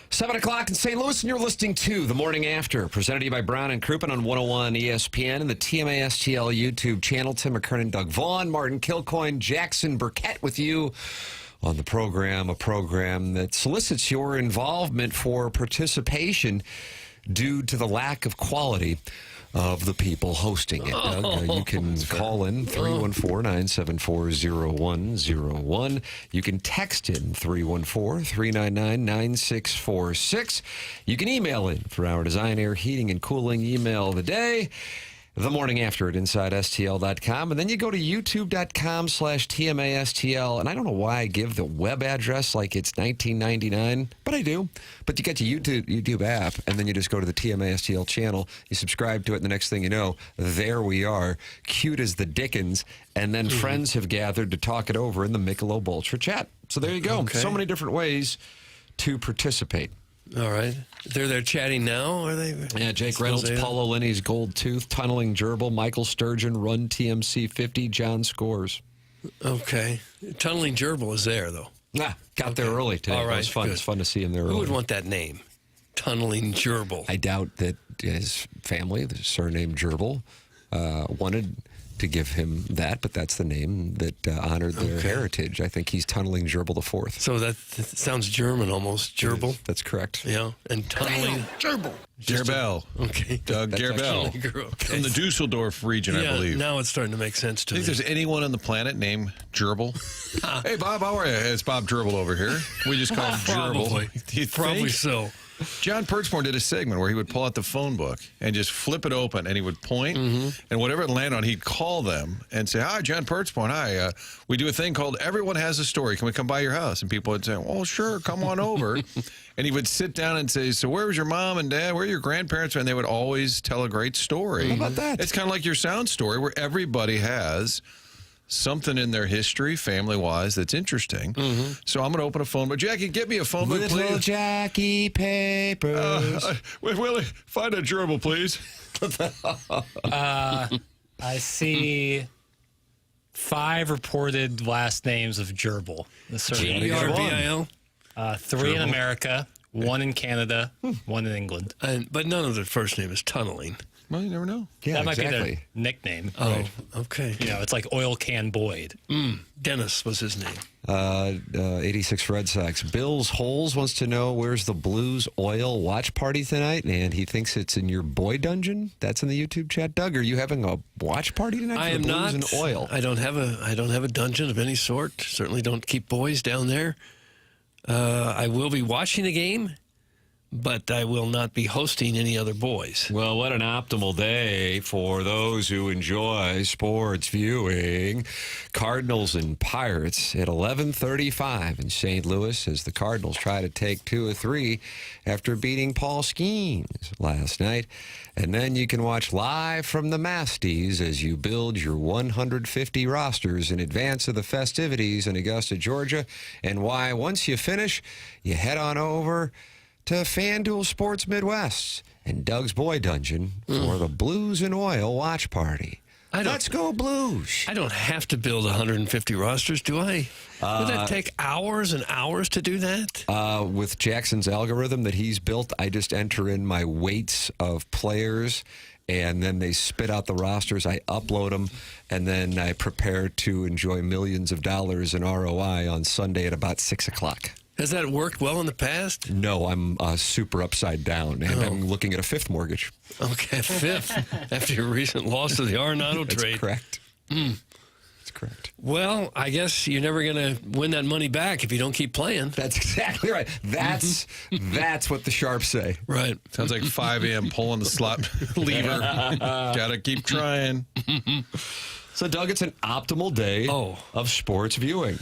7 o'clock in St. Louis, and you're listening to The Morning After, presented to you by Brown and Crouppen on 101 ESPN and the TMASTL YouTube channel. Tim McKernan, Doug Vaughn, Martin Kilcoyne, Jackson Burkett with you on the program, a program that solicits your involvement for participation due to the lack of quality of the people hosting it. Doug, you can call in 314-974-0101. You can text in 314-399-9646. You can email in for our Design, Air, Heating, and Cooling email of the day. The morning after at InsideSTL.com. And then you go to YouTube.com/TMASTL. And I don't know why I give the web address like it's 1999, but I do. But you get to YouTube app, and then you just go to the TMASTL channel. You subscribe to it, and the next thing you know, there we are, cute as the Dickens. And then friends have gathered to talk it over in the Michelob Ultra chat. So there you go. Okay. So many different ways to participate. All right. They're there chatting now, are they? Yeah, Jake Reynolds, Paulo Linney's Gold Tooth, Tunneling Gerbil, Michael Sturgeon, Run TMC 50, John Scores. Okay. Tunneling Gerbil is there, though. Got there early today. All right, It was fun. good. It's fun to see him there early. Who would want that name? Tunneling Gerbil. I doubt that his family, the surname Gerbil, wanted to give him that, but that's the name that honored their heritage. I think he's Tunneling Gerbil the Fourth. So that sounds German almost. Gerbil. That's correct. Yeah. And tunneling. Gerbil. Gerbel. Okay. Doug Gerbel. Okay. From the Dusseldorf region, I believe. Now it's starting to make sense to me. Think there's anyone on the planet named Gerbil? Hey, Bob, how are you? It's Bob Gerbil over here. We just call him Gerbil. Probably. Do you Probably think? so. John Perchmore did a segment where he would pull out the phone book and just flip it open, and he would point, and whatever it landed on, he'd call them and say, "Hi, John Perchmore. Hi. We do a thing called Everyone Has a Story. Can we come by your house?" And people would say, "Well, sure, come on over." And he would sit down and say, "So where was your mom and dad? Where are your grandparents?" And they would always tell a great story. How about that? It's kind of like your sound story, where everybody has something in their history, family-wise, that's interesting. So I'm going to open a phone book. Jackie, get me a phone book, Little please. Jackie Papers. Wait, Willie, find a gerbil, please. I see 5 reported last names of gerbil. The surname. Gerbil. 3 in America, 1 in Canada, 1 in England. But none of their first name is Tunneling. Well, you never know. Yeah, That might be exactly. their nickname. Oh, okay. You know, it's like Oil Can Boyd. Dennis was his name. 86 Red Sox. Bill's Holes wants to know where's the Blues Oil watch party tonight, and he thinks it's in your boy dungeon. That's in the YouTube chat. Doug, are you having a watch party tonight? I for am the Blues not. and Oil. I don't have a dungeon of any sort. Certainly don't keep boys down there. I will be watching a game, but I will not be hosting any other boys. Well, what an optimal day for those who enjoy sports viewing. Cardinals and Pirates at 11:35 in St. Louis as the Cardinals try to take 2 of 3 after beating Paul Skeens last night. And then you can watch live from the Masties as you build your 150 rosters in advance of the festivities in Augusta, Georgia. And why, once you finish, you head on over to FanDuel Sports Midwest and Doug's Boy Dungeon for the Blues and Oil watch party. Let's go Blues. I don't have to build 150 rosters, do I? Would that take hours and hours to do that? With Jackson's algorithm that he's built, I just enter in my weights of players, and then they spit out the rosters. I upload them, and then I prepare to enjoy millions of dollars in ROI on Sunday at about 6 o'clock. Has that worked well in the past? No, I'm super upside down, and I'm looking at a 5th mortgage. Okay, 5th after your recent loss to the Arenado trade. That's correct. That's correct. Well, I guess you're never going to win that money back if you don't keep playing. That's exactly right. That's what the sharps say. Right. Sounds like 5 a.m. pulling the slot lever. Gotta keep trying. So, Doug, it's an optimal day of sports viewing.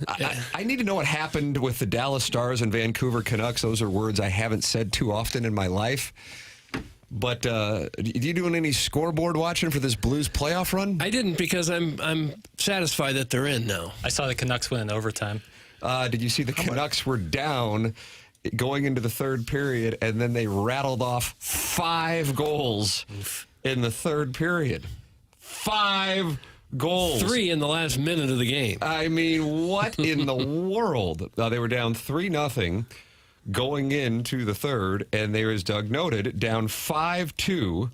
I need to know what happened with the Dallas Stars and Vancouver Canucks. Those are words I haven't said too often in my life. But are you doing any scoreboard watching for this Blues playoff run? I didn't because I'm satisfied that they're in now. I saw the Canucks win in overtime. Did you see the Canucks were down going into the 3rd period, and then they rattled off 5 goals in the 3rd period? 5 goals. 3 in the last minute of the game. I mean, what in the world? They were down 3-0 going into the third, and they, as Doug noted, down 5-2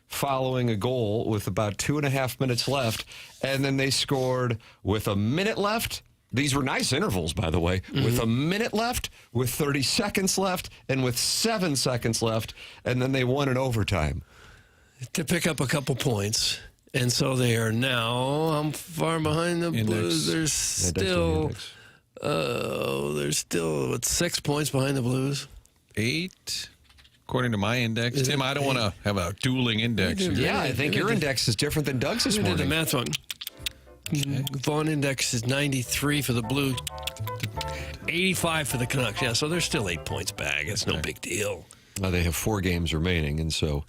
following a goal with about 2.5 minutes left, and then they scored with a minute left. These were nice intervals, by the way, with a minute left, with 30 seconds left, and with 7 seconds left, and then they won in overtime. To pick up a couple points. And so they are now, how far behind the Blues? There's still, what, 6 points behind the Blues? 8, according to my index. Tim, I don't want to have a dueling index. Yeah, I think your index is different than Doug's this We did the morning. math one. Vaughn index is 93 for the Blues, 85 for the Canucks. Yeah, so they're still 8 points back. It's no big deal. They have 4 games remaining, and so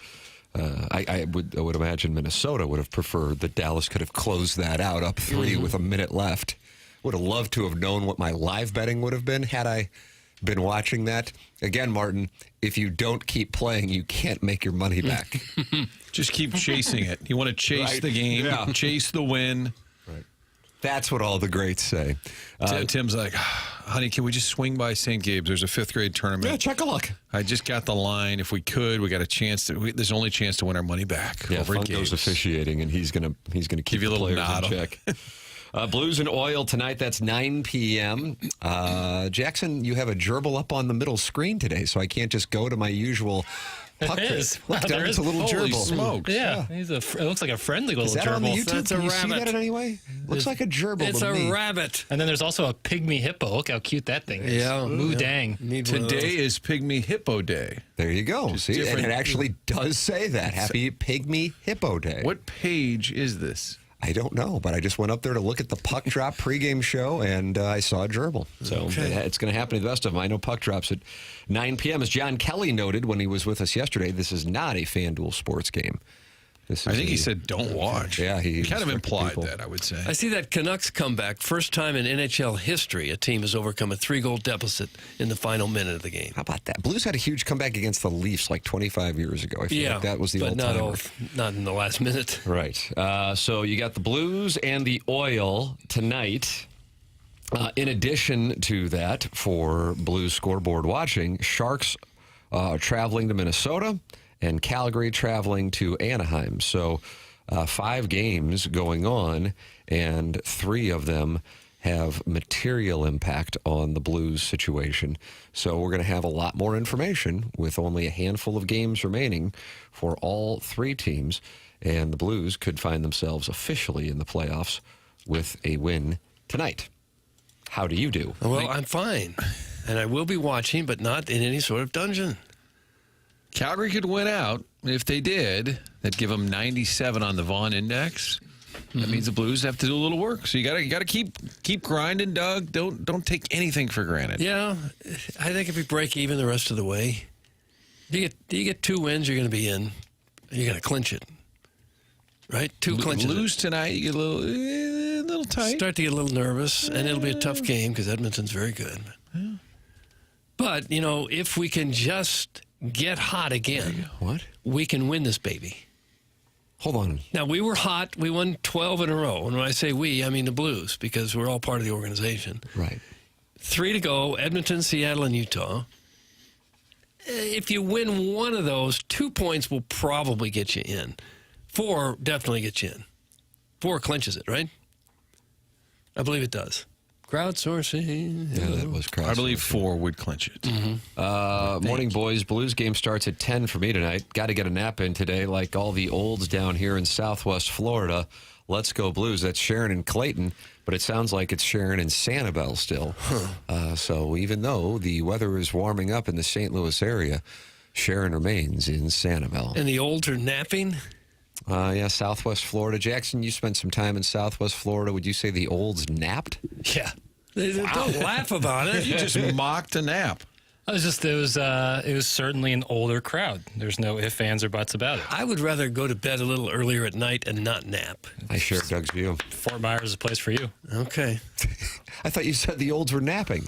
I would imagine Minnesota would have preferred that Dallas could have closed that out up 3 with a minute left. Would have loved to have known what my live betting would have been had I been watching that. Again, Martin, if you don't keep playing, you can't make your money back. Just keep chasing it. You want to chase the game, chase the win. Right. That's what all the greats say. Tim's like, honey, can we just swing by St. Gabe's? There's a 5th grade tournament. Yeah, check a look. I just got the line. If we could, we got a chance to. There's only a chance to win our money back. Yeah, over at Funko's Gabe's. officiating, and he's gonna keep Give you a the little players nod. in check. Blues and Oil tonight. That's 9 p.m. Jackson, you have a gerbil up on the middle screen today, so I can't just go to my usual puck. It is. Look, Wow, there it's is. a little Holy gerbil. smokes. Yeah, it looks like a friendly little Is that gerbil. on the YouTube? That's a Can you see rabbit. that in any way? Looks like a gerbil It's to a me. rabbit. And then there's also a pygmy hippo. Look how cute that thing is. Yeah. Moo Yeah. dang. Need one of those. Today is Pygmy Hippo Day. There you go. See, and different. it actually does say that. Happy Pygmy Hippo Day. What page is this? I don't know, but I just went up there to look at the Puck Drop pregame show, and I saw a gerbil. So it's going to happen to the best of them. I know Puck Drops at 9 p.m. As John Kelly noted when he was with us yesterday, this is not a FanDuel sports game. This is I think he said don't watch. Yeah, he kind of instructed implied people. that, I would say. I see that Canucks comeback. First time in NHL history a team has overcome a 3-goal deficit in the final minute of the game. How about that? Blues had a huge comeback against the Leafs like 25 years ago. I feel like that was the but all-timer. not in the last minute. Right. So you got the Blues and the Oil tonight. In addition to that, for Blues scoreboard watching, Sharks traveling to Minnesota and Calgary traveling to Anaheim. So 5 games going on, and 3 of them have material impact on the Blues situation. So we're going to have a lot more information with only a handful of games remaining for all 3 teams, and the Blues could find themselves officially in the playoffs with a win tonight. How do you do? Well, I'm fine. And I will be watching, but not in any sort of dungeon. Calgary could win out. If they did, that'd give them 97 on the Vaughn index. That means the Blues have to do a little work. So you got to keep grinding, Doug. Don't take anything for granted. Yeah, I think if we break even the rest of the way, you get 2 wins, you're going to be in. You're going to clinch it, right? 2 clinches. Lose tonight, you get a little tight. Start to get a little nervous, and it'll be a tough game because Edmonton's very good. But if we can just get hot again, What? we can win this baby. Hold on. Now, we were hot. We won 12 in a row. And when I say we, I mean the Blues, because we're all part of the organization. Right. 3 to go, Edmonton, Seattle, and Utah. If you win one of those, 2 points will probably get you in. 4 definitely get you in. 4 clinches it, right? I believe it does. Crowdsourcing. Yeah, that was crowdsourcing. I believe 4 would clinch it. Morning, boys. Blues game starts at 10 for me tonight. Got to get a nap in today, like all the olds down here in Southwest Florida. Let's go Blues. That's Sharon and Clayton, but it sounds like it's Sharon and Sanibel still. So even though the weather is warming up in the St. Louis area, Sharon remains in Sanibel. And the olds are napping? Yeah, Southwest Florida. Jackson, you spent some time in Southwest Florida. Would you say the olds napped? Yeah. Don't laugh about it. You just mocked a nap. It was certainly an older crowd. There's no ifs, ands, or buts about it. I would rather go to bed a little earlier at night and not nap. I share Doug's view. Fort Myers is a place for you. Okay. I thought you said the olds were napping.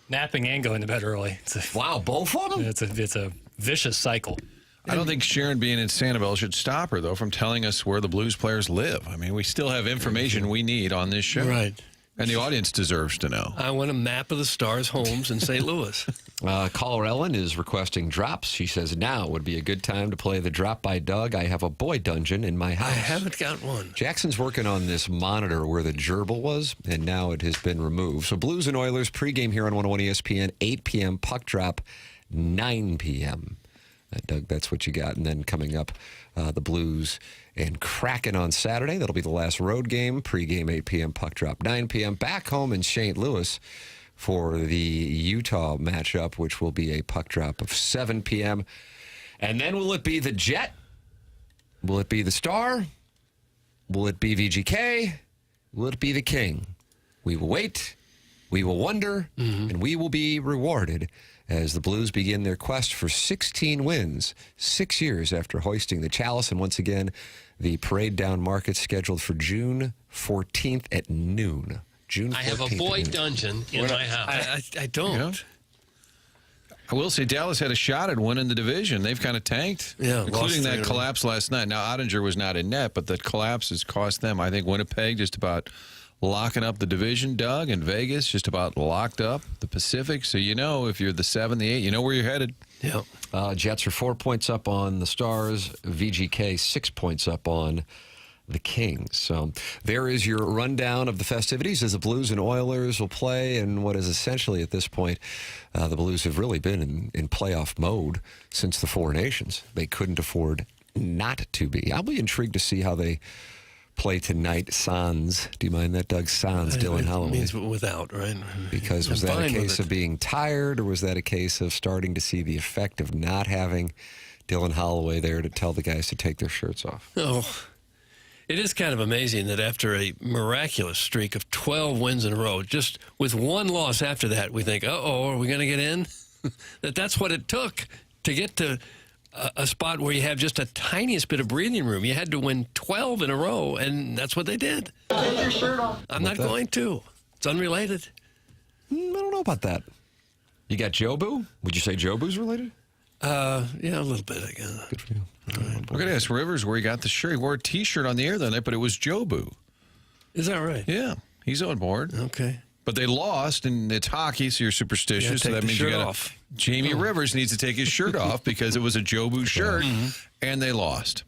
Napping and going to bed early. Wow, both of them? It's a vicious cycle. I don't think Sharon being in Sanibel should stop her, though, from telling us where the Blues players live. I mean, we still have information we need on this show. Right. And the audience deserves to know. I want a map of the Stars' homes in St. Louis. Caller Ellen is requesting drops. She says now would be a good time to play the Drop by Doug. I have a boy dungeon in my house. I haven't got one. Jackson's working on this monitor where the gerbil was, and now it has been removed. So Blues and Oilers pregame here on 101 ESPN, 8 p.m. Puck drop, 9 p.m. Doug, that's what you got. And then coming up, the Blues and Kraken on Saturday. That'll be the last road game. Pregame 8 p.m. Puck drop 9 p.m. Back home in St. Louis for the Utah matchup, which will be a puck drop of 7 p.m. And then will it be the Jet? Will it be the Star? Will it be VGK? Will it be the King? We will wait. We will wonder. And we will be rewarded as the Blues begin their quest for 16 wins, 6 years after hoisting the Chalice. And once again, the Parade Down Market scheduled for June 14th at noon. June 14th. I have a boy dungeon in my house. I don't. Yeah. I will say Dallas had a shot at winning the division. They've kind of tanked, Yeah, including lost that 3 collapse last night. Now, Ottinger was not in net, but that collapse has cost them. I think Winnipeg just about locking up the division, Doug, and Vegas just about locked up the Pacific. So you know if you're the 7, the 8, you know where you're headed. Yeah. Jets are 4 points up on the Stars. VGK 6 points up on the Kings. So there is your rundown of the festivities as the Blues and Oilers will play in what is essentially at this point, the Blues have really been in playoff mode since the Four Nations. They couldn't afford not to be. I'll be intrigued to see how they play tonight. Sans. Do you mind that, Doug? Sans, Dylan Holloway. Means without, right? Because was I'm that a fine with case it. of being tired, or was that a case of starting to see the effect of not having Dylan Holloway there to tell the guys to take their shirts off? Oh, it is kind of amazing that after a miraculous streak of 12 wins in a row, just with one loss after that, we think, uh-oh, are we going to get in? That's what it took to get to a spot where you have just a tiniest bit of breathing room. You had to win 12 in a row, and that's what they did. Take your shirt off. I'm not going to. It's unrelated. I don't know about that. You got Jobu? Would you say Jobu's related? Yeah, a little bit, I guess. Good for you. We're going to ask Rivers where he got the shirt. He wore a T-shirt on the air that night, but it was Jobu. Is that right? Yeah, he's on board. Okay. But they lost, and it's hockey, so you're superstitious. Yeah, so that take the means you shirt got off. Jamie Rivers needs to take his shirt off because it was a Jobu shirt, and they lost.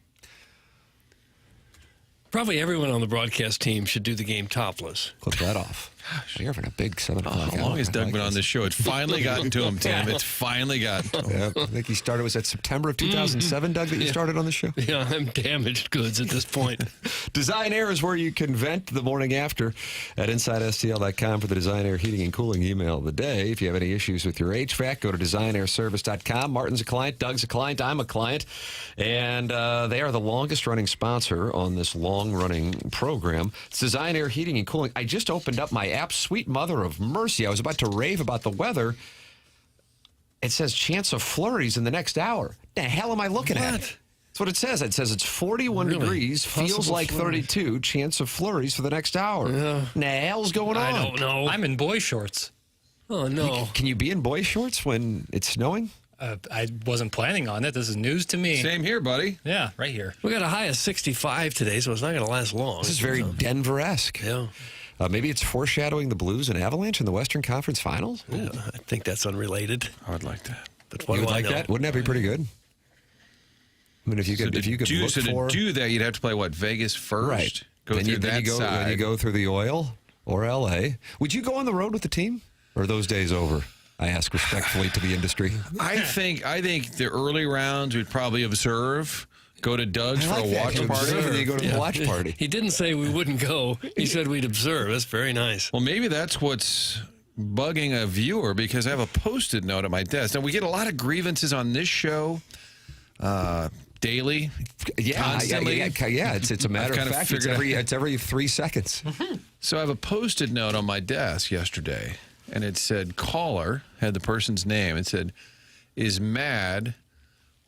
Probably everyone on the broadcast team should do the game topless. Clip that off. You're having a big 7 o'clock How long hour. has I Doug like been on this show? It's finally gotten to him, Tim. It's finally gotten to him. Yeah, I think he started, was that September of 2007, Doug, that you started on the show? Yeah, I'm damaged goods at this point. Design Air is where you can vent the morning after at InsideSTL.com for the Design Air Heating and Cooling email of the day. If you have any issues with your HVAC, go to DesignAirService.com. Martin's a client, Doug's a client, I'm a client, and they are the longest-running sponsor on this long-running program. It's Design Air Heating and Cooling. I just opened up my app, Sweet Mother of Mercy. I was about to rave about the weather. It says chance of flurries in the next hour. The hell am I looking at? What? That's what it says. It says it's 41 Really? degrees, feels Possible like flurries. 32, chance of flurries for the next hour. The hell's going on? I don't know. I'm in boy shorts. Oh, no. Can you be in boy shorts when it's snowing? I wasn't planning on it. This is news to me. Same here, buddy. Yeah, right here. We got a high of 65 today, so it's not going to last long. This is very Denver-esque. Yeah. Maybe it's foreshadowing the Blues and Avalanche in the Western Conference Finals? Yeah, I think that's unrelated. I would like that. But what You do would I like know? that? Wouldn't that be pretty good? I mean, if you could, look for... to do that, you'd have to play, what, Vegas first? Right. Go then through you, then that you go, side. Then you go through the oil or L.A. Would you go on the road with the team? Or are those days over? I ask respectfully to the industry. I think the early rounds we'd probably observe, go to Doug's for a watch You party. observe and then you go to the watch party. He didn't say we wouldn't go. He said we'd observe. That's very nice. Well, maybe that's what's bugging a viewer because I have a Post-it note at my desk. Now, we get a lot of grievances on this show daily. Constantly. Yeah. It's a matter of kind of fact. figured It's every 3 seconds. So I have a Post-it note on my desk yesterday, and it said, caller, had the person's name. It said, is mad,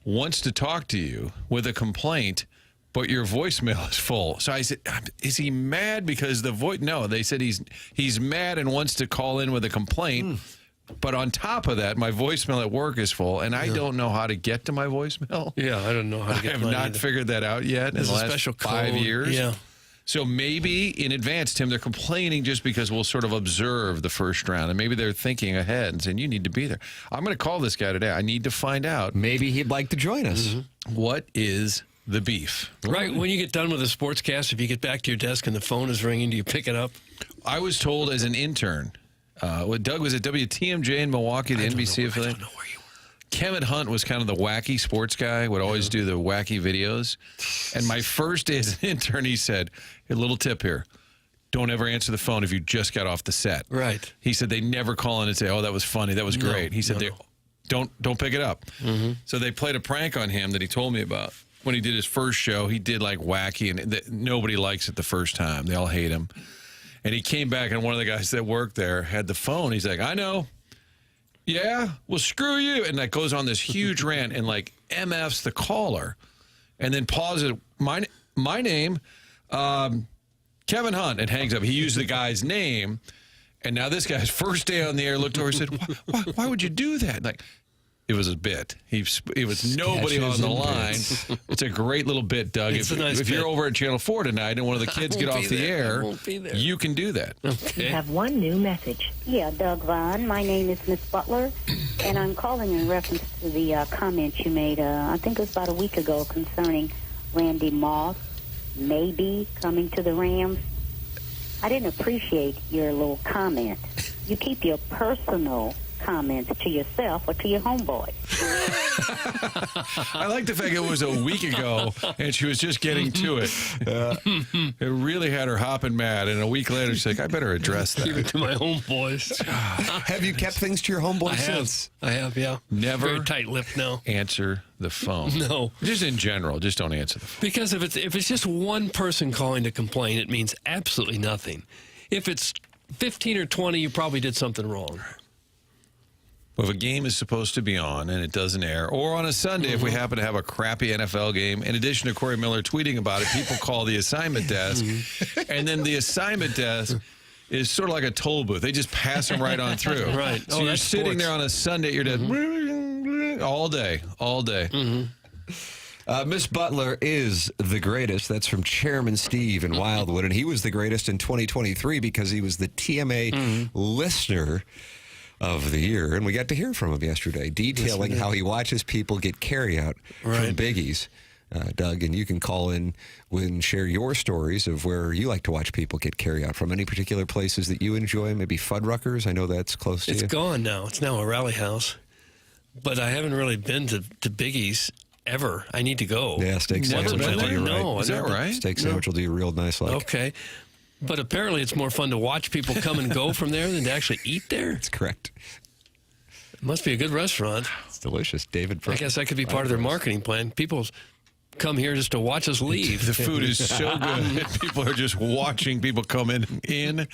wants to talk to you with a complaint, but your voicemail is full. So I said, is he mad because the voice? No, they said he's mad and wants to call in with a complaint. But on top of that, my voicemail at work is full, and I don't know how to get to my voicemail. Yeah, I don't know how to I get have mine not either. figured that out yet in There's the a last special 5 code. years. Yeah. So maybe in advance, Tim, they're complaining just because we'll sort of observe the first round. And maybe they're thinking ahead and saying, you need to be there. I'm going to call this guy today. I need to find out. Maybe he'd like to join us. What is the beef? Right. When you get done with a sportscast, if you get back to your desk and the phone is ringing, do you pick it up? I was told as an intern, Doug was at WTMJ in Milwaukee, the NBC affiliate. I don't know where you were. Kevin Hunt was kind of the wacky sports guy, would always do the wacky videos. And my first day as an intern, he said, a little tip here. Don't ever answer the phone if you just got off the set. Right. He said they never call in and say, oh, that was funny. That was great. He said, don't pick it up. So they played a prank on him that he told me about. When he did his first show, he did like wacky, and nobody likes it the first time. They all hate him. And he came back, and one of the guys that worked there had the phone. He's like, I know. Yeah, well, screw you. And that goes on this huge rant and like MFs the caller and then pauses. My name, Kevin Hunt, and hangs up. He used the guy's name. And now this guy's first day on the air looked over and said, why would you do that? Like, it was a bit. It was nobody on the line. It's a great little bit, Doug. It's a nice if bit. you're over at Channel 4 tonight and one of the kids get off the air, you can do that. Okay. You have one new message. Yeah, Doug Vaughn. My name is Miss Butler, and I'm calling in reference to the comment you made, I think it was about a week ago, concerning Randy Moss maybe coming to the Rams. I didn't appreciate your little comment. You keep your personal comments to yourself or to your homeboy. I like the fact it was a week ago and she was just getting to it. It really had her hopping mad. And a week later, she's like, I better address Give it that. to my homeboys. Have you kept things to your homeboy since? I have, yeah. Never Very tight-lipped now. answer the phone. No. Just in general, just don't answer the phone. Because if it's just one person calling to complain, it means absolutely nothing. If it's 15 or 20, you probably did something wrong. Well, if a game is supposed to be on and it doesn't air, or on a Sunday if we happen to have a crappy NFL game, in addition to Corey Miller tweeting about it, people call the assignment desk, and then the assignment desk is sort of like a toll booth. They just pass them right on through. Right. So you're that's sitting sports. there on a Sunday at your desk all day. Miss Butler is the greatest. That's from Chairman Steve in Wildwood. And he was the greatest in 2023 because he was the TMA listener of the year. And we got to hear from him yesterday, detailing how he watches people get carryout from Biggie's. Doug, and you can call in and share your stories of where you like to watch people get carryout from. Any particular places that you enjoy? Maybe Fuddruckers? I know that's close to you. It's gone now. It's now a rally house. But I haven't really been to Biggie's ever. I need to go. Yeah, steak sandwich will do you right. No, Is that right? Steak sandwich will do you real nice. Like. Okay. But apparently it's more fun to watch people come and go from there than to actually eat there. That's correct. It must be a good restaurant. It's delicious. David. I guess that could be part of their marketing plan. People come here just to watch us leave. The food is so good. People are just watching people come in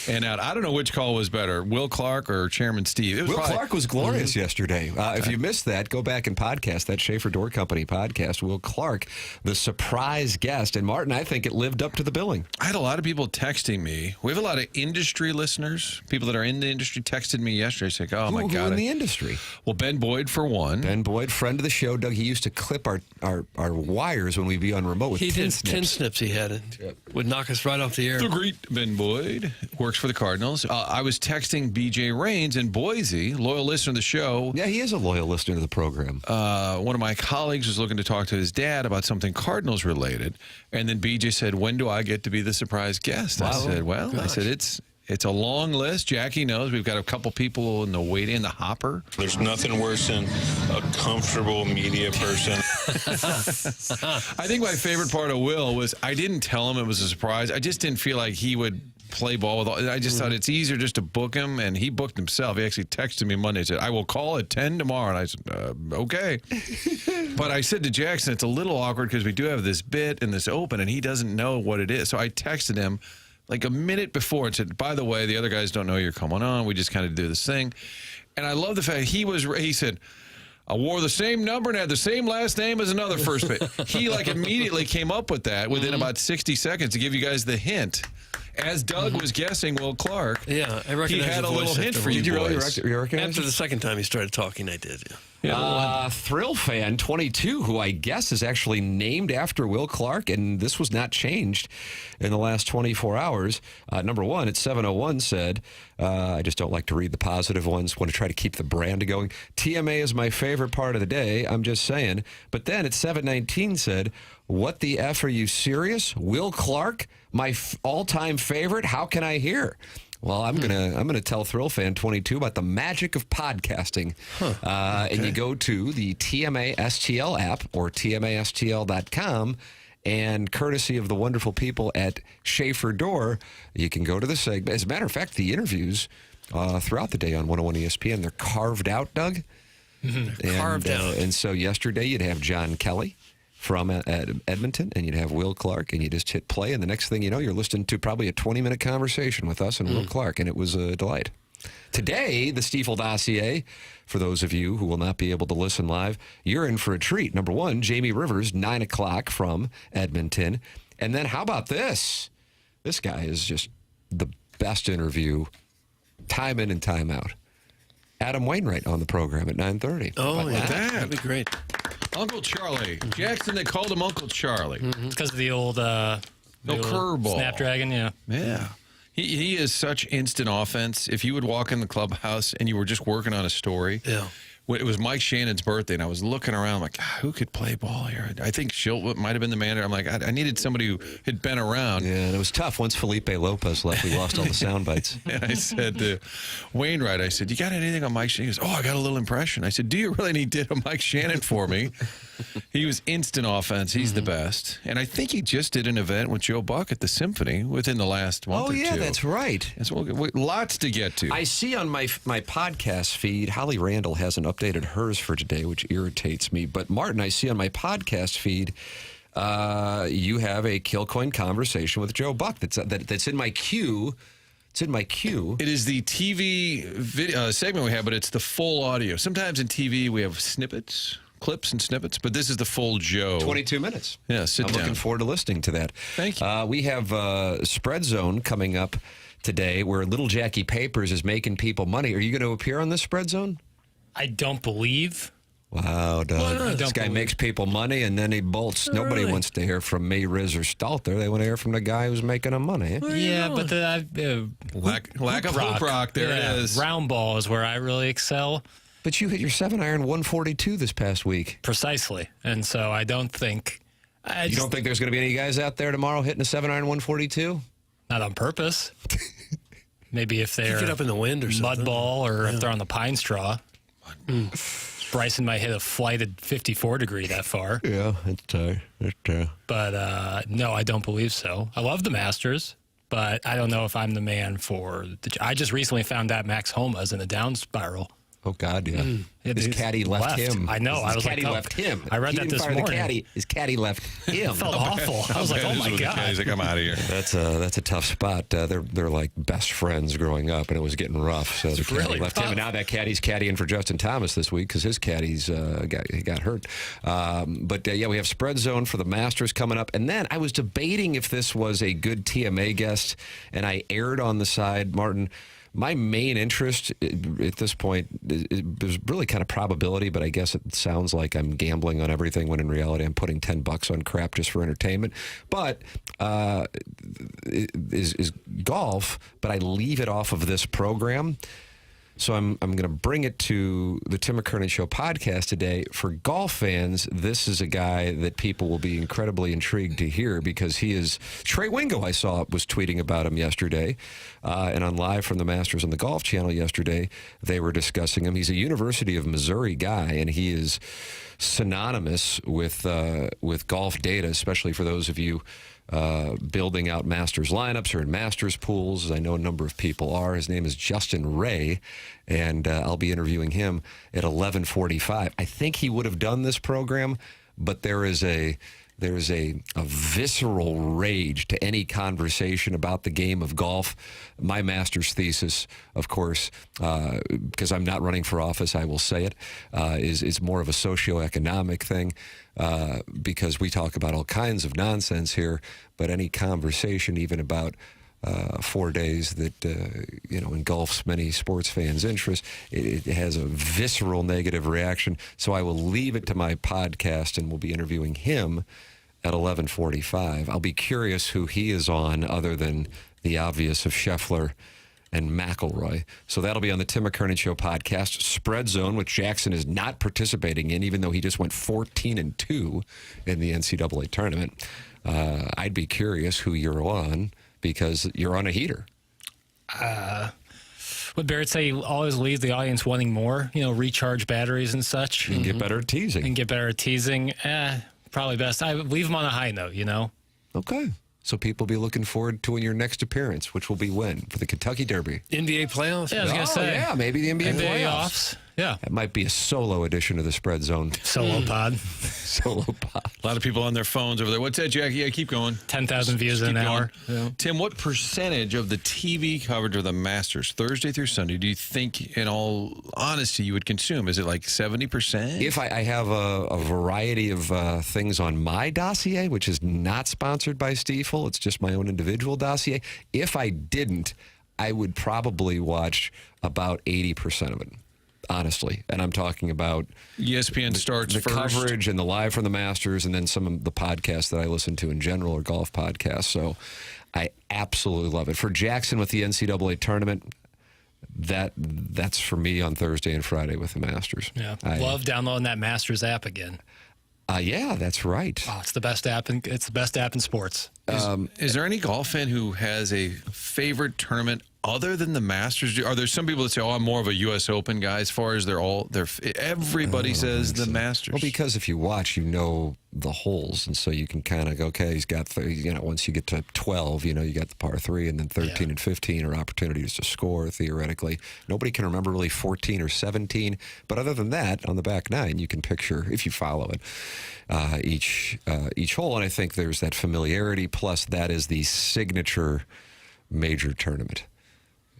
and out. I don't know which call was better, Will Clark or Chairman Steve. It was Will probably, Clark was glorious yesterday. If you missed that, go back and podcast that Schaefer Door Company podcast. Will Clark, the surprise guest. And Martin, I think it lived up to the billing. I had a lot of people texting me. We have a lot of industry listeners, people that are in the industry texted me yesterday saying, oh, my Who God. in the industry? Well, Ben Boyd, for one. Ben Boyd, friend of the show. Doug, he used to clip our wires when we'd be on remote with He tin did snips. tin snips. He had it. Would knock us right off the air. The great Ben Boyd works for the Cardinals. I was texting BJ Raines in Boise, loyal listener of the show. Yeah, he is a loyal listener to the program. One of my colleagues was looking to talk to his dad about something Cardinals related. And then BJ said, when do I get to be the surprise guest? I said, it's a long list. Jackie knows. We've got a couple people in the hopper. There's nothing worse than a comfortable media person. I think my favorite part of Will was I didn't tell him it was a surprise. I just didn't feel like he would play ball with all. I just thought it's easier just to book him, and he booked himself. He actually texted me Monday and said, I will call at 10 tomorrow. And I said, okay. But I said to Jackson, it's a little awkward because we do have this bit and this open, and he doesn't know what it is. So I texted him like a minute before and said, by the way, the other guys don't know you're coming on. We just kind of do this thing. And I love the fact he said, I wore the same number and had the same last name as another first base. He like immediately came up with that within about 60 seconds to give you guys the hint. as Doug was guessing Will Clark, Yeah, I recognize he had the a little voice hint after for you Did you really boys. recognize After it? the second time he started talking, I did. Yeah. Thrill Fan 22, who I guess is actually named after Will Clark, and this was not changed in the last 24 hours. Number one at 7:01 said, I just don't like to read the positive ones, want to try to keep the brand going. TMA is my favorite part of the day, I'm just saying. But then at 7:19 said, what the F, are you serious? Will Clark, my all-time favorite? How can I hear? Well, I'm gonna tell Thrill Fan 22 about the magic of podcasting. And you go to the TMA STL app or TMASTL.com, and courtesy of the wonderful people at Schaefer Door, you can go to the segment. As a matter of fact, the interviews throughout the day on 101 ESPN, they're carved out, Doug. Carved out. And so yesterday you'd have John Kelly from Edmonton, and you'd have Will Clark, and you just hit play, and the next thing you know, you're listening to probably a 20-minute conversation with us and Will Clark, and it was a delight. Today, the Stiefel dossier, for those of you who will not be able to listen live, you're in for a treat. Number one, Jamie Rivers, 9 o'clock from Edmonton. And then how about this? This guy is just the best interview, time in and time out. Adam Wainwright on the program at 9:30. Oh, yeah. that? That'd be great. Uncle Charlie. Jackson, they called him Uncle Charlie. It's because of the old, curveball. Snapdragon, yeah. Yeah. He is such instant offense. If you would walk in the clubhouse and you were just working on a story. Yeah. When it was Mike Shannon's birthday, and I was looking around, like, who could play ball here? I think Schilt might have been the manager. I'm like, I needed somebody who had been around. Yeah, and it was tough. Once Felipe Lopez left, we lost all the sound bites. And I said to Wainwright, I said, you got anything on Mike Shannon? He goes, I got a little impression. I said, do you really need to do a Mike Shannon for me? He was instant offense. He's the best. And I think he just did an event with Joe Buck at the Symphony within the last month or two. That's right. And so lots to get to. I see on my podcast feed, Holly Randall hasn't updated hers for today, which irritates me. But Martin, I see on my podcast feed, you have a Kilcoyne conversation with Joe Buck. That's in my queue. It's in my queue. It is the TV video, segment we have, but it's the full audio. Sometimes in TV we have clips and snippets, but this is the full Joe. 22 minutes. Yeah, sit I'm down. looking forward to listening to that. Thank you. We have Spread Zone coming up today where Little Jackie Papers is making people money. Are you going to appear on this Spread Zone? I don't believe. Wow, Doug. This guy makes people money and then he bolts. Nobody wants to hear from me, Riz, or Stalter. They want to hear from the guy who's making them money. Yeah, but Lack of hoop rock. There it is. Round ball is where I really excel. But you hit your 7-iron 142 this past week. Precisely. And so I don't think... You don't think there's going to be any guys out there tomorrow hitting a 7-iron 142? Not on purpose. Maybe if they're Get up in the wind or something. mud ball or if they're on the pine straw. Bryson might hit a flighted 54 degree that far. Yeah, it's tight. But no, I don't believe so. I love the Masters, but I don't know if I'm the man for... I just recently found out Max Homa is in a down spiral. Oh, God, yeah. His His caddy left him. I know. I was caddy like, oh. left him. I read He that didn't this fire morning. The caddy. His caddy left him. It felt awful. I was like, oh, my God. He's like, I'm out of here. That's a tough spot. They're like best friends growing up, and it was getting rough. So the caddy really left him, rough. and now that caddy's caddying for Justin Thomas this week because his caddy's got hurt. But we have Spread Zone for the Masters coming up, and then I was debating if this was a good TMA guest, and I erred on the side, Martin. My main interest at this point is really kind of probability, but I guess it sounds like I'm gambling on everything when in reality I'm putting $10 on crap just for entertainment. But is golf, but I leave it off of this program. So I'm going to bring it to the Tim McKernan Show podcast today. For golf fans, this is a guy that people will be incredibly intrigued to hear because he is... Trey Wingo, I saw, was tweeting about him yesterday. And on Live from the Masters on the Golf Channel yesterday, they were discussing him. He's a University of Missouri guy, and he is synonymous with golf data, especially for those of you building out Masters lineups or in Masters pools, as I know a number of people are. His name is Justin Ray, and I'll be interviewing him at 11:45. I think he would have done this program, but there is a visceral rage to any conversation about the game of golf. My master's thesis, of course, because I'm not running for office, I will say it, is more of a socioeconomic thing because we talk about all kinds of nonsense here, but any conversation even about 4 days that engulfs many sports fans' interest. It has a visceral negative reaction. So I will leave it to my podcast, and we'll be interviewing him at 11:45. I'll be curious who he is on, other than the obvious of Scheffler and McIlroy. So that'll be on the Tim McKernan Show podcast. Spread Zone, which Jackson is not participating in, even though he just went 14-2 in the NCAA tournament. I'd be curious who you're on, because you're on a heater. Would Barrett say he always leaves the audience wanting more? Recharge batteries and such. You can get better at teasing. And get better at teasing. Probably best. I leave him on a high note, Okay. So people be looking forward to your next appearance, which will be when? For the Kentucky Derby. NBA playoffs? Yeah, I was going to say. Yeah, maybe the NBA playoffs. Yeah. That might be a solo edition of the Spread Zone. Solo pod. Solo pod. A lot of people on their phones over there. What's that, Jackie? Yeah, keep going. 10,000 views in an hour. Yeah. Tim, what percentage of the TV coverage of the Masters, Thursday through Sunday, do you think, in all honesty, you would consume? Is it like 70%? If I have a variety of things on my dossier, which is not sponsored by Stiefel, it's just my own individual dossier. If I didn't, I would probably watch about 80% of it. Honestly, and I'm talking about ESPN starts the first. coverage and the live from the Masters, and then some of the podcasts that I listen to in general are golf podcasts. So I absolutely love it. For Jackson with the NCAA tournament, that's for me on Thursday and Friday with the Masters. Yeah, love downloading that Masters app again. Yeah, that's right. Oh, it's the best app. It's the best app in sports. Is there any golf fan who has a favorite tournament other than the Masters? Are there some people that say, "Oh, I'm more of a U.S. Open guy"? As far as everybody says the Masters. Well, because if you watch, you know the holes, and so you can kind of go, okay, he's got, once you get to 12, you got the par 3, and then 13 and 15 are opportunities to score, theoretically. Nobody can remember really 14 or 17, but other than that, on the back nine, you can picture, if you follow it, each hole, and I think there's that familiarity, plus that is the signature major tournament.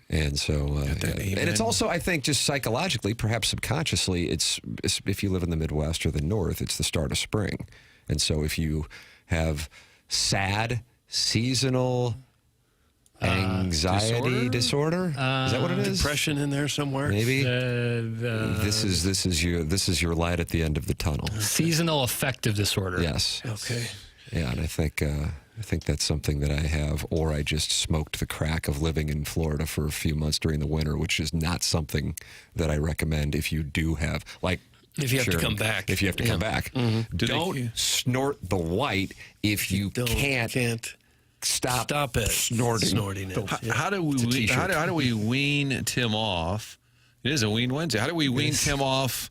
And so, and it's also, I think, just psychologically, perhaps subconsciously, it's if you live in the Midwest or the North, it's the start of spring. And so if you have sad, seasonal anxiety disorder, is that what it is? Depression in there somewhere? Maybe. This is your light at the end of the tunnel. Seasonal affective disorder. Yes. Okay. Yeah, and I think that's something that I have, or I just smoked the crack of living in Florida for a few months during the winter, which is not something that I recommend if you do have, like, if you have to come back. If you have to come back. Mm-hmm. Don't snort the white if you can't stop it. Snorting it. How do we wean Tim off? It is a Wean Wednesday. How do we wean Tim off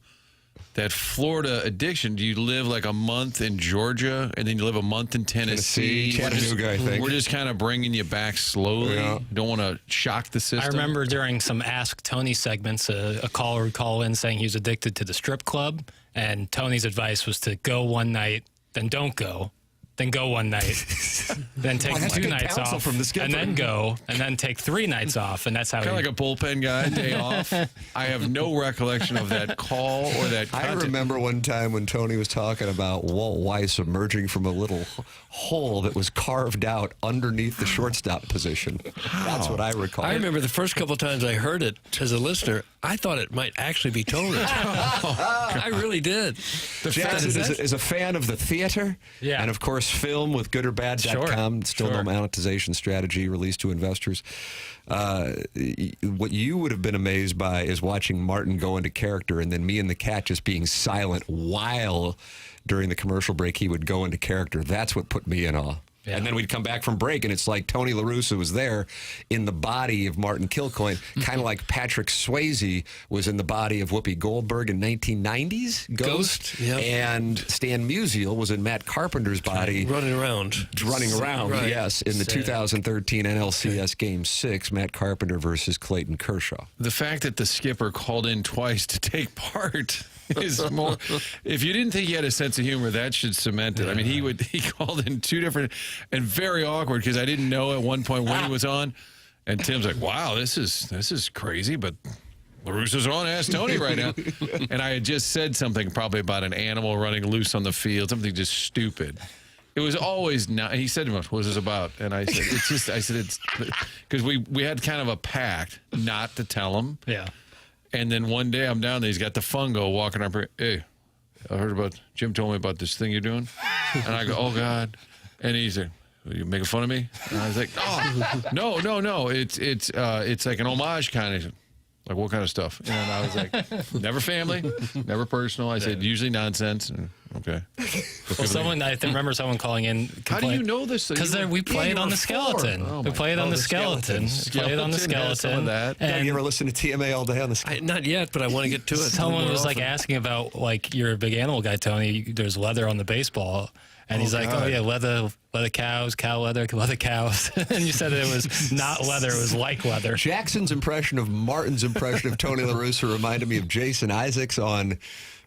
that Florida addiction? Do you live like a month in Georgia and then you live a month in Tennessee? Chattanooga, I think. We're just kind of bringing you back slowly. Yeah. Don't want to shock the system. I remember during some Ask Tony segments, a caller would call in saying he was addicted to the strip club, and Tony's advice was to go one night, then don't go. Then go one night, then take 2 nights off, and then go, and then take 3 nights off, and that's how. Kind of like a bullpen guy, day off. I have no recollection of that call or that. I remember one time when Tony was talking about Walt Weiss emerging from a little hole that was carved out underneath the shortstop position. That's what I recall. I remember the first couple of times I heard it as a listener, I thought it might actually be Tony. I really did. Jackson is a fan of the theater, and of course film with goodorbad.com. Still no monetization strategy released to investors. What you would have been amazed by is watching Martin go into character, and then me and the cat just being silent while during the commercial break he would go into character. That's what put me in awe. Yeah. And then we'd come back from break, and it's like Tony La Russa was there in the body of Martin Kilcoyne, kind of like Patrick Swayze was in the body of Whoopi Goldberg in 1990s, Ghost. Yep. And Stan Musial was in Matt Carpenter's body. Running around, right. Yes, in the 2013 NLCS Game 6, Matt Carpenter versus Clayton Kershaw. The fact that the skipper called in twice to take part is more. If you didn't think he had a sense of humor, that should cement it. I mean, he called in 2 different and very awkward because I didn't know at one point when he was on, and Tim's like, "Wow, this is crazy," but La Russa's on Ask Tony right now, and I had just said something probably about an animal running loose on the field, something just stupid. It was always not. He said to me, "What was this about?" And I said, "It's just." I said, "It's because we had kind of a pact not to tell him." Yeah. And then one day I'm down there. He's got the fungo walking up. Hey, I heard about Jim told me about this thing you're doing, and I go, "Oh God!" And he's like, "Are you making fun of me?" And I was like, "Oh, no. It's like an homage kind of." Like, what kind of stuff? And I was like, never family, never personal. I said, usually nonsense. And, okay. Well, I remember someone calling in. How do you know this? Because we played on the skeleton. We played on the skeleton. Played on the skeleton. And you ever listen to TMA all day on the skeleton? Not yet, but I want to get to it. Someone was like asking about, like, you're a big animal guy, Tony. There's leather on the baseball. And he's like, God. oh, yeah, leather cows, cow leather cows. And you said it was not leather, it was like leather. Jackson's impression of Martin's impression of Tony La Russa reminded me of Jason Isaacs on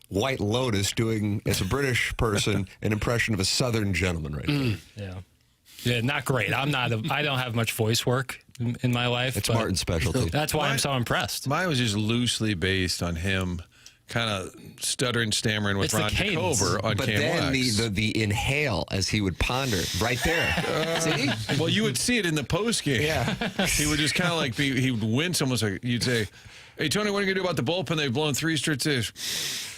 White Lotus doing, as a British person, an impression of a Southern gentleman right there. Yeah, not great. I don't have much voice work in my life. It's Martin's specialty. That's why I'm so impressed. Mine was just loosely based on him kind of stuttering, stammering with It's the Ron cadence. Cover on But Cam then Wax. the inhale as he would ponder right there. See? Well, you would see it in the post game. Yeah. He would just kind of like he would wince almost like you'd say, "Hey Tony, what are you gonna do about the bullpen? They've blown 3 straight saves."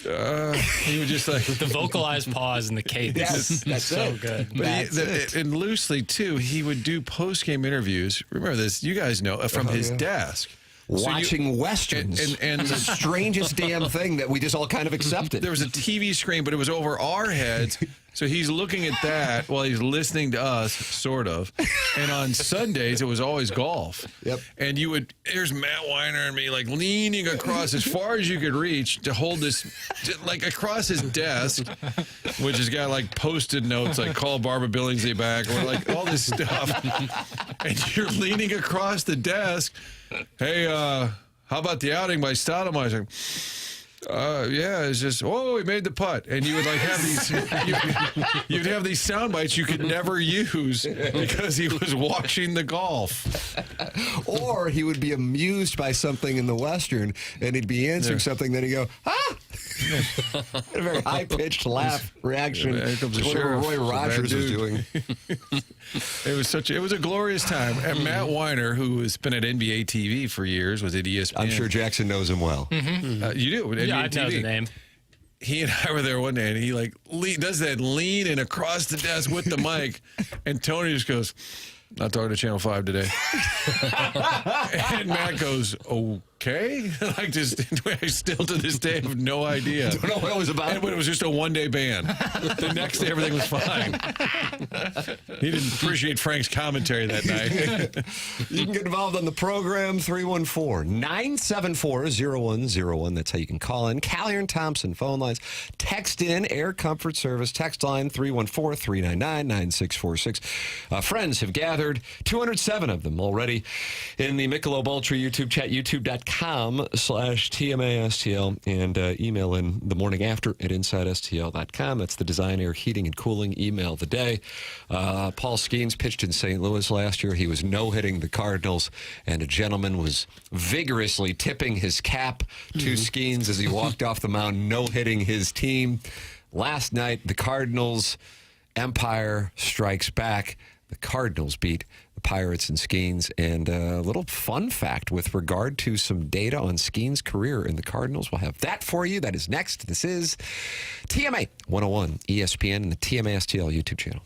He would just like The vocalized pause and the cadence. Yes, that's so it. good. But and loosely too, he would do post game interviews. Remember this? You guys know from his desk. Watching Westerns. and the strangest damn thing that we just all kind of accepted. There was a TV screen, but it was over our heads. So he's looking at that while he's listening to us, sort of. And on Sundays, it was always golf. Yep. And here's Matt Weiner and me, like leaning across as far as you could reach to hold this, like across his desk, which has got like post-it notes, like call Barbara Billingsley back, or like all this stuff. And you're leaning across the desk. Hey, how about the outing by Stoudemire? Yeah, it's just, he made the putt. And you would like have these, you'd have these sound bites you could never use because he was watching the golf. Or he would be amused by something in the Western and he'd be answering something, then he'd go, ah! A very high-pitched laugh reaction Here comes the to whatever sheriff. Roy It's a bad Rogers was dude. doing. It was a glorious time. And Matt Weiner, who has been at NBA TV for years, was at ESPN. I'm sure Jackson knows him well. You do. At Yeah, I NBA know the TV. name. He and I were there one day, and he like does that lean in across the desk with the mic, and Tony just goes, "Not talking to Channel 5 today." And Matt goes, "Okay," like just I still to this day have no idea. Don't know what it was about. But it was just a one-day ban. The next day, everything was fine. He didn't appreciate Frank's commentary that night. You can get involved on the program, 314-974-0101. That's how you can call in. Callier and Thompson phone lines. Text in Air Comfort Service. Text line 314-399-9646. Friends have gathered, 207 of them already in the Michelob Ultra YouTube chat, youtube.com/TMASTL, and email in the morning after at InsideSTL.com. That's the Design, Air, Heating, and Cooling email of the day. Paul Skeens pitched in St. Louis last year. He was no-hitting the Cardinals, and a gentleman was vigorously tipping his cap to Skeens as he walked off the mound, no-hitting his team. Last night, the Cardinals empire strikes back. The Cardinals beat the Pirates and Skeens. And a little fun fact with regard to some data on Skeens' career in the Cardinals. We'll have that for you. That is next. This is TMA 101 ESPN and the TMA STL YouTube channel.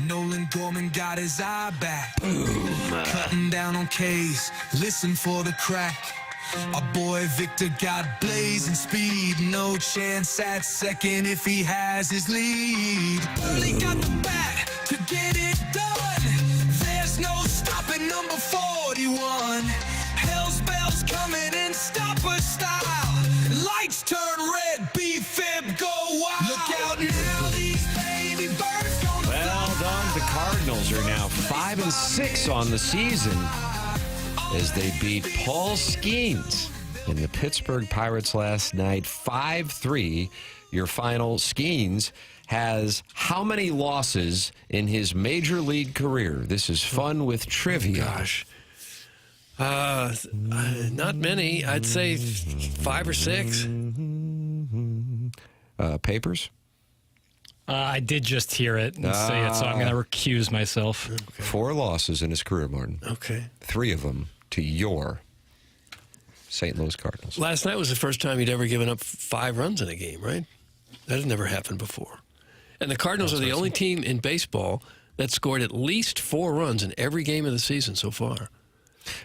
Nolan Gorman got his eye back. Cutting down on K's. Listen for the crack. Our boy Victor got blazing speed. No chance at second if he has his lead. Early got the bat to get it done. There's no stopping number 41. Hell's bells coming in stopper style. Lights turn red, B-Fib go wild. Look out now, these baby birds gonna Well done. The Cardinals are now 5-6 on the season as they beat Paul Skeens and the Pittsburgh Pirates last night, 5-3. Your final. Skeens has how many losses in his major league career? This is fun with trivia. Gosh. Not many. I'd say 5 or 6. Papers? I did just hear it and say it, so I'm going to recuse myself. 4 losses in his career, Martin. Okay. 3 of them to your St. Louis Cardinals. Last night was the first time he'd ever given up 5 runs in a game, right? That had never happened before. And the Cardinals are the only team in baseball that scored at least 4 runs in every game of the season so far.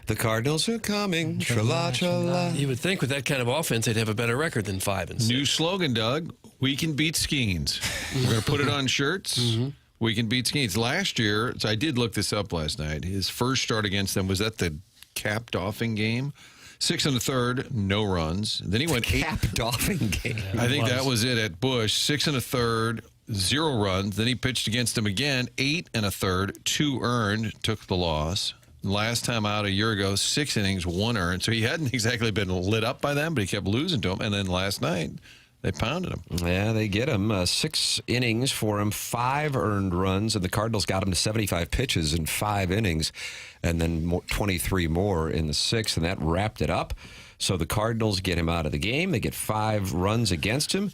The Cardinals are coming. Tra-la, tra-la. You would think with that kind of offense, they'd have a better record than 5-6. New slogan, Doug. We can beat Skeens. We're going to put it on shirts. We can beat Skeens. Last year, so I did look this up last night. His first start against them was at the Cap-Doffing game. 6 1/3, no runs. Then he went 8. Cap-Doffing game. I think that was it at Busch. 6 1/3, 0 runs. Then he pitched against him again. 8 1/3, 2 earned. Took the loss. Last time out a year ago, 6 innings, 1 earned. So he hadn't exactly been lit up by them, but he kept losing to them. And then last night, they pounded him. Yeah, they get him. 6 innings for him, 5 earned runs, and the Cardinals got him to 75 pitches in 5 innings, and then 23 more in the 6th, and that wrapped it up. So the Cardinals get him out of the game. They get 5 runs against him.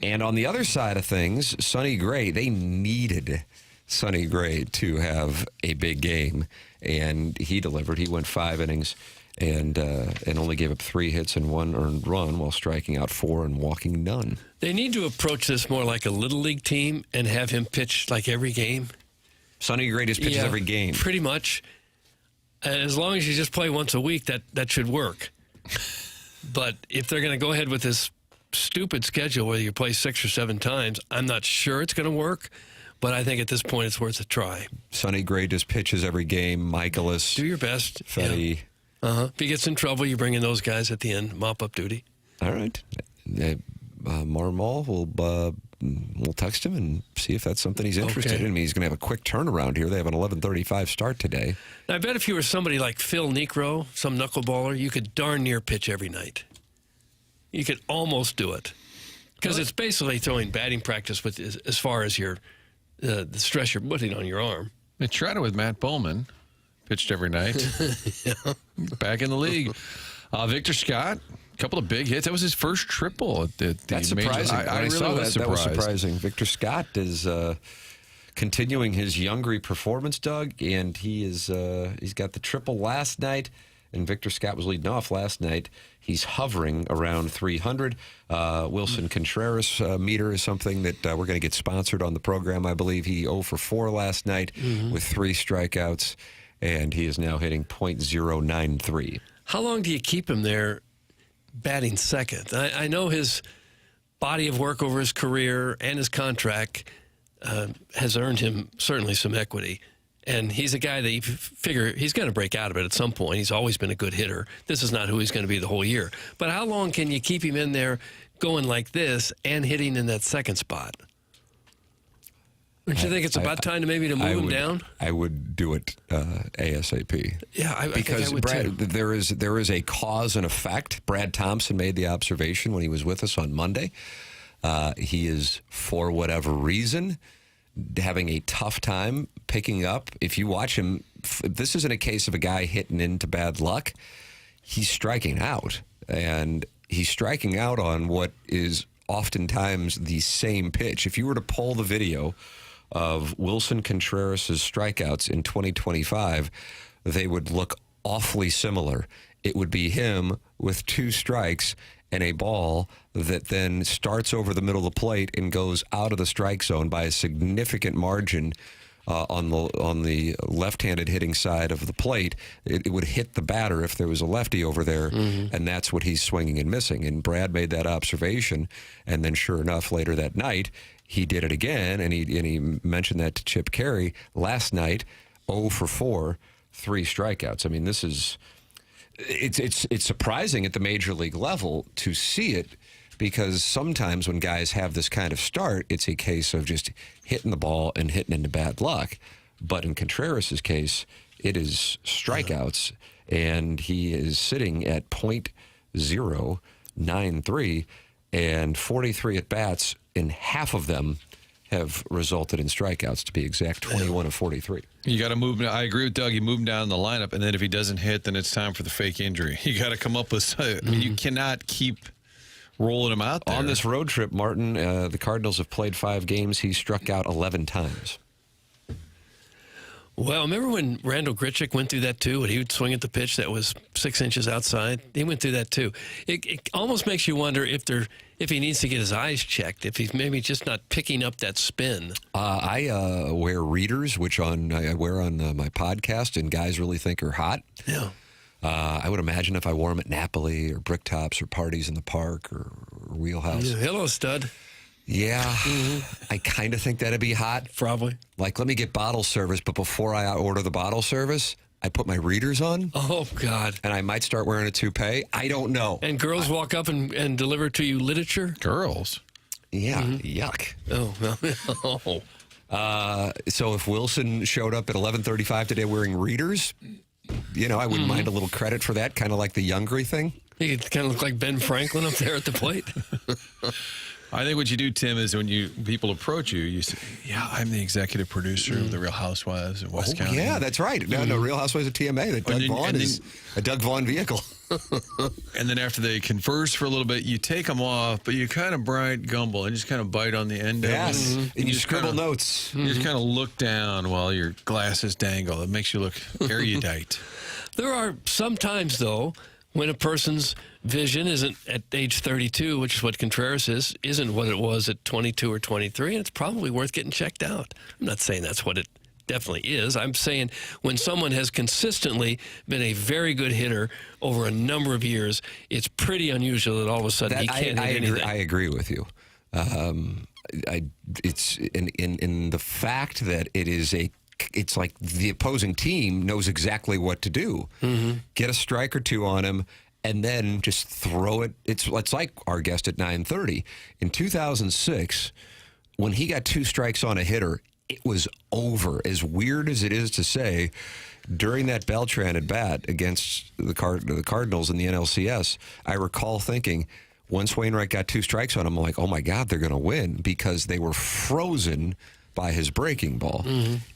And on the other side of things, Sonny Gray, they needed Sonny Gray to have a big game, and he delivered. He went 5 innings and only gave up 3 hits and 1 earned run while striking out 4 and walking none. They need to approach this more like a Little League team and have him pitch like every game. Sonny Gray just pitches every game. Pretty much. As long as you just play once a week, that should work. But if they're going to go ahead with this stupid schedule where you play 6 or 7 times, I'm not sure it's going to work. But I think at this point it's worth a try. Sonny Gray just pitches every game. Michaelis. Do your best. Fetty. Yeah. If he gets in trouble, you bring in those guys at the end, mop-up duty. All right. Marmol we'll text him and see if that's something he's interested in. I mean, he's going to have a quick turnaround here. They have an 11:35 start today. Now, I bet if you were somebody like Phil Niekro, some knuckleballer, you could darn near pitch every night. You could almost do it. Because it's basically throwing batting practice with as far as your the stress you're putting on your arm. They tried it with Matt Bowman. Pitched every night. Back in the league. Victor Scott, a couple of big hits. That was his first triple at the That's surprising. I really saw was that was surprised. surprising. Victor Scott is continuing his Youngry performance, Doug, and he's got the triple last night, and Victor Scott was leading off last night. He's hovering around 300. Wilson Contreras meter is something that we're going to get sponsored on the program, I believe. He 0 for 4 last night with 3 strikeouts, and he is now hitting .093. How long do you keep him there batting second? I know his body of work over his career and his contract has earned him certainly some equity. And he's a guy that you figure he's going to break out of it at some point. He's always been a good hitter. This is not who he's going to be the whole year. But how long can you keep him in there going like this and hitting in that second spot? Don't you think it's about time to move him down? I would do it ASAP. Yeah, I because think I would Brad, too. there is a cause and effect. Brad Thompson made the observation when he was with us on Monday. He is, for whatever reason, having a tough time picking up. If you watch him, this isn't a case of a guy hitting into bad luck. He's striking out, and he's striking out on what is oftentimes the same pitch. If you were to pull the video of Wilson Contreras' strikeouts in 2025, they would look awfully similar. It would be him with 2 strikes and a ball that then starts over the middle of the plate and goes out of the strike zone by a significant margin on the left-handed hitting side of the plate, it would hit the batter if there was a lefty over there, and that's what he's swinging and missing. And Brad made that observation, and then sure enough, later that night, he did it again, and he mentioned that to Chip Carey last night. 0 for 4, 3 strikeouts. I mean, this is it's surprising at the major league level to see it, because sometimes when guys have this kind of start, it's a case of just hitting the ball and hitting into bad luck. But in Contreras' case, it is strikeouts, and he is sitting at .093, and 43 at-bats, and half of them have resulted in strikeouts, to be exact, 21 of 43. You got to move. I agree with Doug. You move him down in the lineup, and then if he doesn't hit, then it's time for the fake injury. You got to come up with. I mean, you cannot keep rolling him out there. On this road trip, Martin, the Cardinals have played 5 games. He's struck out 11 times. Well, remember when Randall Grichuk went through that too? When he would swing at the pitch that was 6 inches outside? He went through that too. It almost makes you wonder if he needs to get his eyes checked, if he's maybe just not picking up that spin. I wear readers, which I wear on my podcast, and guys really think are hot. Yeah. I would imagine if I wore them at Napoli or Bricktops or parties in the park or Wheelhouse. Yeah, hello, stud. Yeah, I kind of think that'd be hot. Probably. Like, let me get bottle service, but before I order the bottle service, I put my readers on. Oh, God. And I might start wearing a toupee. I don't know. And girls walk up and deliver to you literature? Girls. Yeah, yuck. Oh, well. So if Wilson showed up at 11:35 today wearing readers, I wouldn't mind a little credit for that, kind of like the Youngry thing. He could kind of look like Ben Franklin up there at the plate. I think what you do, Tim, is when people approach you, you say, "Yeah, I'm the executive producer of the Real Housewives of West County." Yeah, that's right. No, Real Housewives of TMA. That Doug Vaughn is a Doug Vaughn vehicle. And then after they converse for a little bit, you take them off, but you kind of bright gumble and just kind of bite on the end of it. Yes, and you scribble notes. You just kind of look down while your glasses dangle. It makes you look erudite. There are some times, though, when a person's vision isn't at age 32, which is what Contreras isn't what it was at 22 or 23, and it's probably worth getting checked out. I'm not saying that's what it definitely is. I'm saying when someone has consistently been a very good hitter over a number of years, it's pretty unusual that all of a sudden he can't hit anything. I agree with you. It's in the fact that it's like the opposing team knows exactly what to do. Get a strike or two on him, and then just throw it. It's like our guest at 9:30. In 2006, when he got 2 strikes on a hitter, it was over. As weird as it is to say, during that Beltran at bat against the Cardinals in the NLCS, I recall thinking, once Wainwright got 2 strikes on him, I'm like, oh my God, they're going to win, because they were frozen by his breaking ball.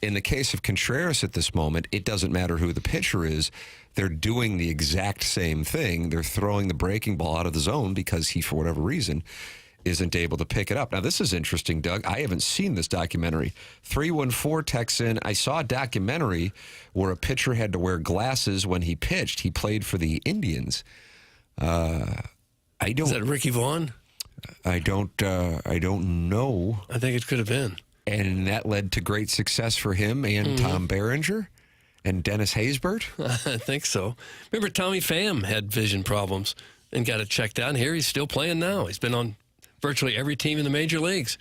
In the case of Contreras at this moment, it doesn't matter who the pitcher is. They're doing the exact same thing. They're throwing the breaking ball out of the zone because he, for whatever reason, isn't able to pick it up. Now, this is interesting, Doug. I haven't seen this documentary. 314 texts in, I saw a documentary where a pitcher had to wear glasses when he pitched. He played for the Indians. Is that Ricky Vaughn? I don't know. I think it could have been. And that led to great success for him and Tom Berenger and Dennis Haysbert. I think so. Remember, Tommy Pham had vision problems and got it checked out. And here he's still playing now. He's been on virtually every team in the major leagues.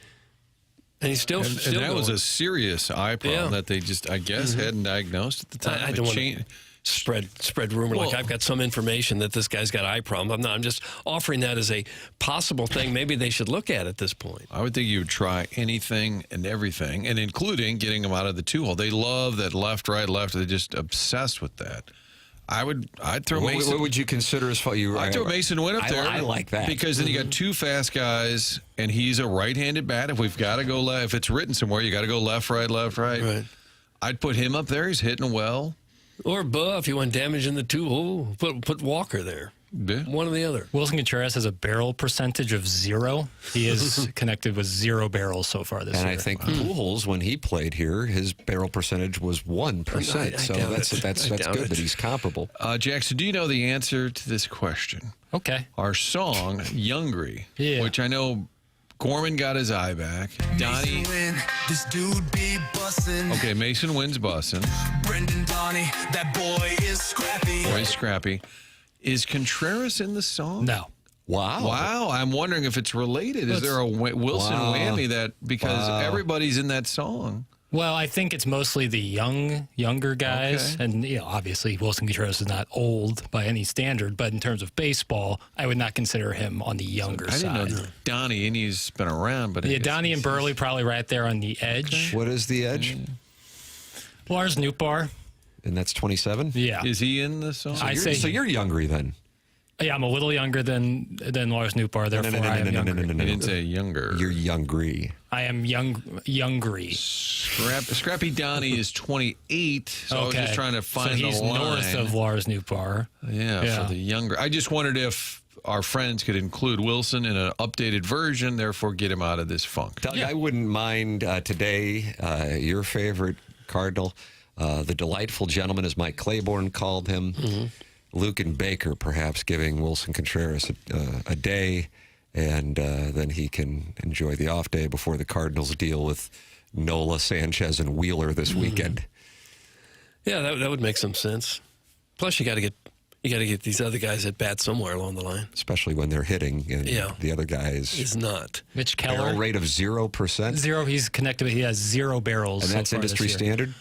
And he's still and that going. was a serious eye problem that they just, I guess, hadn't diagnosed at the time. I don't want to spread rumor like I've got some information that this guy's got eye problems. I'm just offering that as a possible thing maybe they should look at this point. I would think you would try anything and everything, and including getting them out of the 2-hole. They love that left, right, left. They're just obsessed with that. I'd throw Mason. What would you consider as far? I'd throw Mason Wynn up there. I like that. Because then you got 2 fast guys, and he's a right-handed bat. If we've got to go left, if it's written somewhere, you got to go left, right, left, right. Right. I'd put him up there. He's hitting well. Or if you want damage in the 2-hole, put Walker there. Yeah. One or the other. Wilson Contreras has a barrel percentage of 0. He is connected with 0 barrels so far this year. And I think Pujols, when he played here, his barrel percentage was 1%. So that's good that he's comparable. Jackson, do you know the answer to this question? Okay. Our song, Youngry, which I know Gorman got his eye back. Donnie. Win, this dude be bussin'. Okay, Mason wins bussin'. Brendan Donnie, that boy is scrappy. Boy, scrappy. Is Contreras in the song? No. Wow. Wow, I'm wondering if it's related. Is there a Wilson whammy that because everybody's in that song? Well, I think it's mostly the younger guys, Okay. and obviously Wilson Contreras is not old by any standard, but in terms of baseball, I would not consider him on the younger I side. didn't know Donnie, and he's been around, but Yeah, Donnie and Burley probably right there on the edge. What is the edge? Lars Nootbaar, And that's 27? yeah, Is he in the song? So you're younger then. yeah, I'm a little younger than Lars Nootbaar, therefore I am younger. He didn't say younger. You're youngry. I am youngry. Scrappy Donnie is 28, so I was just trying to find so he's the line. north of Lars Nootbaar. Yeah, for the younger. I just wondered if our friends could include Wilson in an updated version, therefore get him out of this funk. Doug, I wouldn't mind today your favorite Cardinal, the delightful gentleman, as Mike Claiborne called him, Luke and Baker, perhaps giving Wilson Contreras a day, and then he can enjoy the off day before the Cardinals deal with Nola, Sanchez, and Wheeler this weekend. Yeah, that would make some sense. Plus, you got to get these other guys at bat somewhere along the line. Especially when they're hitting, and the other guy Is not. Mitch Keller, barrel rate of 0%. zero. He's connected. He has 0 barrels. And so that's far this industry year. standard?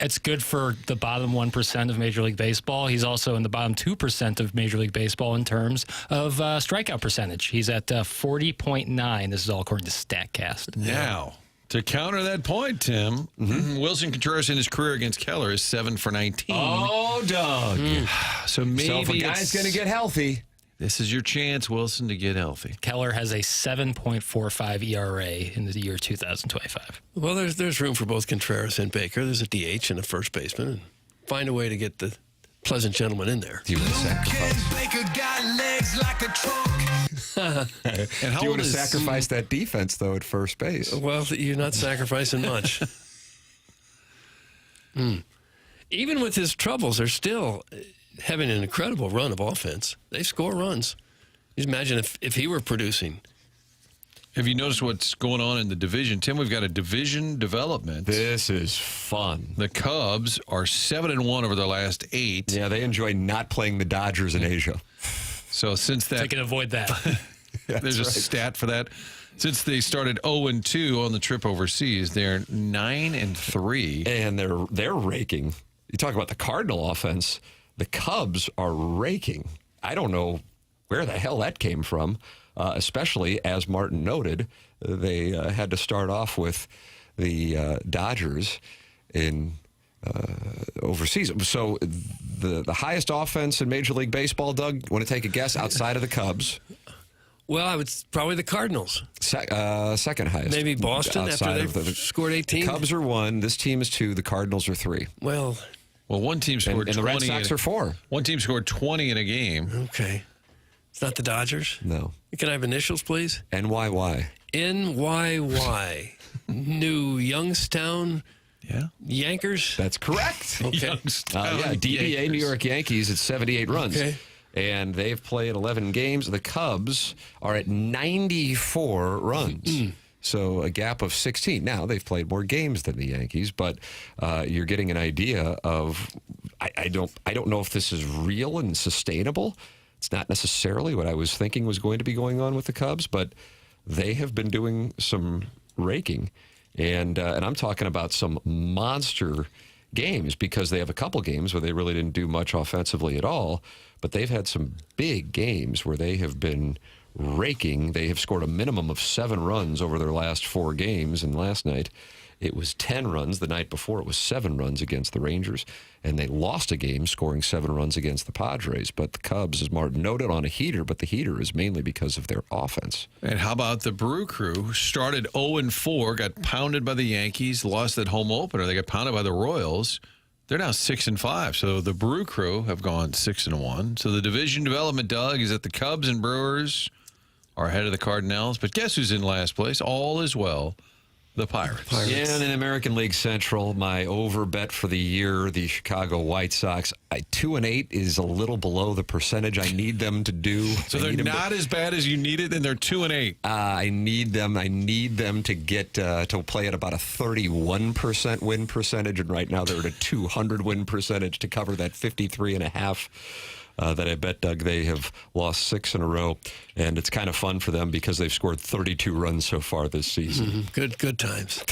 It's good for the bottom 1% of Major League Baseball. He's also in the bottom 2% of Major League Baseball in terms of strikeout percentage. He's at 40.9. This is all according to StatCast. Now, to counter that point, Tim, Wilson Contreras in his career against Keller is 7 for 19. Oh, Doug. So maybe So if a guy's it's- going to get healthy, this is your chance, Wilson, to get healthy. Keller has a 7.45 ERA in the year 2025. Well, there's room for both Contreras and Baker. There's a DH and a first baseman. And find a way to get the pleasant gentleman in there. do you want to sacrifice? Baker got legs like a trunk. And how Do you old want to is sacrifice that defense, though, at first base? Well, you're not sacrificing much. Even with his troubles, they're still having an incredible run of offense. They score runs. Just imagine if he were producing. Have you noticed what's going on in the division? Tim, we've got a division development. This is fun. The Cubs are 7-1 over their last 8. Yeah, they enjoy not playing the Dodgers in Asia. So since They that, can avoid that. there's a stat for that. Since they started 0-2 on the trip overseas, they're 9-3. And they're raking. You talk about the Cardinal offense. The Cubs are raking. I don't know where the hell that came from, especially, as Martin noted, they had to start off with the Dodgers in overseas. So the highest offense in Major League Baseball, Doug, want to take a guess outside of the Cubs? Well, I would probably the Cardinals. Second highest. Maybe Boston outside after of they've scored 18. The Cubs are 1. This team is 2. The Cardinals are 3. Well, One team scored And 20. the Red Sox are 4. One team scored 20 in a game. okay. It's not the Dodgers. No. Can I have initials, please? NYY. NYY. New Youngstown Yeah. Yankers. That's correct. Okay. Yeah, DBA New York Yankees at 78 runs. Okay. And they've played 11 games. The Cubs are at 94 runs. So a gap of 16. Now, they've played more games than the Yankees, but you're getting an idea of I don't know if this is real and sustainable. It's not necessarily what I was thinking was going to be going on with the Cubs, but they have been doing some raking. And I'm talking about some monster games because they have a couple games where they really didn't do much offensively at all, but they've had some big games where they have been raking. They have scored a minimum of 7 runs over their last 4 games, and last night it was 10 runs. The night before it was 7 runs against the Rangers, and they lost a game scoring 7 runs against the Padres. But the Cubs, as Martin noted, on a heater, but the heater is mainly because of their offense. And how about the Brew Crew? Started 0-4, got pounded by the Yankees, lost that home opener. They got pounded by the Royals. They're now 6-5. So the Brew Crew have gone 6-1. So the division development, Doug, is that the Cubs and Brewers are ahead of the Cardinals. But guess who's in last place? All is well The Pirates. Yeah, and in American League Central, my over bet for the year, the Chicago White Sox, 2-8 is a little below the percentage I need them to do. So they're not as bad as you needed, and they're 2-8. I need them to get to play at about a 31% win percentage, and right now they're at a 200 win percentage to cover that 53.5. That I bet, Doug, they have lost 6 in a row, and it's kind of fun for them because they've scored 32 runs so far this season. Good times.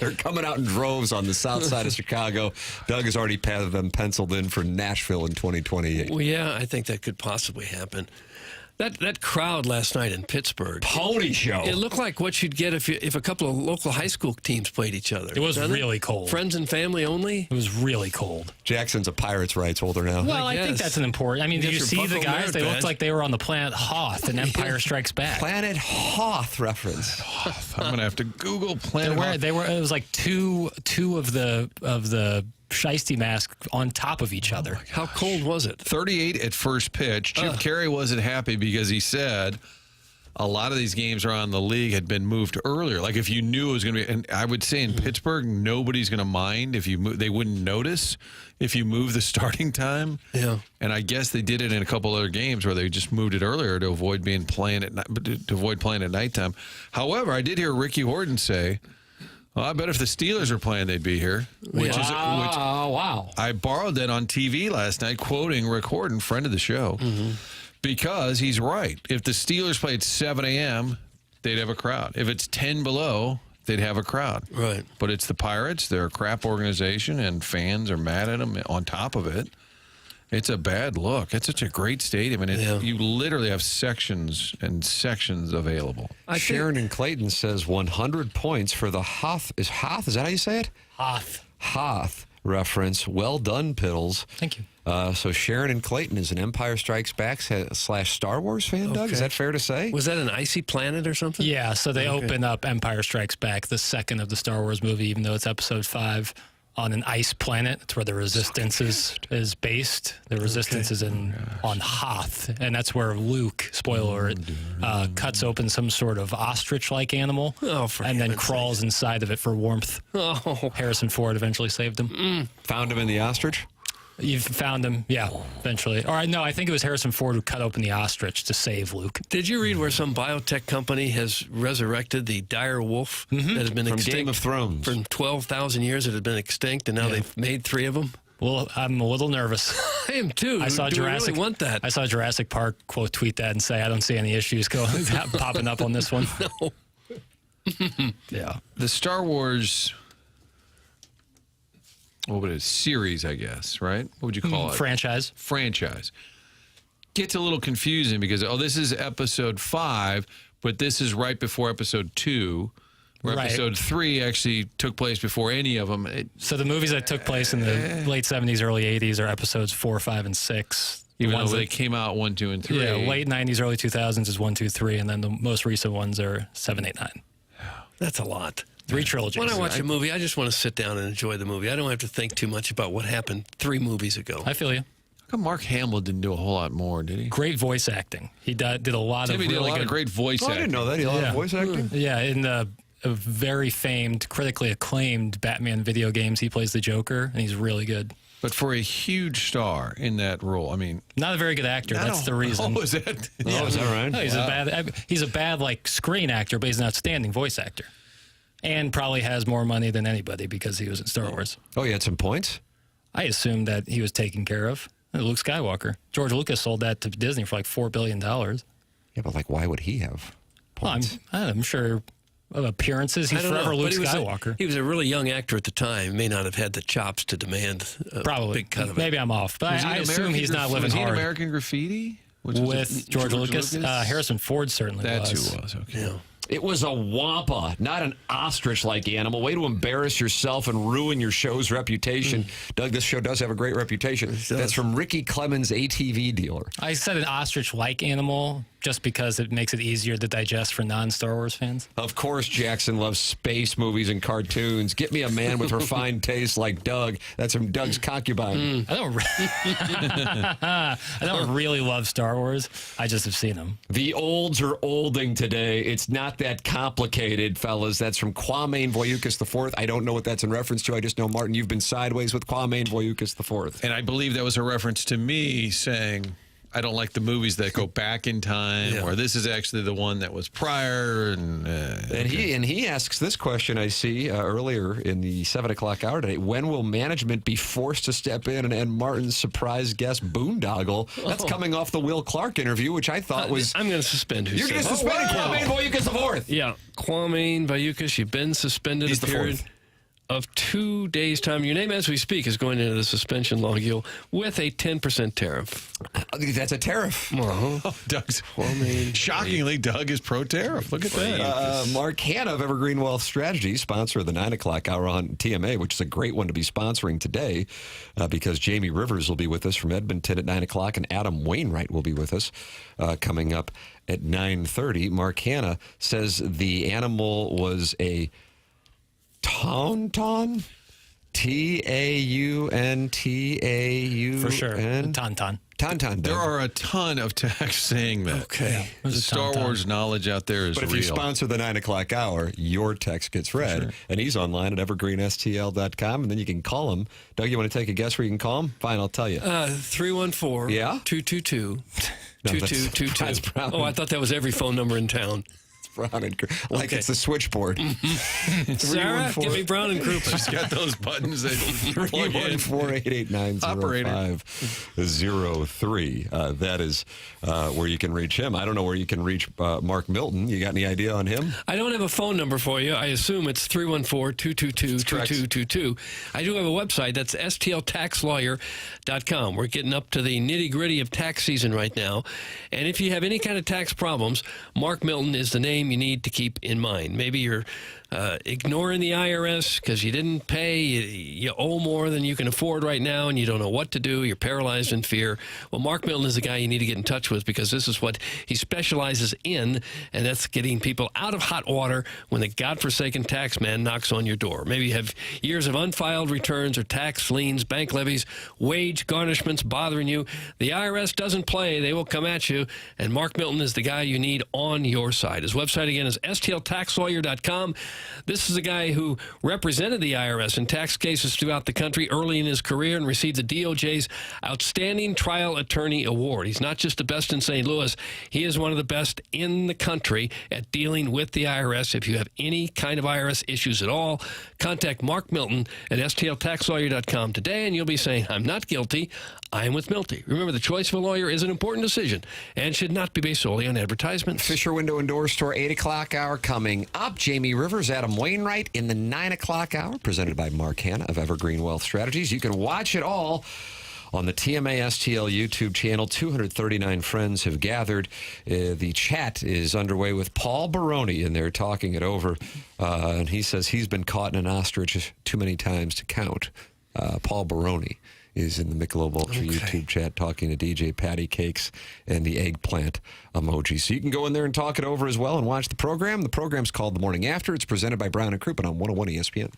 They're coming out in droves on the south side of Chicago. Doug has already had them penciled in for Nashville in 2028. Well, yeah, I think that could possibly happen. That crowd last night in Pittsburgh. Pony show. It looked like what you'd get if a couple of local high school teams played each other. It was Doesn't really cold. Friends and family only? It was really cold. Jackson's a Pirates rights holder now. Well, I think guess. that's an important. I mean, did Get you your see the Buffalo guys? Merit They looked badge. like they were on the planet Hoth in Empire Strikes Back. Planet Hoth reference. I'm going to have to Google Planet Hoth. They were. It was like two of the shiesty masks on top of each other. How cold was it? 38 at first pitch. Chip Carey wasn't happy because he said a lot of these games around the league had been moved earlier. Like if you knew it was going to be, and I would say in Pittsburgh, nobody's going to mind if you move. They wouldn't notice if you move the starting time. Yeah. And I guess they did it in a couple other games where they just moved it earlier to avoid playing at nighttime. However, I did hear Ricky Horton say, well, I bet if the Steelers were playing, they'd be here. Wow. I borrowed that on TV last night, quoting Rick Horton, friend of the show, because he's right. If the Steelers played 7 a.m., they'd have a crowd. If it's 10 below, they'd have a crowd. Right. But it's the Pirates. They're a crap organization, and fans are mad at them on top of it. It's a bad look. It's such a great stadium, and you literally have sections and sections available. Sharon in Clayton says 100 points for the Hoth. Is that how you say it? Hoth reference. Well done, Piddles. Thank you. So Sharon in Clayton is an Empire Strikes Back / Star Wars fan, Doug? Is that fair to say? Was that an icy planet or something? Yeah, so they open up Empire Strikes Back, the second of the Star Wars movie, even though it's episode 5, on an ice planet. It's where the Resistance is based. The Resistance is on Hoth, and that's where Luke, spoiler alert, cuts open some sort of ostrich-like animal and then crawls inside of it for warmth. Oh. Harrison Ford eventually saved him. Found him in the ostrich? You found him, yeah, eventually. All right, no, I think it was Harrison Ford who cut open the ostrich to save Luke. Did you read where some biotech company has resurrected the dire wolf that had been From extinct? Game of Thrones. For 12,000 years it had been extinct, and now they've made 3 of them? Well, I'm a little nervous. I am too. I saw Do Jurassic. we really want that? I saw Jurassic Park tweet that and say, I don't see any issues popping up on this one. No. Yeah. The Star Wars, what would it, series, I guess, right? What would you call it? Franchise. Gets a little confusing because, this is episode 5, but this is right before episode 2. Where Right. episode 3 actually took place before any of them. So the movies that took place in the late 70s, early 80s are episodes 4, 5, and 6. Even The though ones they that- came out 1, 2, and 3. Yeah, late 90s, early 2000s is 1, 2, 3, and then the most recent ones are 7, 8, 9. That's a lot. 3 trilogies. When I watch a movie, I just want to sit down and enjoy the movie. I don't have to think too much about what happened 3 movies ago. I feel you. How come Mark Hamill didn't do a whole lot more, did he? Great voice acting. He did a lot Timmy of did a really lot good of great voice I acting. didn't know that. He had a lot of voice acting? Yeah, in the very famed, critically acclaimed Batman video games, he plays the Joker, and he's really good. But for a huge star in that role, I mean... Not a very good actor. That's the reason. Oh, is that? Oh, is that right? No, he's a bad like screen actor, but he's an outstanding voice actor, and probably has more money than anybody because he was in Star Wars. Oh, you had some points? I assumed that he was taken care of. Luke Skywalker. George Lucas sold that to Disney for like $4 billion. Yeah, but why would he have Well, points? I'm sure of appearances, he's I don't forever know, Luke but Skywalker. He was a really young actor at the time. May not have had the chops to demand a Probably. big cut of it. Maybe I'm off, but Was he I in assume American he's not living was he in hard. American Graffiti? With George Lucas? Harrison Ford certainly That's was. who it was, okay. Yeah. It was a wampa, not an ostrich-like animal. Way to embarrass yourself and ruin your show's reputation. Doug, this show does have a great reputation. That's from Ricky Clemens, ATV dealer. I said an ostrich-like animal just because it makes it easier to digest for non-Star Wars fans? Of course, Jackson loves space movies and cartoons. Get me a man with refined taste like Doug. That's from Doug's concubine. I don't really love Star Wars. I just have seen them. The olds are olding today. It's not that complicated, fellas. That's from Kwame Voyukas IV. I don't know what that's in reference to. I just know, Martin, you've been sideways with Kwame Voyukas IV. And I believe that was a reference to me saying, I don't like the movies that go back in time, or this is actually the one that was prior. And he asks this question, I see, earlier in the 7 o'clock hour today. When will management be forced to step in and end Martin's surprise guest boondoggle? That's coming off the Will Clark interview, which I thought was... I'm going to suspend You're going to suspend Kwame Voyukas IV? Yeah, Kwame Voyukas, you've been suspended He's a the period fourth. of 2 days' time. Your name, as we speak, is going into the suspension log with a 10% tariff. That's a tariff. Doug's... Shockingly, Doug is pro-tariff. Look at that. Mark Hanna of Evergreen Wealth Strategies, sponsor of the 9 o'clock hour on TMA, which is a great one to be sponsoring today because Jamie Rivers will be with us from Edmonton at 9 o'clock, and Adam Wainwright will be with us coming up at 9:30. Mark Hanna says the animal was a tauntaun? Tauntaun. For sure. Tauntaun. Tauntaun. There are a ton of texts saying that. Okay. The Star Wars knowledge out there is But if real. you sponsor the 9 o'clock hour, your text gets read. And he's online at evergreenstl.com, and then you can call him. Doug, you want to take a guess where you can call him? Fine, I'll tell you. 314 Yeah? 222 No, that's 2222. Brown. Oh, I thought that was every phone number in town. Brown and like Okay. it's the switchboard. Sarah, give me Brown and Crouppen. She's got those buttons that you plug in. 314-889-0503. That is where you can reach him. I don't know where you can reach Mark Milton. You got any idea on him? I don't have a phone number for you. I assume it's 314-222-2222. I do have a website. That's stltaxlawyer.com. We're getting up to the nitty-gritty of tax season right now. And if you have any kind of tax problems, Mark Milton is the name you need to keep in mind. Maybe you're ignoring the IRS because you didn't pay, you owe more than you can afford right now, and you don't know what to do. You're paralyzed in fear. Well, Mark Milton is the guy you need to get in touch with because this is what he specializes in, and that's getting people out of hot water when the godforsaken tax man knocks on your door. Maybe you have years of unfiled returns or tax liens, bank levies, wage garnishments bothering you. The IRS doesn't play. They will come at you, and Mark Milton is the guy you need on your side. His website, again, is stltaxlawyer.com. This is a guy who represented the IRS in tax cases throughout the country early in his career and received the DOJ's Outstanding Trial Attorney Award. He's not just the best in St. Louis. He is one of the best in the country at dealing with the IRS. If you have any kind of IRS issues at all, contact Mark Milton at stltaxlawyer.com today, and you'll be saying, I'm not guilty. I am with Milty. Remember, the choice of a lawyer is an important decision and should not be based solely on advertisements. Fisher Window and Door Store, 8 o'clock hour coming up. Jamie Rivers, Adam Wainwright in the 9 o'clock hour, presented by Mark Hanna of Evergreen Wealth Strategies. You can watch it all on the TMA STL YouTube channel. 239 friends have gathered. The chat is underway with Paul Baroni, and they're talking it over. And he says he's been caught in an ostrich too many times to count. Paul Baroni is in the Michelob Ultra YouTube chat talking to DJ Patty Cakes and the eggplant emoji. So you can go in there and talk it over as well and watch the program. The program's called The Morning After. It's presented by Brown and Crouppen on 101 ESPN.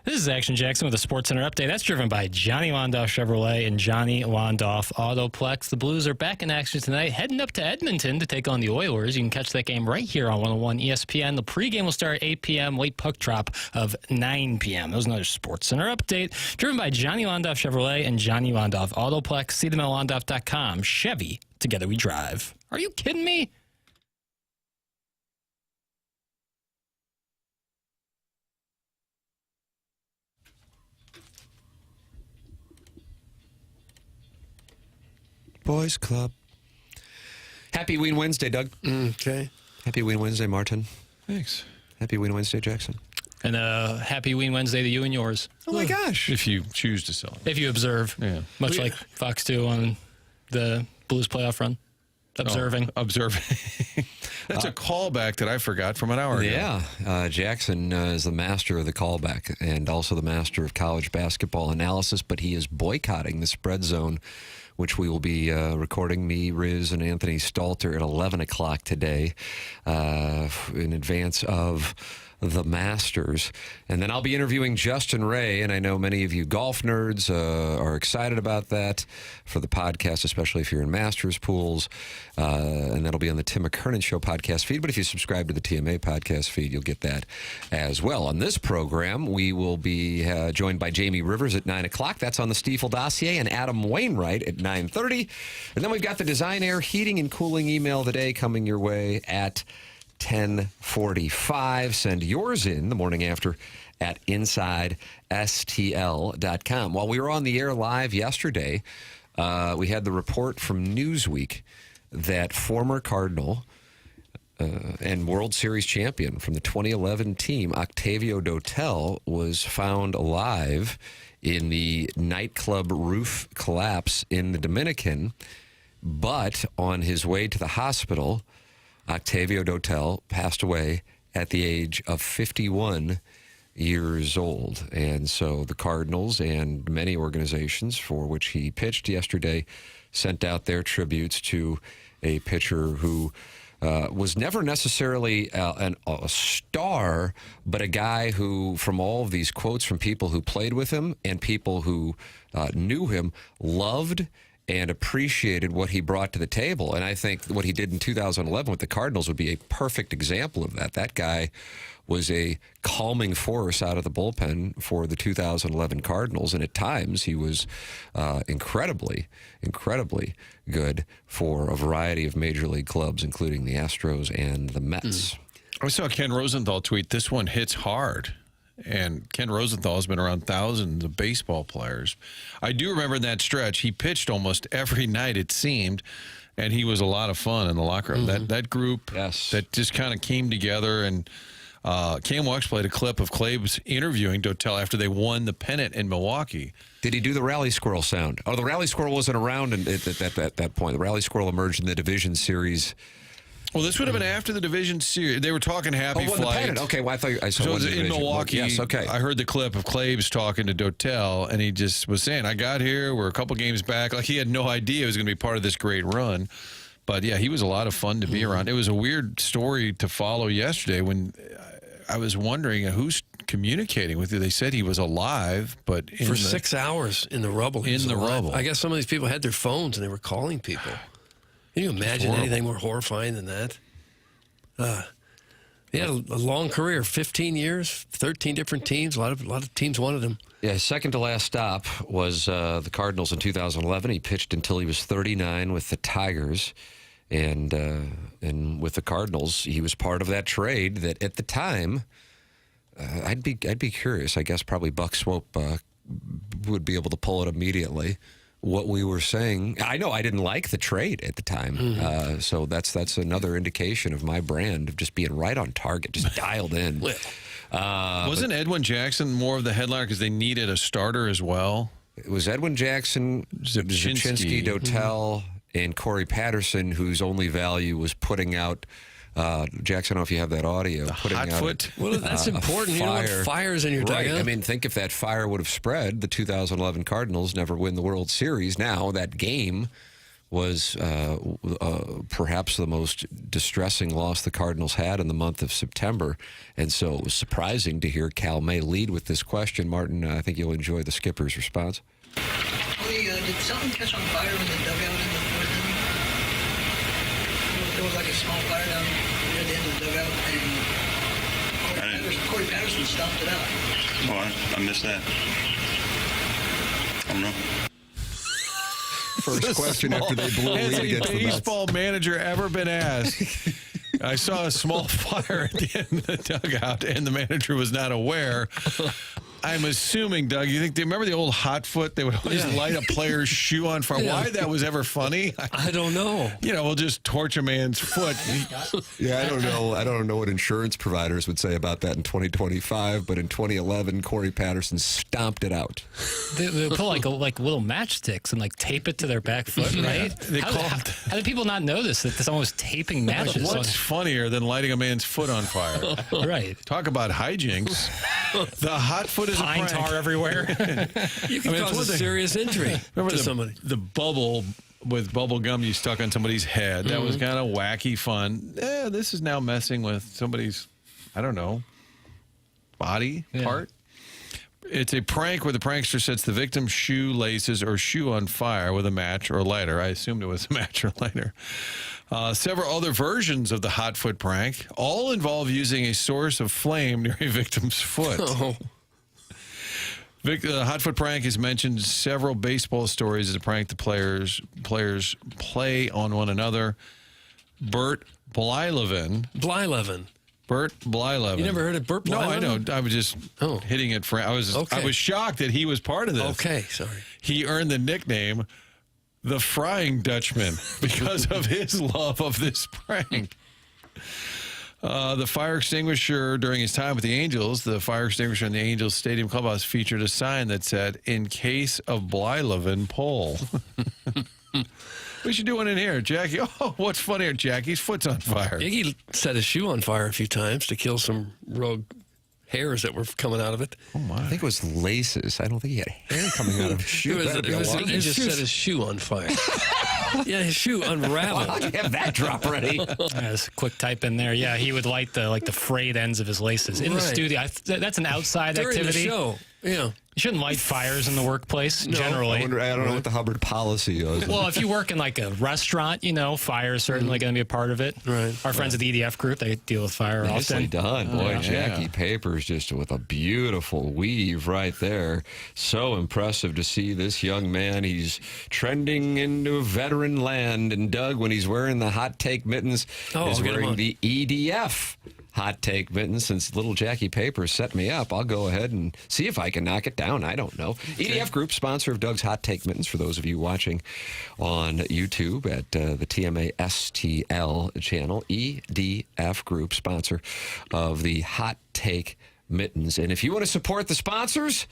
This is Action Jackson with a Sports Center update. That's driven by Johnny Londoff Chevrolet and Johnny Londoff Autoplex. The Blues are back in action tonight, heading up to Edmonton to take on the Oilers. You can catch that game right here on 101 ESPN. The pregame will start at 8 p.m., late puck drop of 9 p.m. That was another Sports Center update, driven by Johnny Londoff Chevrolet and Johnny Londoff Autoplex. See them at londoff.com. Chevy, together we drive. Are you kidding me? Boys Club. Happy Ween Wednesday, Doug. Okay. Happy Ween Wednesday, Martin. Thanks. Happy Ween Wednesday, Jackson. And happy Ween Wednesday to you and yours. Oh, my gosh. If you choose to celebrate. If you observe. Yeah. Much like Fox 2 on the Blues playoff run. Observing. Observing. That's a callback that I forgot from an hour ago. Yeah. Jackson is the master of the callback and also the master of college basketball analysis, but he is boycotting the spread zone, which we will be recording, me, Riz, and Anthony Stalter at 11 o'clock today in advance of the Masters. And then I'll be interviewing Justin Ray, and I know many of you golf nerds are excited about that for the podcast, especially if you're in Masters pools. And that'll be on the Tim McKernan Show podcast feed. But if you subscribe to the TMA podcast feed, you'll get that as well. On this program, we will be joined by Jamie Rivers at 9 o'clock. That's on the Stiefel dossier, and Adam Wainwright at 9:30. And then we've got the Design Air Heating and Cooling email of the day coming your way at 10:45. Send yours in the morning after at InsideSTL.com. While we were on the air live yesterday, we had the report from Newsweek that former Cardinal and World Series champion from the 2011 team, Octavio Dotel, was found alive in the nightclub roof collapse in the Dominican. But on his way to the hospital, Octavio Dotel passed away at the age of 51 years old. And so the Cardinals and many organizations for which he pitched yesterday sent out their tributes to a pitcher who was never necessarily a star, but a guy who, from all of these quotes from people who played with him and people who knew him, loved and appreciated what he brought to the table. And I think what he did in 2011 with the Cardinals would be a perfect example of that. That guy was a calming force out of the bullpen for the 2011 Cardinals, and at times he was incredibly good for a variety of major league clubs, including the Astros and the Mets. I saw Ken Rosenthal tweet, "This one hits hard." And Ken Rosenthal has been around thousands of baseball players. I do remember in that stretch, he pitched almost every night, it seemed, and he was a lot of fun in the locker room. That group that just kind of came together, and Cam Wux played a clip of Claves interviewing Dotel after they won the pennant in Milwaukee. Did he do the rally squirrel sound? Oh, the rally squirrel wasn't around at that point. The rally squirrel emerged in the division series. Well, this would have been after the division series. They were talking happy flight. Okay, well, I thought I saw so one in division. Milwaukee. Yes, okay. I heard the clip of Claves talking to Dotel, and he just was saying, "I got here. We're a couple games back." Like he had no idea it was going to be part of this great run. But yeah, he was a lot of fun to be around. It was a weird story to follow yesterday when I was wondering who's communicating with you. They said he was alive, but For 6 hours in the rubble. he was alive. rubble. I guess some of these people had their phones and they were calling people. Can you imagine anything more horrifying than that? He had a long career, 15 years, 13 different teams. A lot of teams wanted him. Yeah, his second to last stop was the Cardinals in 2011. He pitched until he was 39 with the Tigers, and with the Cardinals, he was part of that trade that at the time, I'd be curious. I guess probably Buck Swope would be able to pull it immediately. What we were saying, I know I didn't like the trade at the time, so that's another indication of my brand of just being right on target, just dialed in. Wasn't Edwin Jackson more of the headliner because they needed a starter as well? It was Edwin Jackson, Zaczynski, Dotel, and Corey Patterson, whose only value was putting out. Jackson, I don't know if you have that audio. Putting hot out foot. Well, that's important. You don't want fires in your dugout. I mean, think if that fire would have spread, the 2011 Cardinals never win the World Series. Now that game was perhaps the most distressing loss the Cardinals had in the month of September. And so it was surprising to hear Cal May lead with this question. Martin, I think you'll enjoy the skipper's response. Did something catch on fire in the dugout in the fourth inning? There was like a small fire down near the end of the dugout, and Corey Patterson stomped it out. Oh, I missed that. I don't know. First question after they blew a lead Has against a the Mets. baseball manager ever been asked? I saw a small fire at the end of the dugout, and the manager was not aware. I'm assuming, Doug, do you remember the old hot foot? They would always light a player's shoe on fire. Why that was ever funny? I don't know. We'll just torch a man's foot. Yeah, I don't know. I don't know what insurance providers would say about that in 2025, but in 2011, Corey Patterson stomped it out. They put like little matchsticks and like tape it to their back foot, right? How did people not notice that someone was taping matches? What's funnier than lighting a man's foot on fire? Right. Talk about hijinks. The hot foot is Pine a prank. tar everywhere. You can cause a serious injury to somebody. The bubble with bubble gum you stuck on somebody's head. That was kind of wacky fun. This is now messing with somebody's, I don't know, body part. It's a prank where the prankster sets the victim's shoe laces or shoe on fire with a match or lighter. I assumed it was a match or lighter. Several other versions of the hot foot prank all involve using a source of flame near a victim's foot. Oh. The hot foot prank has mentioned several baseball stories as a prank the players play on one another. Bert Blyleven. You never heard of Bert Blyleven? No, I know. I was just hitting it for. I was shocked that he was part of this. Okay, sorry. He earned the nickname the Frying Dutchman because of his love of this prank. The fire extinguisher during his time with the Angels, the fire extinguisher in the Angels Stadium clubhouse featured a sign that said, "In case of Blyleven, pull." We should do one in here, Jackie. Oh, what's funnier? Jackie's foot's on fire. Iggy set his shoe on fire a few times to kill some rogue hairs that were coming out of it. Oh, my. I think it was laces. I don't think he had hair coming out of his shoe. He just set his shoe on fire. Yeah, his shoe unraveled. How'd you have that drop ready? There's a quick type in there. Yeah, he would light the frayed ends of his laces in the studio. That's an outside During activity. The show. Yeah. You shouldn't light fires in the workplace, generally. I don't know what the Hubbard policy is. Well, if you work in like a restaurant, fire is certainly going to be a part of it. Right. Our friends at the EDF group, they deal with fire Nicely often. done. Boy, Jackie Papers just with a beautiful weave right there. So impressive to see this young man. He's trending into veteran land. And Doug, when he's wearing the hot take mittens, is wearing the EDF hot take mittens. Since little Jackie Papers set me up, I'll go ahead and see if I can knock it down. I don't know. Okay. EDF Group, sponsor of Doug's Hot Take Mittens, for those of you watching on YouTube at the TMA STL channel. EDF Group, sponsor of the Hot Take Mittens. And if you want to support the sponsors,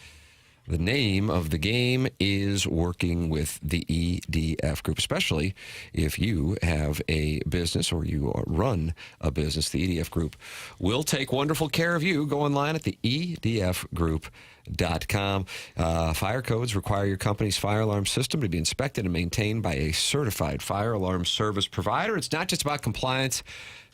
the name of the game is working with the EDF Group, especially if you have a business or you run a business. The EDF Group will take wonderful care of you. Go online at the edfgroup.com. Fire codes require your company's fire alarm system to be inspected and maintained by a certified fire alarm service provider. It's not just about compliance.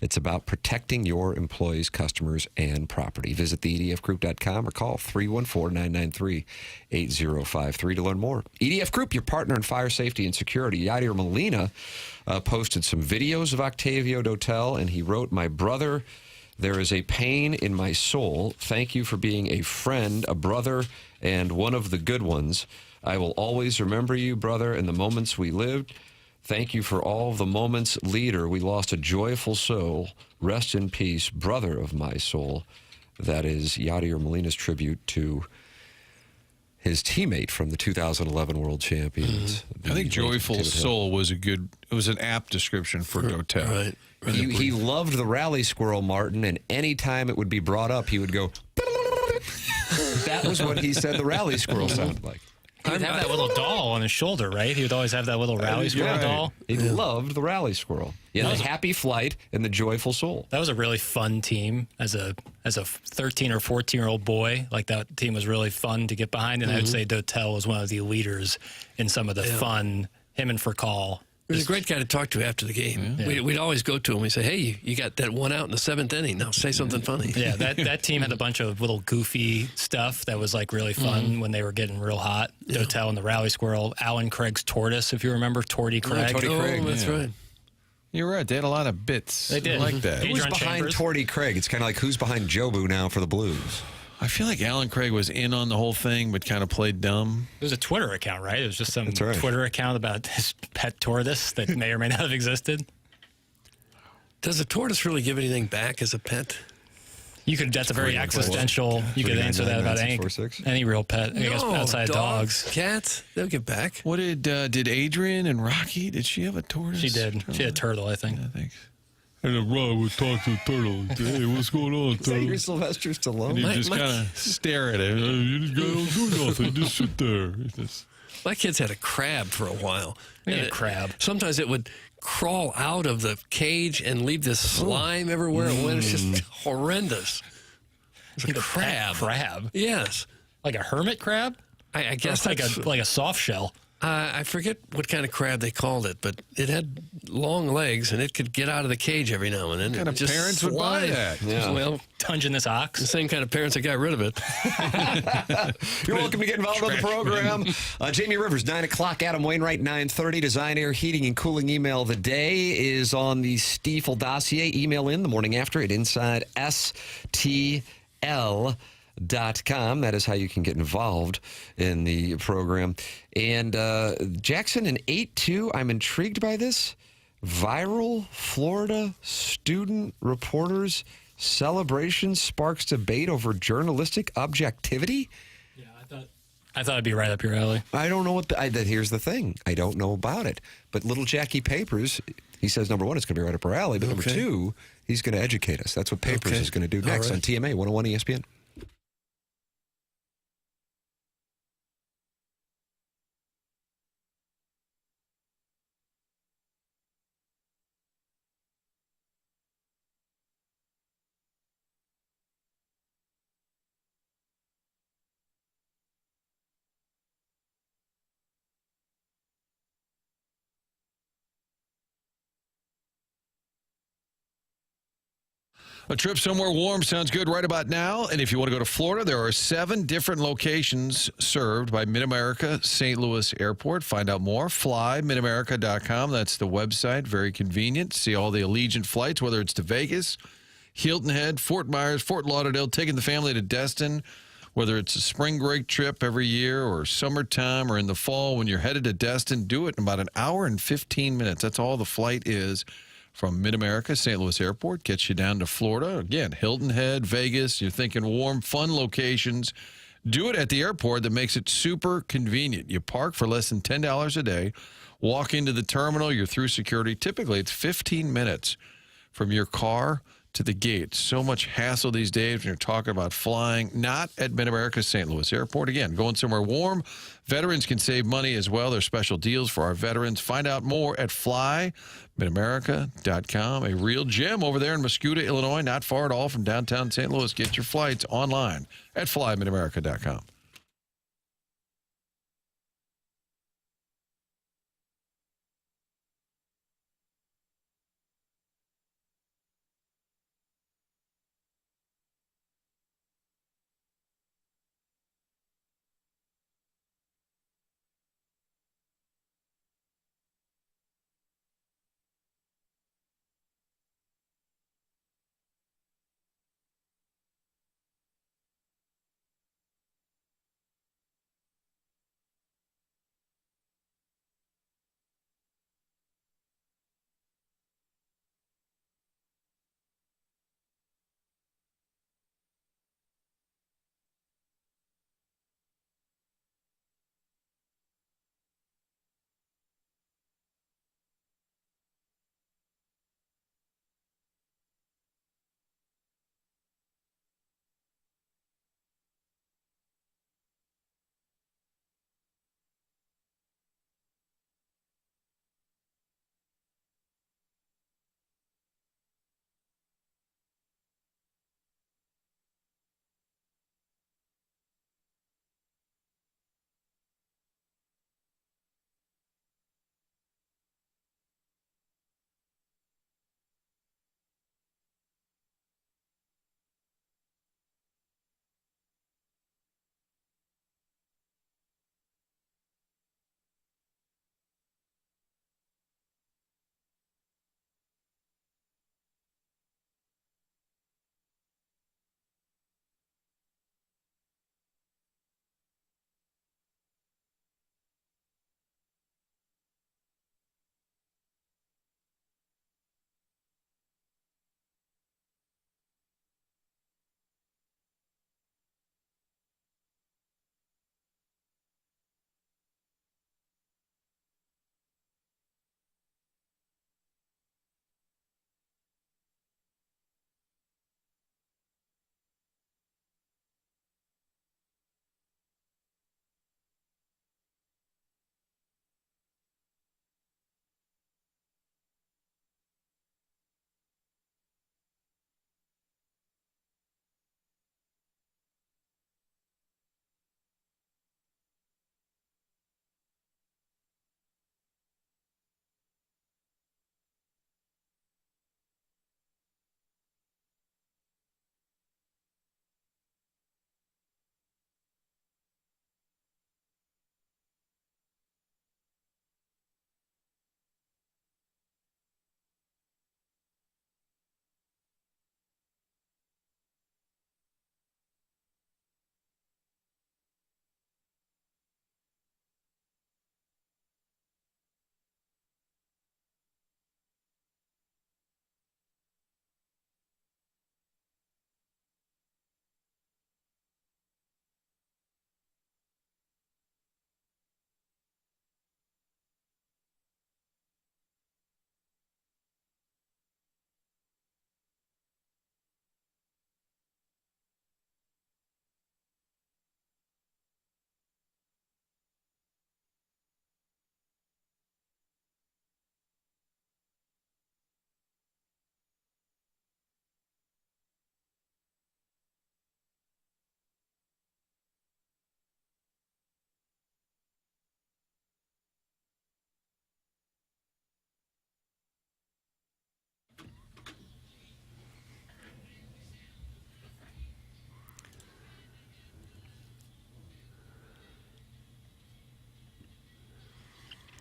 It's about protecting your employees, customers, and property. Visit theedfgroup.com or call 314-993-8053 to learn more. EDF Group, your partner in fire safety and security. Yadier Molina posted some videos of Octavio Dotel, and he wrote, "My brother, there is a pain in my soul. Thank you for being a friend, a brother, and one of the good ones. I will always remember you, brother, and the moments we lived. Thank you for all the moments, leader. We lost a joyful soul. Rest in peace, brother of my soul." That is Yadier Molina's tribute to his teammate from the 2011 World Champions. I think joyful soul was an apt description for Dotel. Right. He loved the rally squirrel, Martin, and any time it would be brought up, he would go. That was what he said the rally squirrel sounded like. He would have that little doll on his shoulder, right? He would always have that little rally squirrel doll. He loved the rally squirrel. Yeah, the happy flight and the joyful soul. That was a really fun team as a 13 or 14-year-old boy. Like, that team was really fun to get behind, and I would say Dotel was one of the leaders in some of the fun. Him and Furcal He was a great guy to talk to after the game. Yeah. We'd always go to him. We say, "Hey, you got that one out in the 7th inning. Now say something funny." Yeah, that team had a bunch of little goofy stuff that was like really fun when they were getting real hot. Dotel and the Rally Squirrel, Alan Craig's tortoise, if you remember, Torty Craig. Torty Craig, that's right. You're right. They had a lot of bits. They did. like that. Adrian Who's behind Chambers. Torty Craig? It's kind of like who's behind Jobu now for the Blues. I feel like Alan Craig was in on the whole thing, but kind of played dumb. It was a Twitter account, right? It was just some That's right. Twitter account about his pet tortoise that may or may not have existed. Does a tortoise really give anything back as a pet? You could. That's a very existential. You could answer that about any real pet. I guess outside dogs. Cats, they'll give back. What did Adrian and Rocky? Did she have a tortoise? She did. She had a turtle, I think. I think. And then Ron would talk to the turtle. Hey, what's going on, Is that turtle? your Sylvester Stallone? And he'd just kind of stare at it. You just don't do nothing. Just sit there. My kids had a crab for a while. We had And a crab. Sometimes it would crawl out of the cage and leave this slime everywhere it went. It's just horrendous. It's a crab. Crab. Yes. Like a hermit crab? I guess That's like a soft shell. I forget what kind of crab they called it, but it had long legs and it could get out of the cage every now and then. What kind of Just parents would buy slide. that? Yeah. Well, Dungeness the ox. same kind of parents that got rid of it. You're welcome to get involved in the program. Jamie Rivers, 9 o'clock. Adam Wainwright, 9:30. Design, Air, Heating, and Cooling email of the day is on the Stiefel dossier. Email in the morning after at InsideSTL.com. That is how you can get involved in the program. And Jackson in 8-2, I'm intrigued by this. Viral Florida student reporters celebration sparks debate over journalistic objectivity. Yeah, I thought it'd be right up your alley. I don't know what here's the thing. I don't know about it. But little Jackie Papers, he says, number one, it's going to be right up our alley. But number two, he's going to educate us. That's what Papers is going to do next on TMA 101 ESPN. A trip somewhere warm sounds good right about now. And if you want to go to Florida, there are 7 different locations served by Mid-America St. Louis Airport. Find out more. FlyMidAmerica.com. That's the website. Very convenient. See all the Allegiant flights, whether it's to Vegas, Hilton Head, Fort Myers, Fort Lauderdale, taking the family to Destin, whether it's a spring break trip every year or summertime or in the fall when you're headed to Destin. Do it in about an hour and 15 minutes. That's all the flight is. From Mid-America, St. Louis Airport, gets you down to Florida. Again, Hilton Head, Vegas. You're thinking warm, fun locations. Do it at the airport that makes it super convenient. You park for less than $10 a day. Walk into the terminal. You're through security. Typically, it's 15 minutes from your car to the gate. So much hassle these days when you're talking about flying. Not at Mid-America St. Louis Airport. Again, going somewhere warm. Veterans can save money as well. There's special deals for our veterans. Find out more at FlyMidAmerica.com. A real gem over there in Muscuda, Illinois, not far at all from downtown St. Louis. Get your flights online at FlyMidAmerica.com.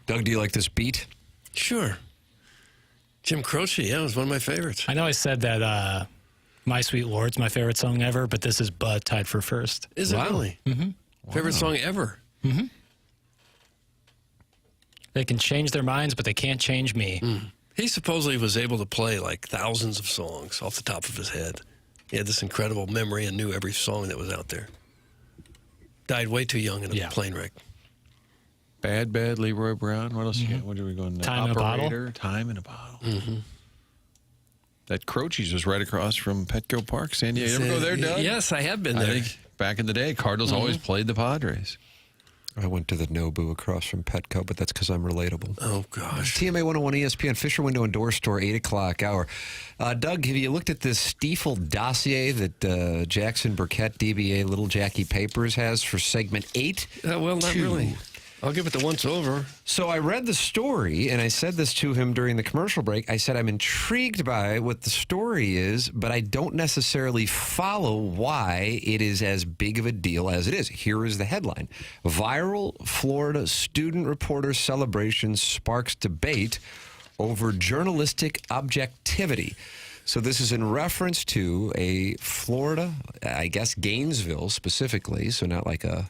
Doug, do you like this beat? Sure. Jim Croce, yeah, it was one of my favorites. I know I said that My Sweet Lord's my favorite song ever, but this is Bud tied for first. Is it really? Mm-hmm. Favorite song ever? Mm-hmm. They can change their minds, but they can't change me. He supposedly was able to play like thousands of songs off the top of his head. He had this incredible memory and knew every song that was out there. Died way too young in a plane wreck. Bad Leroy Brown. What else you got? What are we going? Time in a Bottle. Time in a Bottle. That Croce's was right across from Petco Park, San Diego. You ever go there, Doug? Yes, I have been I there. think back in the day, Cardinals always played the Padres. I went to the Nobu across from Petco, but that's because I'm relatable. Oh, gosh. TMA 101 ESPN, Fisher Window and Door Store, 8 o'clock hour. Doug, have you looked at this Stiefel dossier that Jackson Burkett, DBA, Little Jackie Papers has for segment 8? Well, not really. I'll give it the once over. So I read the story, and I said this to him during the commercial break. I said, I'm intrigued by what the story is, but I don't necessarily follow why it is as big of a deal as it is. Here is the headline. Viral Florida student reporter celebration sparks debate over journalistic objectivity. So this is in reference to a Florida, I guess Gainesville specifically, so not like a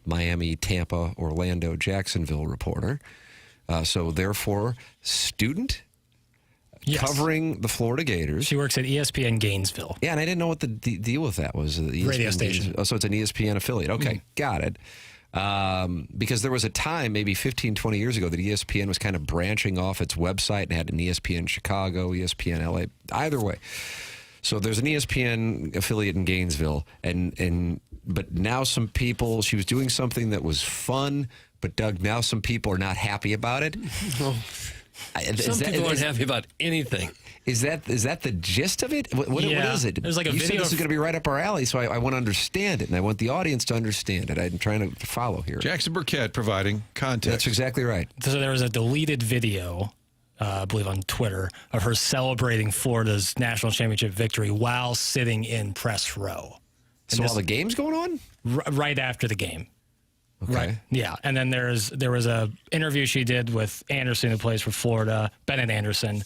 Miami, Tampa, Orlando, Jacksonville reporter. So therefore, student covering the Florida Gators. She works at ESPN Gainesville. Yeah, and I didn't know what the deal with that was. The Radio station. Oh, so it's an ESPN affiliate. Okay, got it. Because there was a time, maybe 15, 20 years ago, that ESPN was kind of branching off its website and had an ESPN Chicago, ESPN LA, either way. So there's an ESPN affiliate in Gainesville, but now some people, she was doing something that was fun, but Doug, now some people are not happy about it. Some people aren't happy about anything. Is that the gist of it? What is it? There's like a you video said this is going to be right up our alley, so I want to understand it, and I want the audience to understand it. I'm trying to follow here. Jackson Burkett providing context. That's exactly right. So there was a deleted video, I believe on Twitter, of her celebrating Florida's national championship victory while sitting in press row. So all the game's going on? Right after the game. Okay. Right. Yeah. And then there was a interview she did with Anderson, who plays for Florida, Bennett Anderson,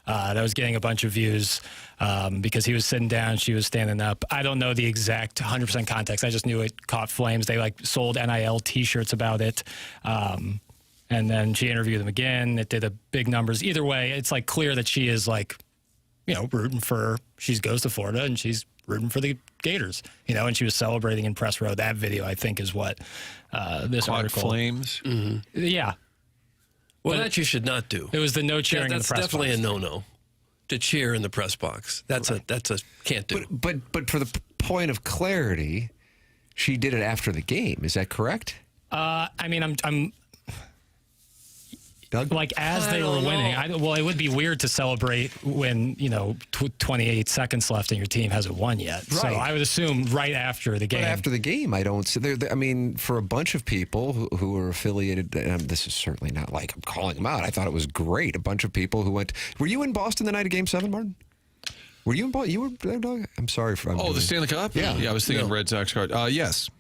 that was getting a bunch of views because he was sitting down, she was standing up. I don't know the exact 100% context. I just knew it caught flames. They sold NIL T-shirts about it. And then she interviewed them again. It did a big numbers. Either way, it's clear that she is rooting for. She goes to Florida and she's rooting for the Gators. And she was celebrating in press row. That video, I think, is what this caught article. Flames. Mm-hmm. Yeah. Well, that you should not do. It was the no cheering in the that's press box. definitely a no-no. To cheer in the press box. That's a can't do. But for the point of clarity, she did it after the game. Is that correct? I'm Doug? as they were winning. It would be weird to celebrate when 28 seconds left and your team hasn't won yet. Right. So I would assume right after the game. But after the game, I don't see. For a bunch of people who are affiliated, this is certainly not like I'm calling them out. I thought it was great. A bunch of people who went. Were you in Boston the night of Game 7, Martin? Were you in Boston? You were there, Doug? I'm sorry for. The Stanley Cup? Yeah. I was thinking Red Sox card. Yes.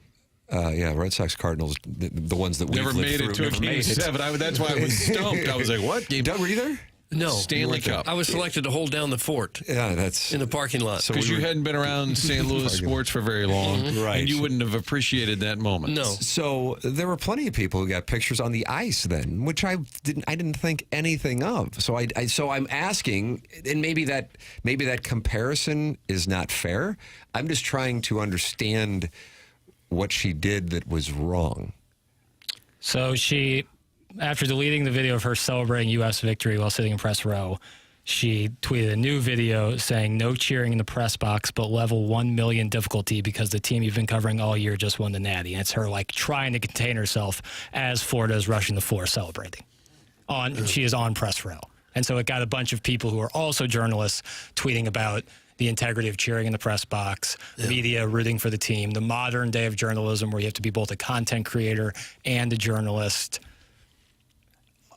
Red Sox Cardinals, the ones that we've Never made it to a Game 7. That's why I was stumped. I was like, what? Doug, were you there? No. Stanley Cup. I was selected to hold down the fort. Yeah, that's in the parking lot. Because you hadn't been around St. Louis sports for very long, right? And you wouldn't have appreciated that moment. No. So there were plenty of people who got pictures on the ice then, which I didn't think anything of. So I'm asking, and maybe that comparison is not fair. I'm just trying to understand what she did that was wrong. So she, after deleting the video of her celebrating U.S. victory while sitting in press row, she tweeted a new video saying no cheering in the press box, but level 1 million difficulty because the team you've been covering all year just won the Natty. And it's her trying to contain herself as Florida is rushing the floor celebrating. She is on press row. And so it got a bunch of people who are also journalists tweeting about the integrity of cheering in the press box, the media rooting for the team, the modern day of journalism where you have to be both a content creator and a journalist.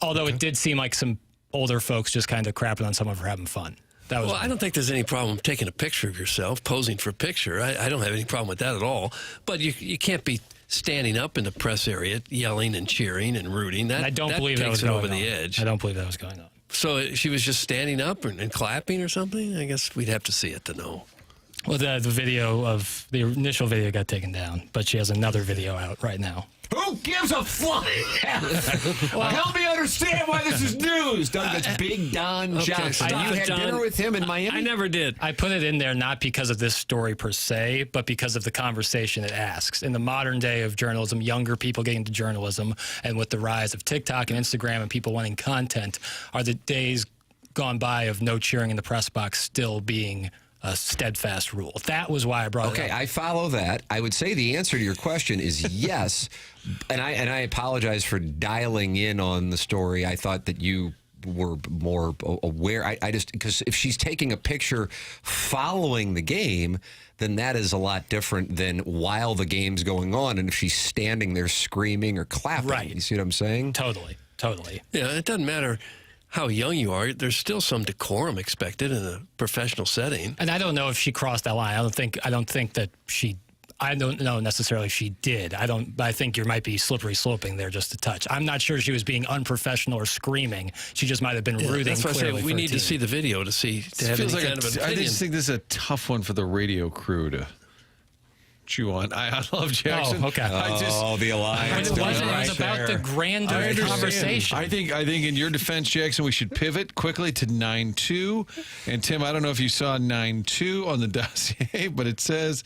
Although it did seem like some older folks just kind of crapping on someone for having fun. I don't think there's any problem taking a picture of yourself, posing for a picture. I don't have any problem with that at all. But you can't be standing up in the press area, yelling and cheering and rooting. That I don't believe that takes was it going over on. the edge. I don't believe that was going on. So she was just standing up and clapping or something? I guess we'd have to see it to know. Well, the video of the initial video got taken down, but she has another video out right now. Who gives a fuck? Help me understand why this is news. Doug, that's Big Don Johnson. stop You it, had Don. dinner with him in Miami? I never did. I put it in there not because of this story per se, but because of the conversation it asks. In the modern day of journalism, younger people getting into journalism, and with the rise of TikTok and Instagram and people wanting content, are the days gone by of no cheering in the press box still being a steadfast rule. That was why I brought it up. Okay, I follow that. I would say the answer to your question is yes, and I apologize for dialing in on the story. I thought that you were more aware. I just, because if she's taking a picture following the game, then that is a lot different than while the game's going on, and if she's standing there screaming or clapping. Right. You see what I'm saying? Totally. Yeah, it doesn't matter how young you are. There's still some decorum expected in a professional setting. And I don't know if she crossed that line. I don't think that she. I don't know necessarily if she did. I think you might be slippery sloping there just a touch. I'm not sure she was being unprofessional or screaming. She just might have been rooting. That's why I clearly say we for need a to team. see the video to have feels any like kind of an I opinion. just think this is a tough one for the radio crew to chew on. I love Jackson. Oh, okay. The alliance. It was about the grander I understand. conversation. I think in your defense, Jackson, we should pivot quickly to 9-2. And Tim, I don't know if you saw 9-2 on the dossier, but it says,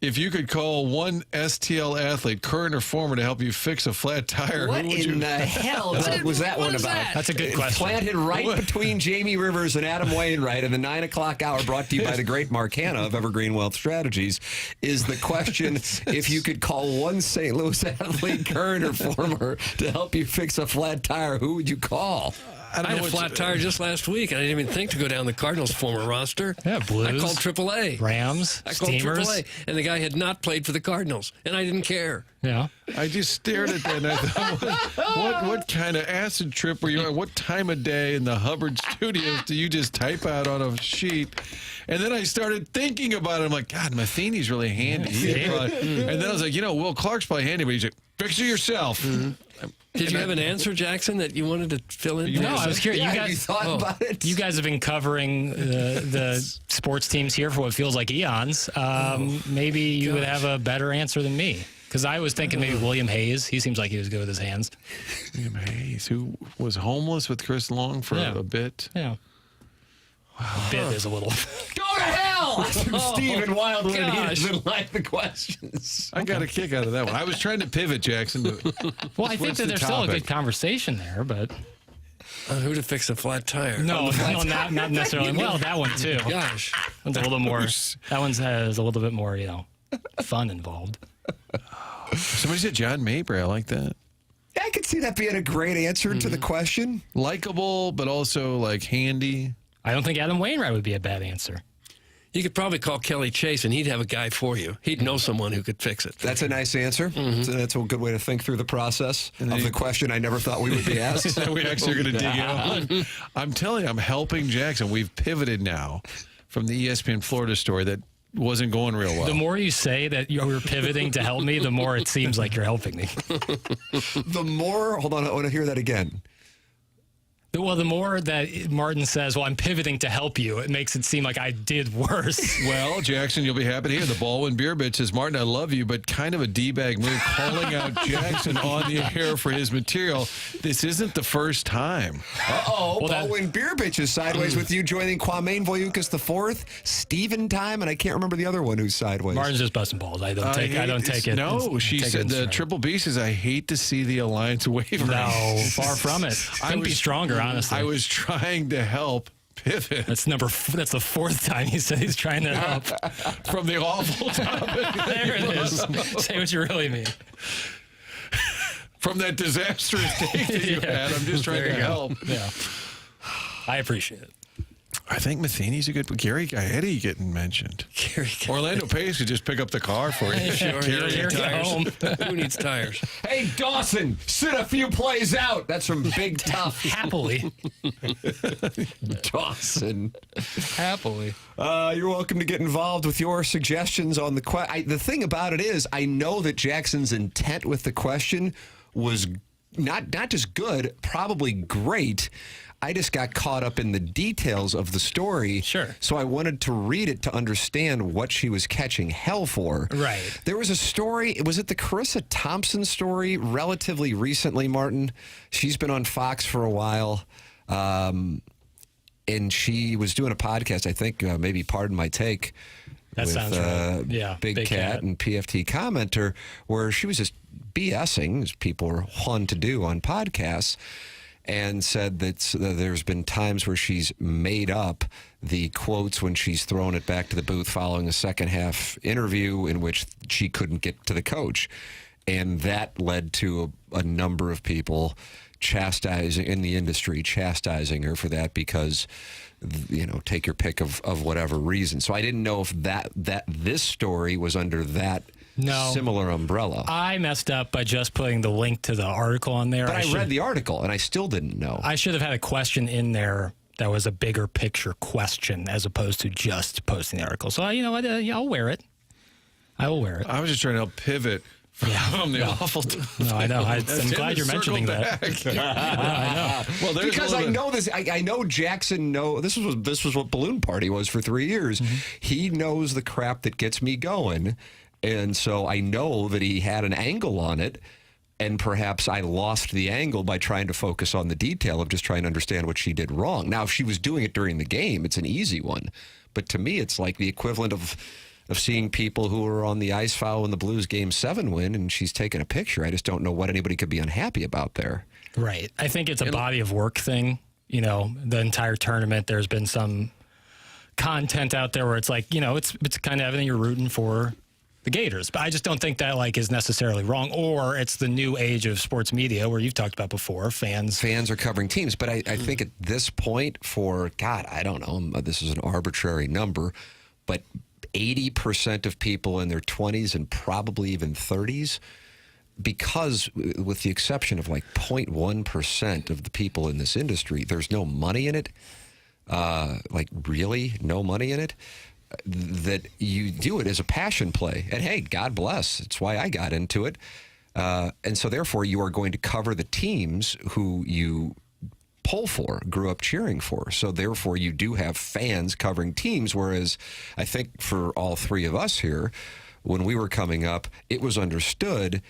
if you could call one STL athlete, current or former, to help you fix a flat tire, What who would you? in the hell was that one about? That's a good question. Planted right between Jamie Rivers and Adam Wainwright in the 9 o'clock hour, brought to you by the great Mark Hanna of Evergreen Wealth Strategies, is the question, if you could call one St. Louis athlete, current or former, to help you fix a flat tire, who would you call? I had a flat tire just last week. I didn't even think to go down the Cardinals' former roster. Yeah, Blues. I called AAA. Rams, I called Steamers. AAA, and the guy had not played for the Cardinals, and I didn't care. Yeah. I just stared at that and I thought, what kind of acid trip were you on? What time of day in the Hubbard studios do you just type out on a sheet? And then I started thinking about it. I'm like, God, Matheny's really handy. And then I was like, Will Clark's probably handy, but he's like, fix it yourself. Did you have an answer, Jackson, that you wanted to fill in? No, I was curious. Yeah, you guys you thought about it? You guys have been covering the sports teams here for what feels like eons. Maybe you would have a better answer than me. Because I was thinking maybe William Hayes. He seems like he was good with his hands. William Hayes, who was homeless with Chris Long for a bit. Yeah. Wow. A bit is a little. Go to hell! That's from Stephen Wildwood. He gosh. doesn't like the questions. I got a kick out of that one. I was trying to pivot, Jackson. Well, I think that there's still a good conversation there, but. Who to fix a flat tire? No, not necessarily. Well, that one too. Gosh. One's a little more. That one has a little bit more, fun involved. Somebody said John Mabry. I like that. Yeah, I could see that being a great answer to the question. Likeable, but also like handy. I don't think Adam Wainwright would be a bad answer. You could probably call Kelly Chase, and he'd have a guy for you. He'd know someone who could fix it. That's a nice answer. So that's a good way to think through the process of the question I never thought we would be asked. We actually are going to dig out. I'm telling you, I'm helping Jackson. We've pivoted now from the ESPN Florida story that wasn't going real well. The more you say that you're pivoting to help me, the more it seems like you're helping me. The more, hold on, I want to hear that again. Well, the more that Martin says, well, I'm pivoting to help you, it makes it seem like I did worse. Well, Jackson, you'll be happy to hear the Baldwin Beer Bitch says, Martin, I love you, but kind of a D-bag move calling out Jackson on the air for his material. This isn't the first time. Uh-oh, Baldwin Beer Bitch is sideways with you joining Kwame Voyukas the fourth, Steven Time, and I can't remember the other one who's sideways. Martin's just busting balls. I don't take it. No, she said the Triple B says, I hate to see the alliance waver. No, far from it. Couldn't be stronger, honestly. I was trying to help pivot. That's the fourth time he said he's trying to help. From the awful topic. There it is. Say what you really mean. From that disastrous day that you had, I'm just trying to help. Yeah. I appreciate it. I think Matheny's a good. Gary Gaetti getting mentioned. Orlando Pace could just pick up the car for you. Sure, Carry you it tires. home. Who needs tires? Hey, Dawson, sit a few plays out. That's from Big Tough. Happily. Dawson. Happily. You're welcome to get involved with your suggestions on the question. The thing about it is, I know that Jackson's intent with the question was not just good, probably great. I just got caught up in the details of the story. Sure. So I wanted to read it to understand what she was catching hell for. Right. There was a story, was it the Carissa Thompson story relatively recently, Martin? She's been on Fox for a while. And she was doing a podcast, I think, maybe Pardon My Take. That with, sounds right. Yeah. Big Cat and PFT Commenter, where she was just BSing, as people are fun to do on podcasts, and said that there's been times where she's made up the quotes when she's thrown it back to the booth following a second half interview in which she couldn't get to the coach. And that led to a number of people chastising in the industry, chastising her for that because, you know, take your pick of whatever reason. So I didn't know if that this story was under that similar umbrella. I messed up by just putting the link to the article on there. But I read the article, and I still didn't know. I should have had a question in there that was a bigger picture question as opposed to just posting the article. So, you know what? I'll wear it. I will wear it. I was just trying to help pivot from the awful stuff. No, I know. I'm glad you're mentioning that. I know. Well, because I know this. I know Jackson. This was what Balloon Party was for 3 years. Mm-hmm. He knows the crap that gets me going. And so I know that he had an angle on it, and perhaps I lost the angle by trying to focus on the detail of just trying to understand what she did wrong. Now, if she was doing it during the game, it's an easy one. But to me, it's like the equivalent of seeing people who are on the ice following the Blues Game 7 win, and she's taking a picture. I just don't know what anybody could be unhappy about there. Right. I think it's a body of work thing. You know, the entire tournament, there's been some content out there where it's like, you know, it's kind of everything you're rooting for the Gators. But I just don't think that is necessarily wrong, or it's the new age of sports media where you've talked about before. Fans are covering teams. But I think at this point I don't know, this is an arbitrary number, but 80% of people in their 20s and probably even 30s, because with the exception of like 0.1% of the people in this industry, there's no money in it, like really no money in it, that you do it as a passion play. And hey, God bless. It's why I got into it. And so therefore you are going to cover the teams who you pull for, grew up cheering for. So therefore you do have fans covering teams, whereas I think for all three of us here, when we were coming up, it was understood.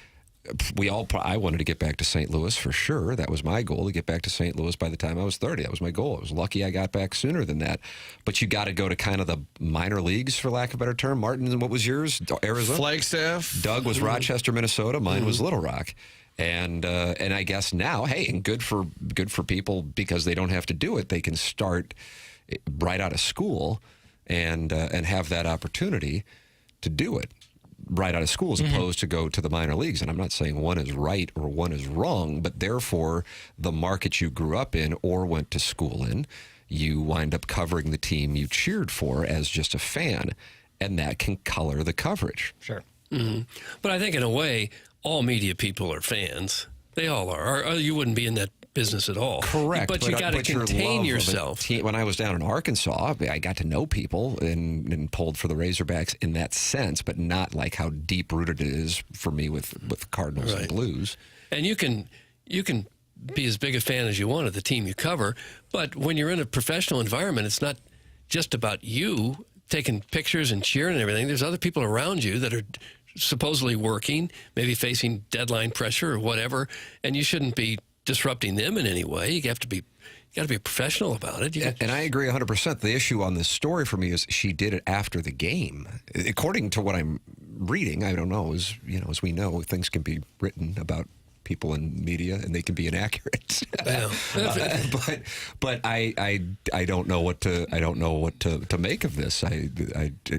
I wanted to get back to St. Louis for sure. That was my goal, to get back to St. Louis by the time I was 30. That was my goal. I was lucky I got back sooner than that. But you got to go to kind of the minor leagues, for lack of a better term. Martin, what was yours? Arizona? Flagstaff. Doug was Rochester, Minnesota. Mine was Little Rock. And I guess now, hey, and good for people because they don't have to do it. They can start right out of school and have that opportunity to do it right out of school as opposed to go to the minor leagues. And I'm not saying one is right or one is wrong, but therefore the market you grew up in or went to school in, you wind up covering the team you cheered for as just a fan, and that can color the coverage. Sure. Mm-hmm. But I think in a way, all media people are fans. They all are. Or you wouldn't be in that business at all. Correct. But you got to contain yourself. When I was down in Arkansas, I got to know people and pulled for the Razorbacks in that sense, but not like how deep-rooted it is for me with Cardinals and Blues. And you can be as big a fan as you want of the team you cover, but when you're in a professional environment, it's not just about you taking pictures and cheering and everything. There's other people around you that are supposedly working, maybe facing deadline pressure or whatever, and you shouldn't be disrupting them in any way. You got to be professional about it. And I agree 100%. The issue on this story for me is she did it after the game. According to what I'm reading, I don't know, as we know, things can be written about people in media and they can be inaccurate. But I don't know what to make of this. I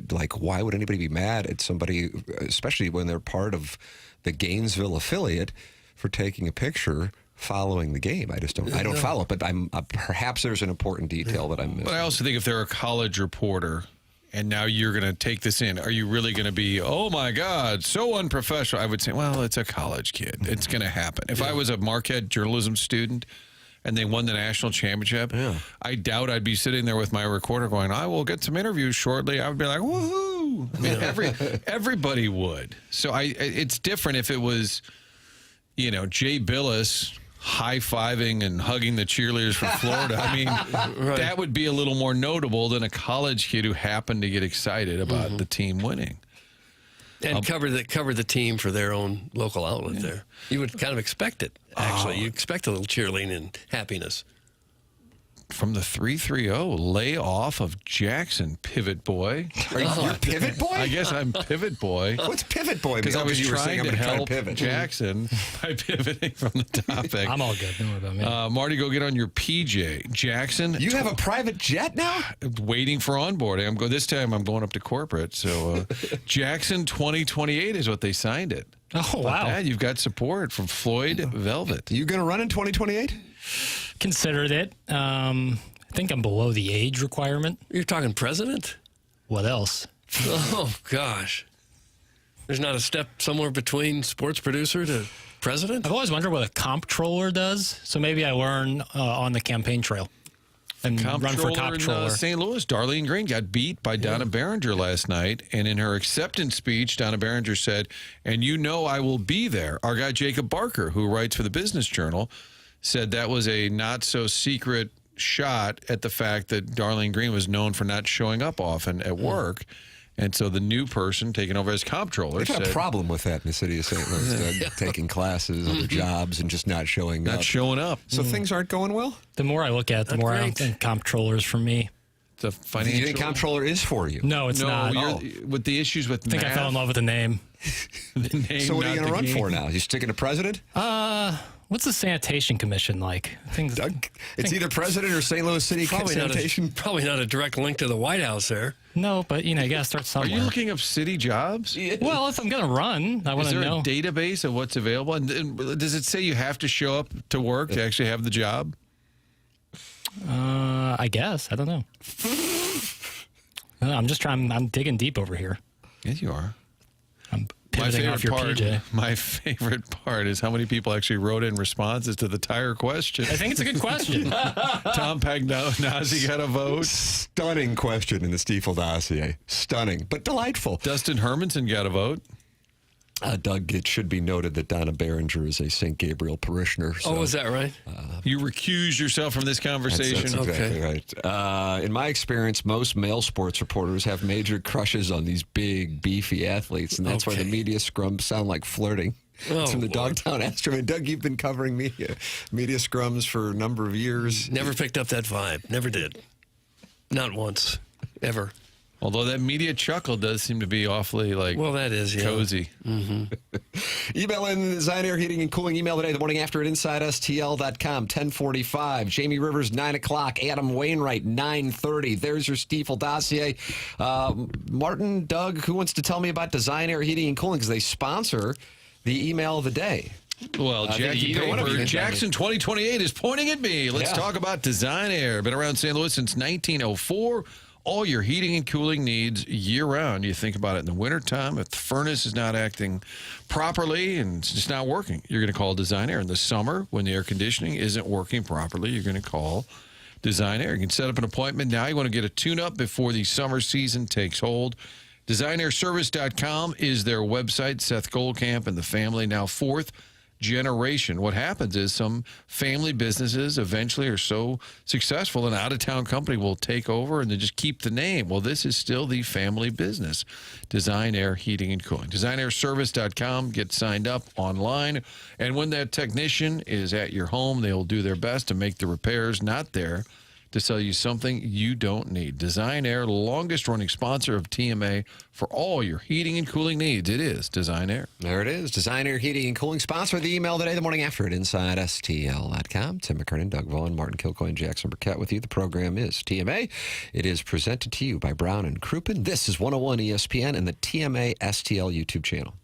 like, why would anybody be mad at somebody, especially when they're part of the Gainesville affiliate, for taking a picture following the game. I just don't. I don't follow it, but I'm perhaps there's an important detail that I'm missing. But I also think if they're a college reporter and now you're going to take this in, are you really going to be, oh my God, so unprofessional? I would say, well, it's a college kid. It's going to happen. If I was a Marquette journalism student and they won the national championship, I doubt I'd be sitting there with my recorder going, I will get some interviews shortly. I would be like, woohoo. I mean, everybody would. So it's different if it was, Jay Billis high-fiving and hugging the cheerleaders from Florida. I mean, that would be a little more notable than a college kid who happened to get excited about the team winning. And cover the team for their own local outlet there. You would kind of expect it, actually. You expect a little cheerleading and happiness. From the 330, lay off of Jackson, pivot boy. Are you pivot boy? I guess I'm pivot boy. What's pivot boy? Because I was trying to help pivot. Jackson by pivoting from the topic. I'm all good. Don't worry about me. Marty, go get on your PJ. Jackson. You have a private jet now? Waiting for onboarding. This time I'm going up to corporate. So Jackson 2028 is what they signed it. Oh, wow. That, you've got support from Floyd Velvet. You going to run in 2028? Considered it. I think I'm below the age requirement. You're talking president? What else? Oh, gosh. There's not a step somewhere between sports producer to president? I've always wondered what a comptroller does, so maybe I learn on the campaign trail and run for comptroller. In St. Louis, Darlene Green got beat by Donna Behringer last night, and in her acceptance speech, Donna Behringer said, and I will be there. Our guy Jacob Barker, who writes for the Business Journal, said that was a not-so-secret shot at the fact that Darlene Green was known for not showing up often at work. And so the new person taking over as comptroller They've got a problem with that in the city of St. Louis, taking classes, other jobs, and just not showing up. Not showing up. So things aren't going well? The more I look at it, the more I don't think comptroller's for me. The financial... You think comptroller is for you? No, it's not. With the issues with I think math, I fell in love with the name. So what are you going to run for now? You sticking to president? What's the sanitation commission like? It's either president or St. Louis City sanitation. Probably not a direct link to the White House there. No, but you got to start somewhere. Are you looking up city jobs? Well, if I'm going to run, I want to know. Is there a database of what's available? And does it say you have to show up to work to actually have the job? I guess. I don't know. I'm just trying. I'm digging deep over here. Yes, you are. I'm pivoting off your PJ. My favorite part is how many people actually wrote in responses to the tire question. I think it's a good question. Tom Pagnozzi got a vote. Stunning question in the Stiefel dossier. Stunning, but delightful. Dustin Hermanson got a vote. Doug, it should be noted that Donna Behringer is a St. Gabriel parishioner. So, oh, is that right? You recuse yourself from this conversation? That's exactly right. In my experience, most male sports reporters have major crushes on these big, beefy athletes, and that's why the media scrums sound like flirting. It's from the Dogtown Astro. And Doug, you've been covering media scrums for a number of years. Never picked up that vibe. Never did. Not once. Ever. Although that media chuckle does seem to be awfully, that is, cozy. Mm-hmm. Email in Design Air Heating and Cooling. Email today, the morning after at InsideSTL.com, 1045. Jamie Rivers, 9 o'clock. Adam Wainwright, 9:30. There's your Stiefel dossier. Martin, Doug, who wants to tell me about Design Air Heating and Cooling? Because they sponsor the email of the day. Well, Jackie Paper, Jackson 2028 is pointing at me. Let's talk about Design Air. Been around St. Louis since 1904. All your heating and cooling needs year-round. You think about it in the wintertime, if the furnace is not acting properly and it's just not working, you're going to call Design Air. In the summer, when the air conditioning isn't working properly, you're going to call Design Air. You can set up an appointment now. You want to get a tune-up before the summer season takes hold. DesignAirService.com is their website. Seth Goldcamp and the family, now fourth generation. What happens is some family businesses eventually are so successful, an out-of-town company will take over and they just keep the name. Well, this is still the family business. Design Air Heating and Cooling. DesignAirService.com. Get signed up online. And when that technician is at your home, they'll do their best to make the repairs not there to sell you something you don't need. Design Air, longest-running sponsor of TMA for all your heating and cooling needs. It is Design Air. There it is. Design Air Heating and Cooling. Sponsor the email today, the morning after at InsideSTL.com. Tim McKernan, Doug Vaughn, Martin Kilcoyne, Jackson Burkett with you. The program is TMA. It is presented to you by Brown and Crouppen. This is 101 ESPN and the TMA STL YouTube channel.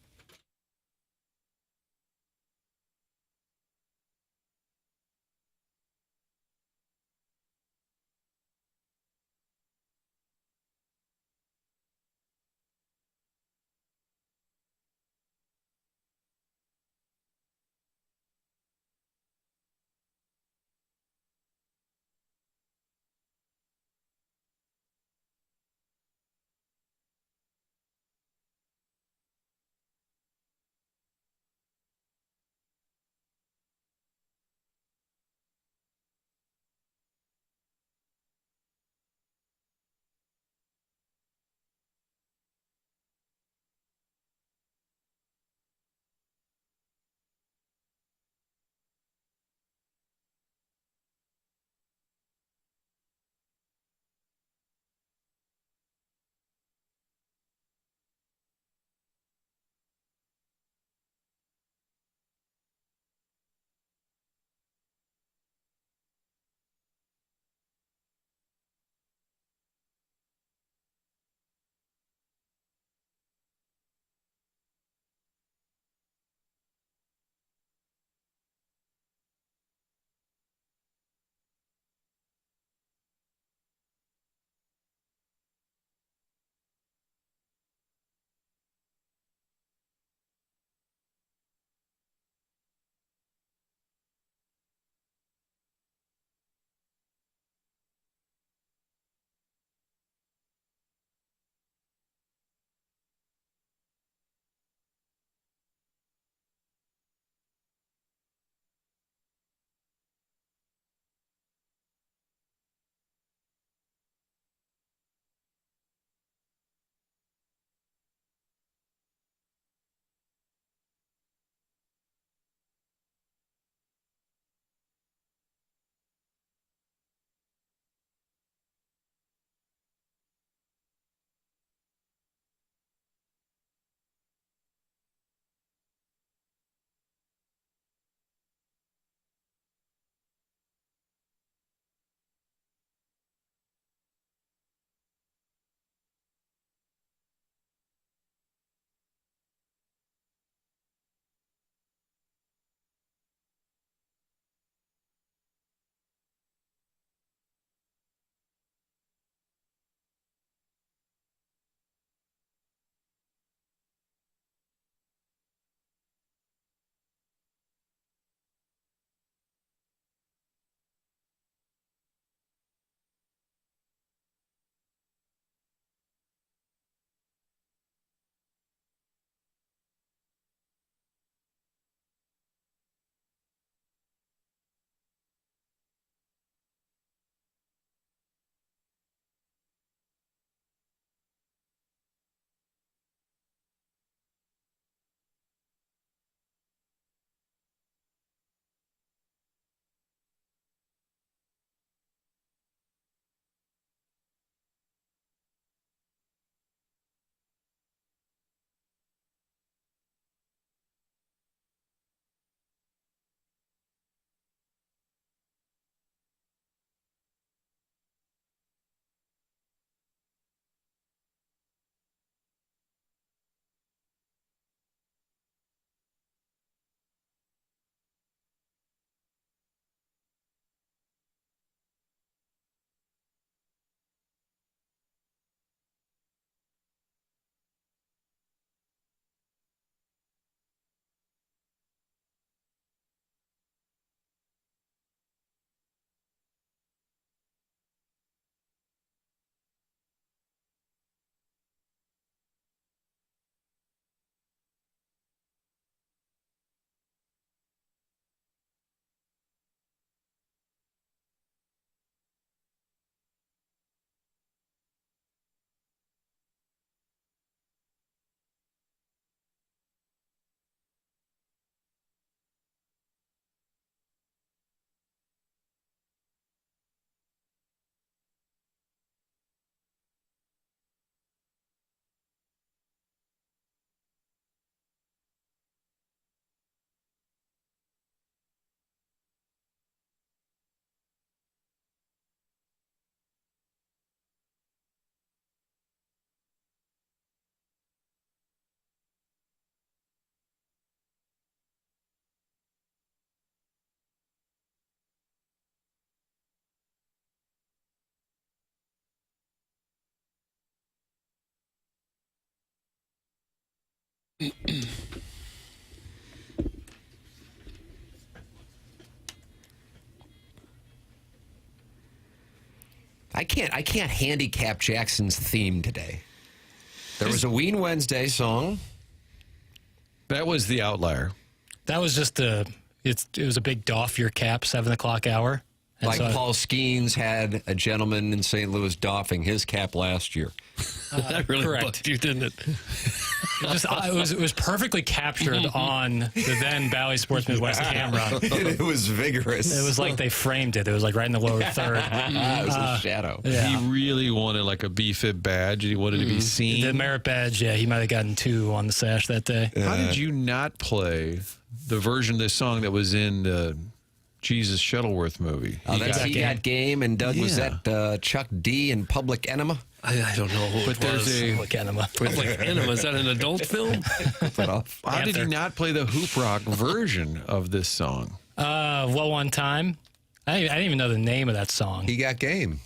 I can't handicap Jackson's theme today. There was a Ween Wednesday song. That was the outlier. That was just it was a big doff your cap 7 o'clock hour. And Like so, Paul Skeens had a gentleman in St. Louis doffing his cap last year. That really correct. bugged you, didn't it? it was perfectly captured on the then Bally Sports Midwest camera. It was vigorous. It was like they framed it. It was like right in the lower third. It was a shadow. Yeah. He really wanted like a BFIB badge. He wanted to be seen. The merit badge, yeah, he might have gotten 2 on the sash that day. How did you not play the version of this song that was in the Jesus Shuttleworth movie? Oh, that's He Got Game, and Doug, was Yeah. that Chuck D in Public Enema? I don't know who But it there's was. a. Public enema. Public Enema, is that an adult film? How did he not play the hoop rock version of this song? Well, one time, I didn't even know the name of that song. He Got Game.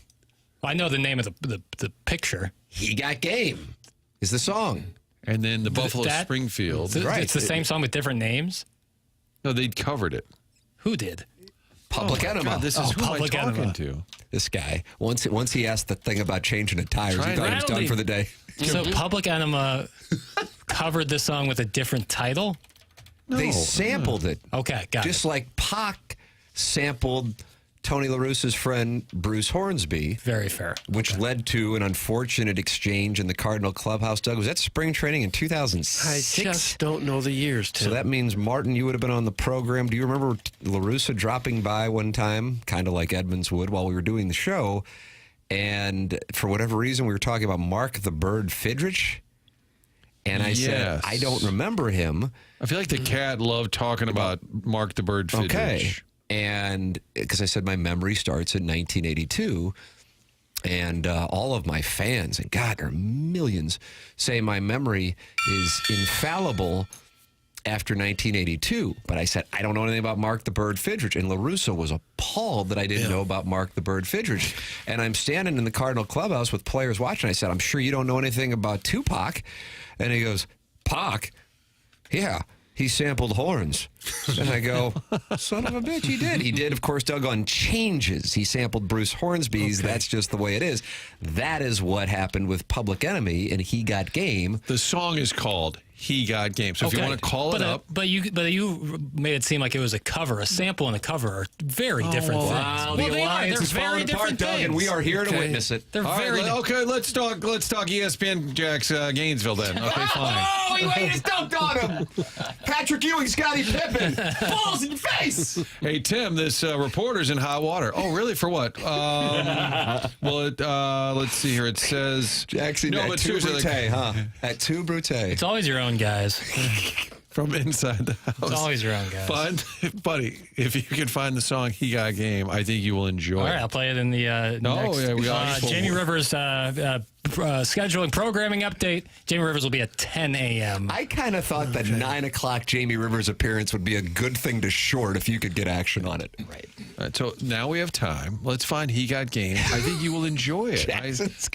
I know the name of the picture. He Got Game is the song. And then the Buffalo that- Springfield. Right. It's the same song with different names. No, they covered it. Who did? Public Oh my Enema. God, this is who am I Public talking Enema. to? This guy. Once he asked the thing about changing the tires, he Trying thought he was to- done for the day. So Public Enema covered this song with a different title? They sampled it. Okay, got Just it. like Pac sampled Tony La Russa's friend Bruce Hornsby, Very fair. which led to an unfortunate exchange in the Cardinal clubhouse. Doug, was that spring training in 2006? I just don't know the years, Tim. So that means, Martin, you would have been on the program. Do you remember La Russa dropping by one time, kind of like Edmonds would, while we were doing the show? And for whatever reason, we were talking about Mark the Bird Fidrich. And I said, Yes. I don't remember him. I feel like the cat loved talking about Mark the Bird Fidrich. Okay. And because I said my memory starts in 1982, and all of my fans, and God, there are millions, say my memory is infallible after 1982. But I said, I don't know anything about Mark the Bird Fidrich. And La Russa was appalled that I didn't know about Mark the Bird Fidrich. And I'm standing in the Cardinal clubhouse with players watching. I said, I'm sure you don't know anything about Tupac. And he goes, Pac? Yeah. He sampled horns. And I go, son of a bitch, he did. He did, of course, Doug, on Changes. He sampled Bruce Hornsby's That's Just the Way It Is. That is what happened with Public Enemy and He Got Game. The song is called He Got Game. So if you want to call it up. But you made it seem like it was a cover. A sample and a cover are very different things. Wow, Well, the they are. alliance They're is very falling apart, different Doug, things. and we are here to witness it. They're All right, very okay, let's talk ESPN Jack's Gainesville then. Okay, fine. Oh, he just dumped on him. Patrick Ewing, Scottie Pippen. Balls in your face. Hey, Tim, this reporter's in hot water. Oh, really? For what? Let's see here. It says... Jackson, No, at but two seriously, Brute, huh? At two Brute. It's always your own guys. from inside the house. It's always your own guys. Buddy, if you can find the song He Got Game, I think you will enjoy All it. right, I'll play it in the next. Yeah, we got Jamie Rivers scheduling programming update. Jamie Rivers will be at 10 a.m. I kind of thought that 9 o'clock Jamie Rivers appearance would be a good thing to short if you could get action on it. Right. All right, so now we have time. Let's find He Got Game. I think you will enjoy it.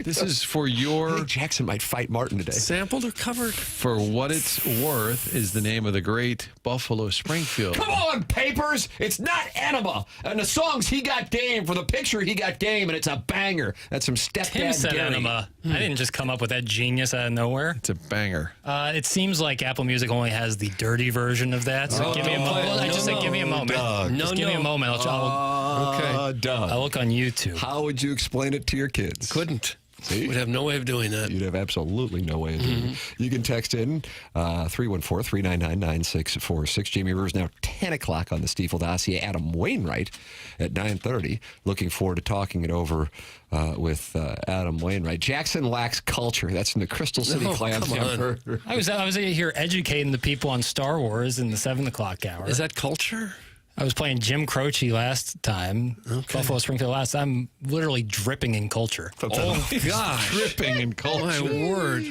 This is for your... Jackson might fight Martin today. Sampled or covered? For what it's worth is the name of the great Buffalo Springfield. Come on, Papers! It's not Enema. And the song's He Got Game for the picture He Got Game, and it's a banger. That's some Tim stepdad said Gary. Enema. I didn't just come up with that genius out of nowhere. It's a banger. It seems like Apple Music only has the dirty version of that. So give me a moment. I just said, give me a moment. Just give me a moment. I'll look on YouTube. How would you explain it to your kids? Couldn't. See? Would have no way of doing that. You'd have absolutely no way of doing it. You can text in 314-399-9646. Jamie Rivers now 10 o'clock on the Stiefel dossier. Adam Wainwright at 9:30. Looking forward to talking it over with Adam Wainwright. Jackson lacks culture. That's from the Crystal City Clams. come I was here educating the people on Star Wars in the 7 o'clock hour. Is that culture? I was playing Jim Croce last time, Buffalo Springfield last time. I'm literally dripping in culture. Oh, gosh. Dripping in culture. My word.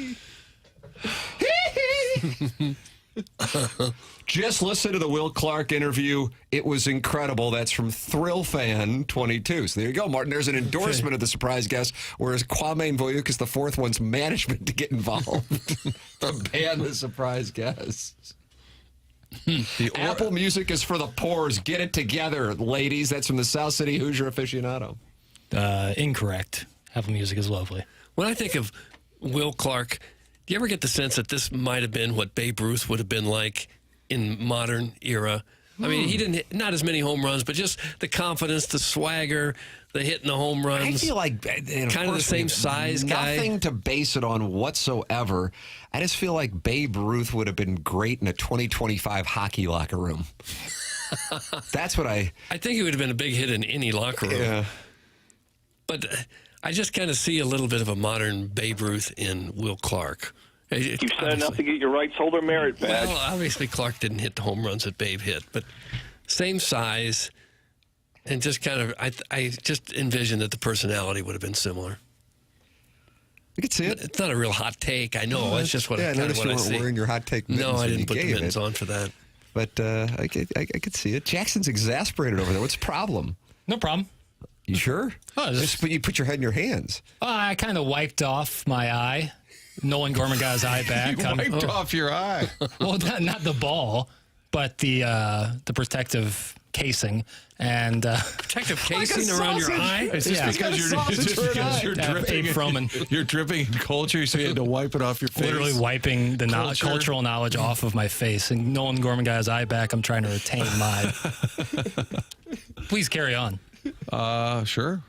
Just listen to the Will Clark interview. It was incredible. That's from Thrill Fan 22. So there you go, Martin. There's an endorsement of the surprise guest, whereas Kwame Voyuk is the fourth one's management to get involved to ban the surprise guests. Apple Music is for the poors. Get it together, ladies. That's from the South City Hoosier aficionado. Incorrect. Apple Music is lovely. When I think of Will Clark, do you ever get the sense that this might have been what Babe Ruth would have been like in modern era? I mean, he didn't hit, not as many home runs, but just the confidence, the swagger, the hitting the home runs. I feel like kind of the same size guy. Nothing to base it on whatsoever. I just feel like Babe Ruth would have been great in a 2025 hockey locker room. That's what I think he would have been a big hit in any locker room. Yeah. But I just kind of see a little bit of a modern Babe Ruth in Will Clark. You've said enough to get your rights holder merit badge. Well, obviously Clark didn't hit the home runs that Babe hit, but same size, and just kind of, I just envisioned that the personality would have been similar. You could see it. It's not a real hot take, I know. It's just what I kind of what I see. You weren't wearing your hot take mittens. No, I when didn't you put the gave mittens it. on for that. But I could see it. Jackson's exasperated over there. What's the problem? No problem. You sure? Oh, just you put your head in your hands. I kind of wiped off my eye. Nolan Gorman got his eye back. You wiped off your eye. Well, not the ball, but the protective casing and protective casing around your eye. It's just because you're dripping. You're dripping in culture, so you had to wipe it off your face. Literally wiping the cultural knowledge off of my face. And Nolan Gorman got his eye back. I'm trying to retain mine. Please carry on. Sure.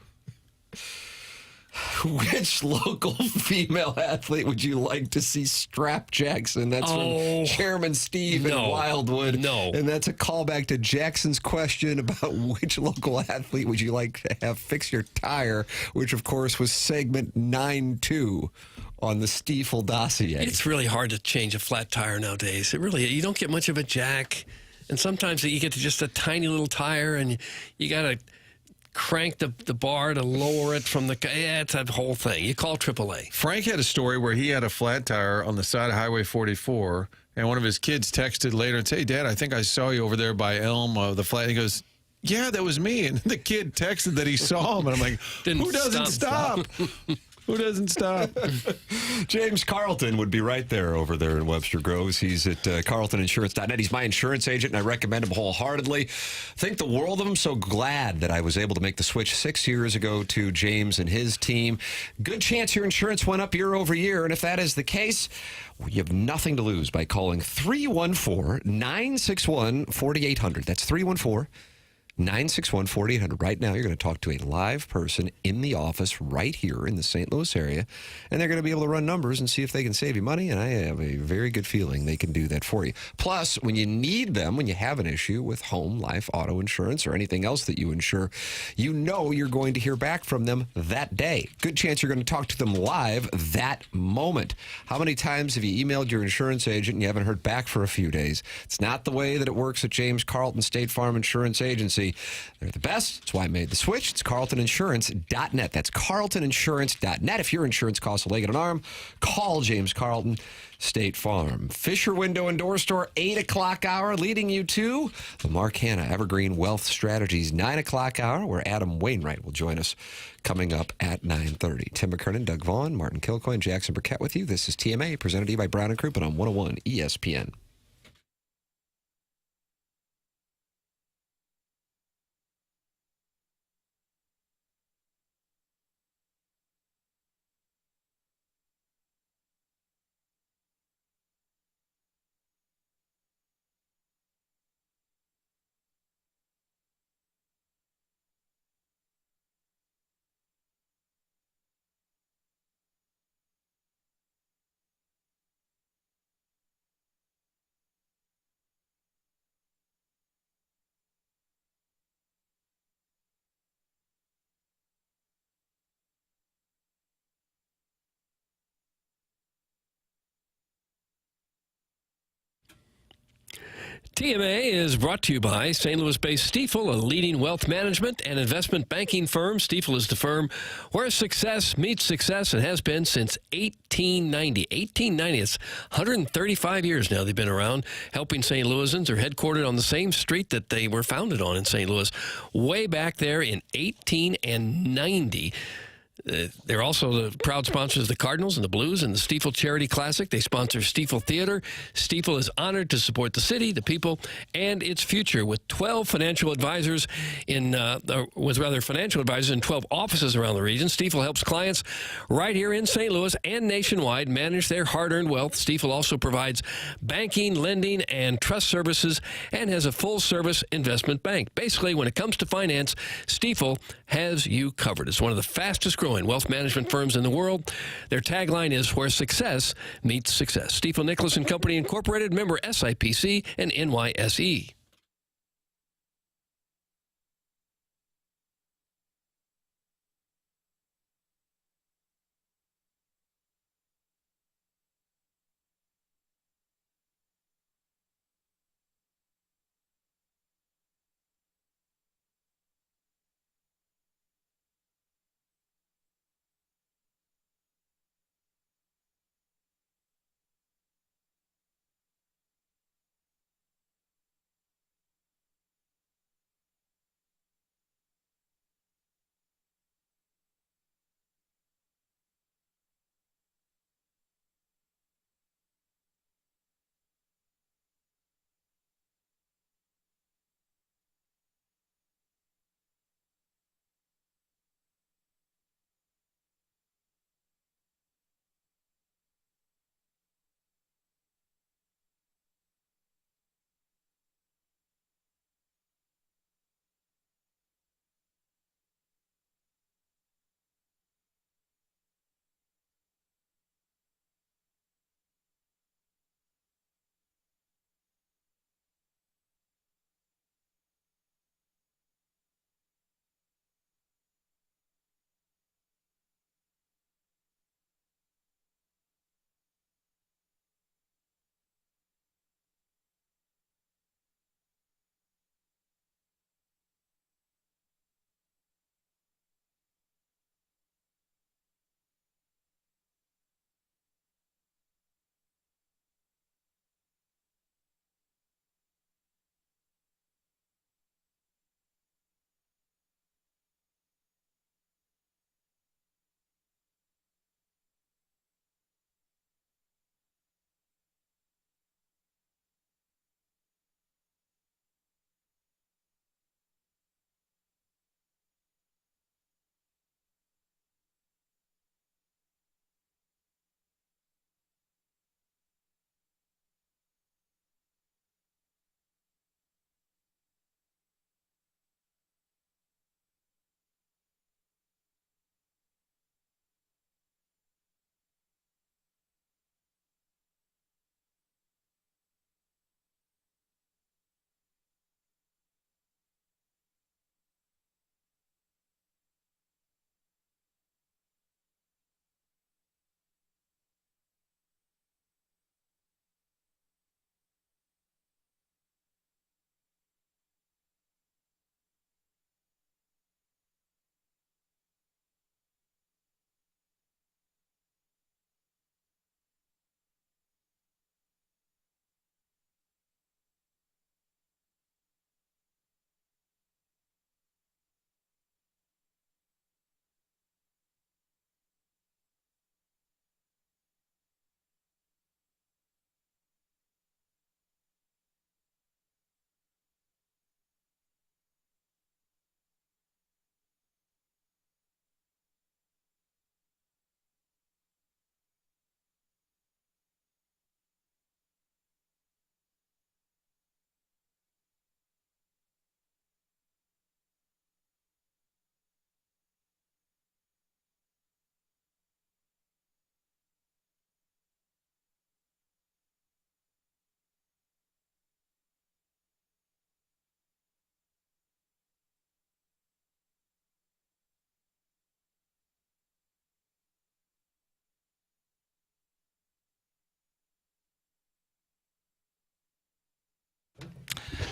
Which local female athlete would you like to see strap Jackson? That's from Chairman Steve in Wildwood. No. And that's a callback to Jackson's question about which local athlete would you like to have fix your tire, which, of course, was segment 9-2 on the Stiefel dossier. It's really hard to change a flat tire nowadays. It really, you don't get much of a jack. And sometimes you get to just a tiny little tire, and you got to crank the bar to lower it from the... Yeah, it's that whole thing. You call AAA. Frank had a story where he had a flat tire on the side of Highway 44, and one of his kids texted later and said, "Hey, Dad, I think I saw you over there by Elm, the flat." And he goes, "Yeah, that was me." And the kid texted that he saw him, and I'm like, who doesn't stop? Who doesn't stop? James Carlton would be right there over there in Webster Groves. He's at carltoninsurance.net. He's my insurance agent, and I recommend him wholeheartedly. Think the world of him. So glad that I was able to make the switch 6 years ago to James and his team. Good chance your insurance went up year over year, and if that is the case, you have nothing to lose by calling 314-961-4800. That's 314-961-4800. Right now, you're going to talk to a live person in the office right here in the St. Louis area, and they're going to be able to run numbers and see if they can save you money, and I have a very good feeling they can do that for you. Plus, when you need them, when you have an issue with home, life, auto insurance, or anything else that you insure, you know you're going to hear back from them that day. Good chance you're going to talk to them live that moment. How many times have you emailed your insurance agent and you haven't heard back for a few days? It's not the way that it works at James Carlton State Farm Insurance Agency. They're the best. That's why I made the switch. It's carltoninsurance.net. That's carltoninsurance.net. If your insurance costs a leg and an arm, call James Carlton State Farm. Fisher Window and Door Store, 8 o'clock hour, leading you to the Mark Hanna Evergreen Wealth Strategies 9 o'clock hour, where Adam Wainwright will join us coming up at 9:30. Tim McKernan, Doug Vaughn, Martin Kilcoyne, Jackson Burkett with you. This is TMA, presented to you by Brown & Crouppen on 101 ESPN. TMA is brought to you by St. Louis-based Stifel, a leading wealth management and investment banking firm. Stifel is the firm where success meets success and has been since 1890. 1890, it's 135 years now they've been around, helping St. Louisans. They're headquartered on the same street that they were founded on in St. Louis way back there in 1890. They're also the proud sponsors of the Cardinals and the Blues and the Stifel Charity Classic. They sponsor Stifel Theater. Stifel is honored to support the city, the people, and its future with 12 financial advisors financial advisors in 12 offices around the region. Stifel helps clients right here in St. Louis and nationwide manage their hard-earned wealth. Stifel also provides banking, lending, and trust services and has a full-service investment bank. Basically, when it comes to finance, Stifel has you covered. It's one of the fastest-growing wealth management firms in the world. Their tagline is where success meets success. Stifel Nicholas and Company Incorporated, member SIPC and NYSE.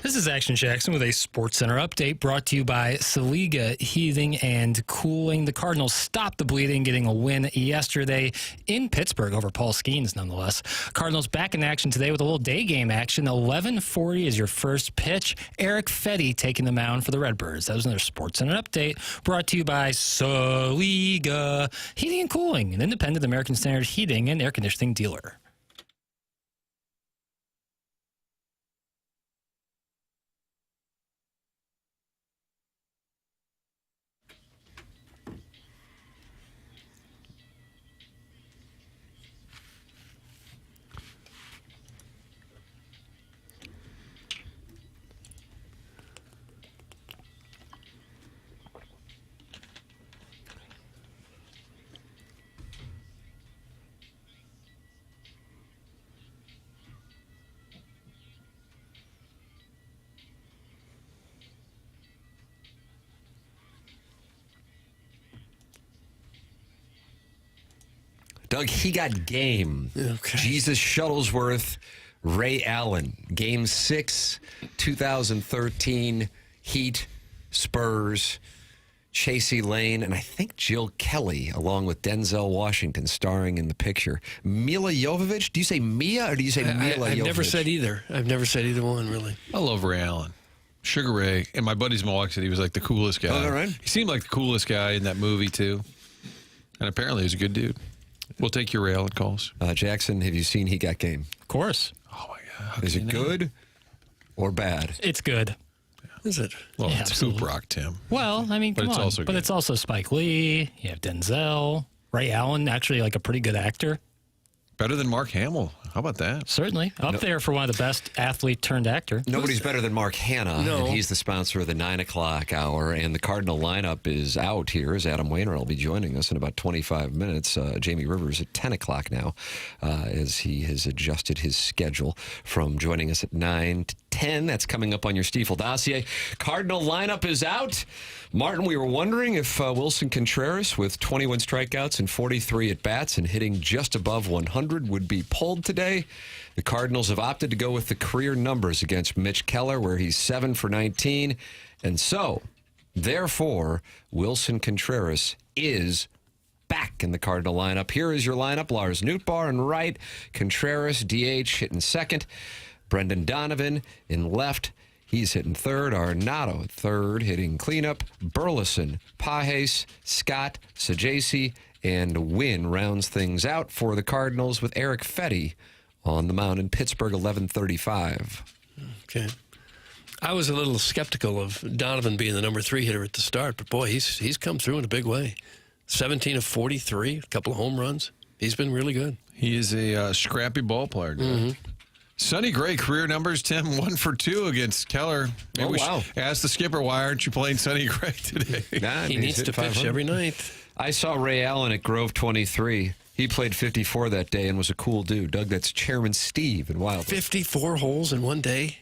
This is Action Jackson with a Sports Center update brought to you by Saliga Heating and Cooling. The Cardinals stopped the bleeding, getting a win yesterday in Pittsburgh over Paul Skeens, nonetheless. Cardinals back in action today with a little day game action. 11:40 is your first pitch. Eric Fetty taking the mound for the Redbirds. That was another Sports Center update brought to you by Saliga Heating and Cooling, an independent American Standard heating and air conditioning dealer. Doug, he got game. Okay. Jesus Shuttlesworth, Ray Allen. Game 6, 2013, Heat, Spurs, Chasey Lane, and I think Jill Kelly, along with Denzel Washington, starring in the picture. Mila Jovovich? Do you say Mia or do you say Mila Jovovich? I've never said either. I've never said either one, really. I love Ray Allen. Sugar Ray. And my buddy's in Milwaukee said he was like the coolest guy. Oh, is that right? He seemed like the coolest guy in that movie, too. And apparently he's a good dude. We'll take your Ray Allen calls. Jackson, have you seen He Got Game? Of course. Oh, my God. Is it good or bad? It's good. Is it? Well, Yeah, it's absolutely. Hoop Rock, Tim. Well, I mean, But come it's on. also But good. it's also Spike Lee. You have Denzel. Ray Allen, actually like a pretty good actor. Better than Mark Hamill. How about that? Certainly. Up there for one of the best athlete turned actor. Nobody's better than Mark Hanna, No. and he's the sponsor of the 9 o'clock hour, and the Cardinal lineup is out here as Adam Wainwright will be joining us in about 25 minutes. Jamie Rivers at 10 o'clock now as he has adjusted his schedule from joining us at 9 to 10. That's coming up on your Stiefel dossier. Cardinal lineup is out. Martin, we were wondering if Wilson Contreras, with 21 strikeouts and 43 at-bats and hitting just above 100, would be pulled today. The Cardinals have opted to go with the career numbers against Mitch Keller, where he's 7 for 19. And so, therefore, Wilson Contreras is back in the Cardinal lineup. Here is your lineup. Lars Nootbaar in right. Contreras, DH, hitting second. Brendan Donovan in left. He's hitting third. Arenado at third, hitting cleanup. Burleson, Pajes, Scott, Sajaci, and Wynn rounds things out for the Cardinals with Eric Fetty on the mound in Pittsburgh, 11:35. Okay. I was a little skeptical of Donovan being the number 3 hitter at the start, but boy, he's come through in a big way. 17 of 43, a couple of home runs. He's been really good. He is a scrappy ball player. Sonny Gray, career numbers, Tim, 1 for 2 against Keller. Maybe we should ask the skipper, why aren't you playing Sonny Gray today? Nah, He needs to pitch every night. I saw Ray Allen at Grove 23. He played 54 that day and was a cool dude. Doug, that's Chairman Steve in Wildwood. 54 holes in one day?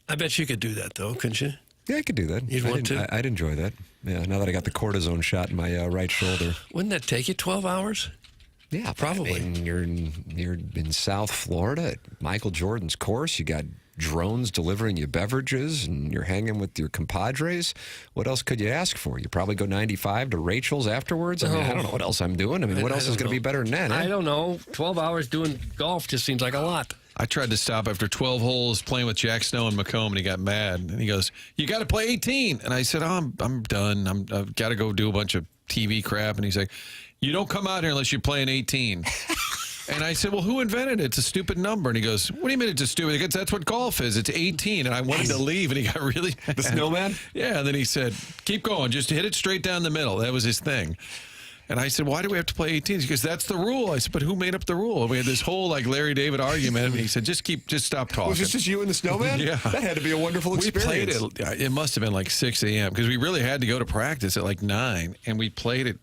I bet you could do that, though, couldn't you? Yeah, I could do that. You'd want to? I'd enjoy that. Yeah, now that I got the cortisone shot in my right shoulder. Wouldn't that take you 12 hours? Yeah, Probably. I mean, you're in South Florida at Michael Jordan's course. You got drones delivering you beverages, and you're hanging with your compadres. What else could you ask for? You probably go 95 to Rachel's afterwards. I mean, I don't know what else I'm doing. I mean, what else is going to be better than that? I Eh? don't know. 12 hours doing golf just seems like a lot. I tried to stop after 12 holes playing with Jack Snow and Macomb, and he got mad. And he goes, "You got to play 18." And I said, "Oh, I'm done. I've got to go do a bunch of TV crap." And he's like, "You don't come out here unless you're playing 18." And I said, "Well, who invented it? It's a stupid number." And he goes, "What do you mean it's a stupid? He goes, that's what golf is. It's 18." And I wanted to leave, and he got really mad. The snowman? Yeah. And then he said, "Keep going. Just hit it straight down the middle." That was his thing. And I said, "Why do we have to play 18s?" He goes, "That's the rule." I said, "But who made up the rule?" And we had this whole like Larry David argument. And he said, just stop talking. Was this just you and the snowman? Yeah. That had to be a wonderful experience. We played it must have been like 6 a.m. because we really had to go to practice at like 9. And we played it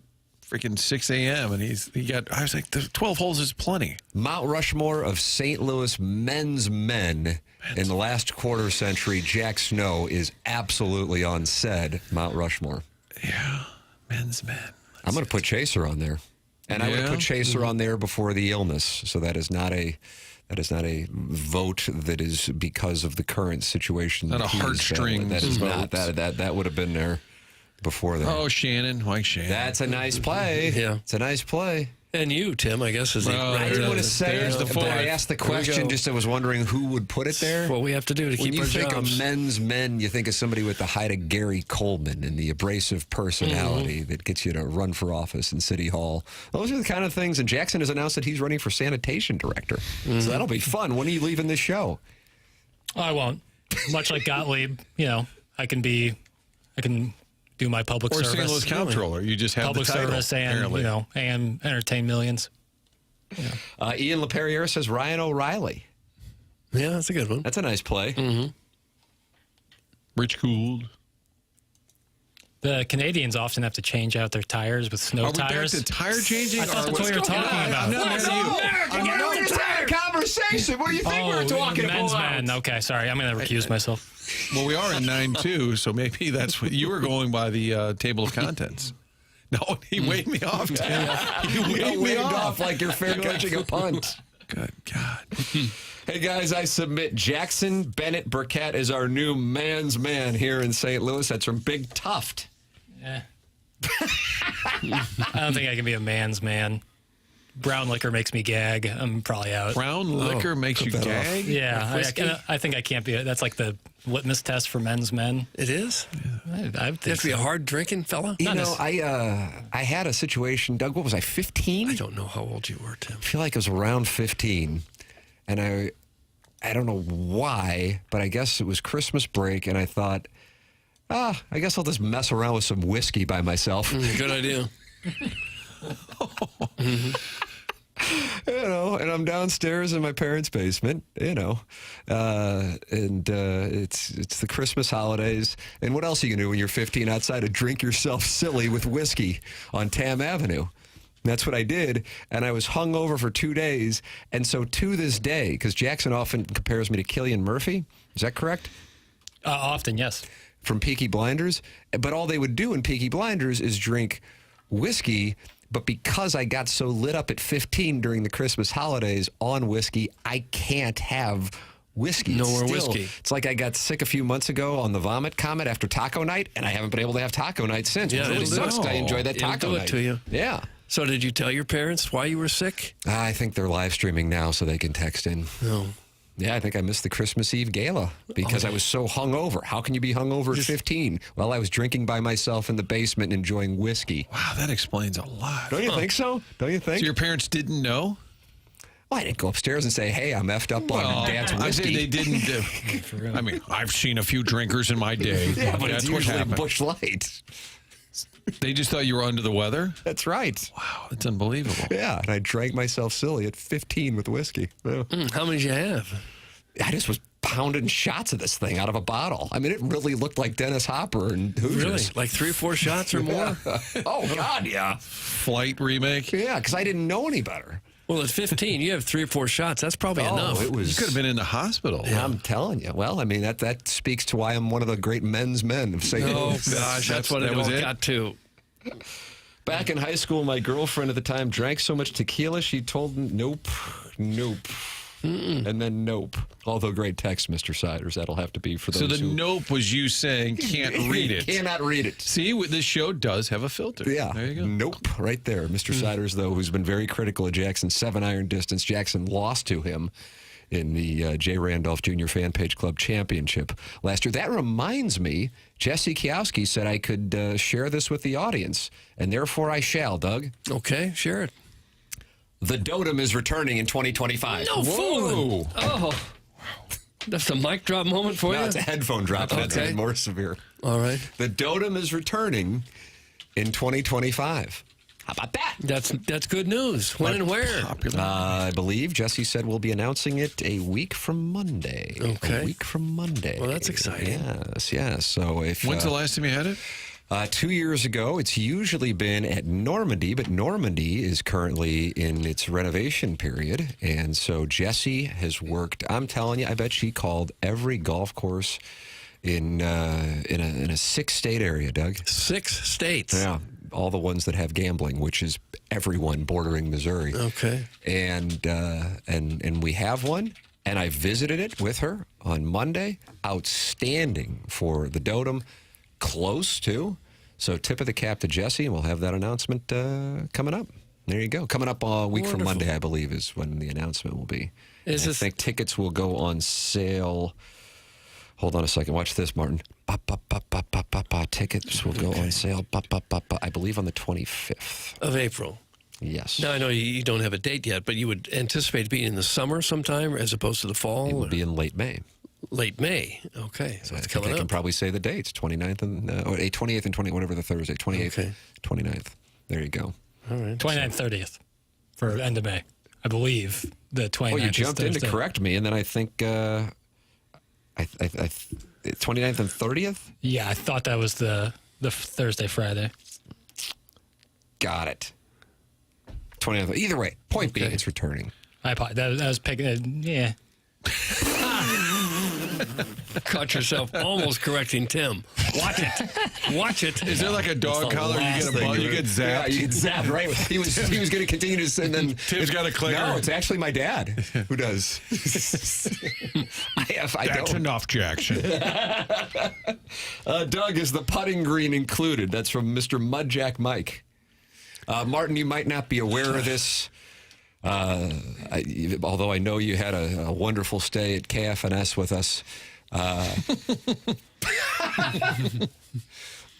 freaking 6 a.m. And I was like, the 12 holes is plenty. Mount Rushmore of St. Louis men's men in the last quarter century. Jack Snow is absolutely on said Mount Rushmore. Yeah, men's men. I'm going to put Chaser on there. And I would have put Chaser on there before the illness. So that is not a That is not a vote that is because of the current situation. Not a heartstrings That is vote. not. That would have been there before that. Oh, Shannon. Why Shannon? That's a nice play. Yeah. It's a nice play. And you, Tim, I guess, is I didn't want to say it, but I asked the question just I was wondering who would put it there. What we have to do to when keep our you think jobs. of men's men, you think of somebody with the height of Gary Coleman and the abrasive personality that gets you to run for office in City Hall. Those are the kind of things. And Jackson has announced that he's running for sanitation director. So that'll be fun. When are you leaving this show? I won't. Much like Gottlieb, I can do my public or service. St. Louis comptroller. You just have public the title, service and, apparently. and entertain millions. Ian LaPerriere says Ryan O'Reilly. Yeah, that's a good one. That's a nice play. Rich Gould. The Canadians often have to change out their tires with snow Are we tires. back to tire changing? I thought that's what we were talking about. I'm not mad at you. Get out of the conversation. What do you think we were talking men's about? men. Okay, sorry. I'm going to recuse myself. Well, we are in 9-2, so maybe that's what you were going by the table of contents. No, he waved me off. He waved me off like you're fair catching a punt. Good God. Hey, guys, I submit Jackson Bennett Burkett is our new man's man here in St. Louis. That's from Big Tuft. Yeah. I don't think I can be a man's man. Brown liquor makes me gag. I'm probably out. Brown liquor makes you gag? Yeah, I think I can't be. That's like the litmus test for men's men. It is? I You have to be a hard drinking fella? You know, I had a situation, Doug, what was I, 15? I don't know how old you were, Tim. I feel like it was around 15. And I don't know why, but I guess it was Christmas break, and I thought, I guess I'll just mess around with some whiskey by myself. Good idea. And I'm downstairs in my parents' basement, and it's the Christmas holidays. And what else are you going to do when you're 15 outside to drink yourself silly with whiskey on Tam Avenue? And that's what I did, and I was hungover for 2 days. And so to this day, because Jackson often compares me to Cillian Murphy, is that correct? Often, yes. From Peaky Blinders. But all they would do in Peaky Blinders is drink whiskey. But because I got so lit up at 15 during the Christmas holidays on whiskey, I can't have whiskey. No more Still, whiskey. It's like I got sick a few months ago on the vomit comet after taco night, and I haven't been able to have taco night since. Yeah, it really it'll sucks. do it. I enjoyed that It'll taco do it night. to you. Yeah. So did you tell your parents why you were sick? I think they're live streaming now so they can text in. No. Yeah, I think I missed the Christmas Eve gala because I was so hungover. How can you be hungover at 15? Well, I was drinking by myself in the basement and enjoying whiskey. Wow, that explains a lot. Don't you think so? Don't you think? So your parents didn't know? Well, I didn't go upstairs and say, hey, I'm effed up on Dad's I say whiskey. they didn't do. I mean, I've seen a few drinkers in my day. Yeah, but That's it's what usually happened. Busch Light. They just thought you were under the weather? That's right. Wow, that's unbelievable. Yeah, and I drank myself silly at 15 with whiskey. Yeah. How many did you have? I just was pounding shots of this thing out of a bottle. I mean, it really looked like Dennis Hopper and Hoosiers. Really? Like 3 or 4 shots or more? Oh, God, yeah. Flight remake? Yeah, because I didn't know any better. Well, at 15, you have 3 or 4 shots. That's probably enough. It was. You could have been in the hospital. Yeah, I'm telling you. Well, I mean, that speaks to why I'm one of the great men's men of St. Oh, Louis. gosh, that's what it all got to. Back in high school, my girlfriend at the time drank so much tequila, she told me, nope. And then nope. Although great text, Mr. Siders. That'll have to be for those So the who... nope was you saying can't read it. Cannot read it. See, this show does have a filter. Yeah. There you go. Nope. Right there. Mr. Siders, though, who's been very critical of Jackson's 7-iron distance. Jackson lost to him in the J. Randolph Jr. Fan Page Club Championship last year. That reminds me, Jesse Kiowski said I could share this with the audience, and therefore I shall, Doug. Okay, share it. The Dotem is returning in 2025. No fooling. Oh. That's a mic drop moment for you? No, it's a headphone drop. That's Okay. even more severe. All right. The Dotem is returning in 2025. How about that? That's good news. When and where? I believe Jesse said we'll be announcing it a week from Monday. Okay. A week from Monday. Well, that's exciting. Yes. So if When's the last time you had it? 2 years ago, it's usually been at Normandy, but Normandy is currently in its renovation period. And so Jesse has worked, I'm telling you, I bet she called every golf course in a 6-state area, Doug. 6 states. Yeah. all the ones that have gambling, which is everyone bordering Missouri. Okay. And we have one, and I visited it with her on Monday. Outstanding for the Dotem. Close, too. So tip of the cap to Jesse, and we'll have that announcement coming up. There you go. Coming up a week from Monday, I believe, is when the announcement will be. I think tickets will go on sale. Hold on a second. Watch this, Martin. Tickets will go on sale, I believe, on the 25th. Of April. Yes. Now, I know you don't have a date yet, but you would anticipate being in the summer sometime as opposed to the fall? It would be in late May. Late May. Okay. So it's coming up. I can probably say the dates, 29th and 28th and 20th, whatever the Thursday, 28th, 29th. There you go. All right. 29th, 30th for end of May. I believe the 29th. Oh, you jumped in to Thursday. correct me, and then I think 29th and 30th? Yeah, I thought that was the Thursday, Friday. Got it. 29th. Either way, point being, it's returning. I was picking. Yeah. Caught yourself almost correcting Tim. Watch it. Watch it. Is there like a dog collar? You get zapped. Yeah, you get zapped, right? He was going to continue to say, and then Tim's got a clicker. No, it's actually my dad who does. That's enough, Jackson. Doug, is the putting green included? That's from Mr. Mudjack Mike. Martin, you might not be aware of this. Although I know you had a wonderful stay at KFNS with us.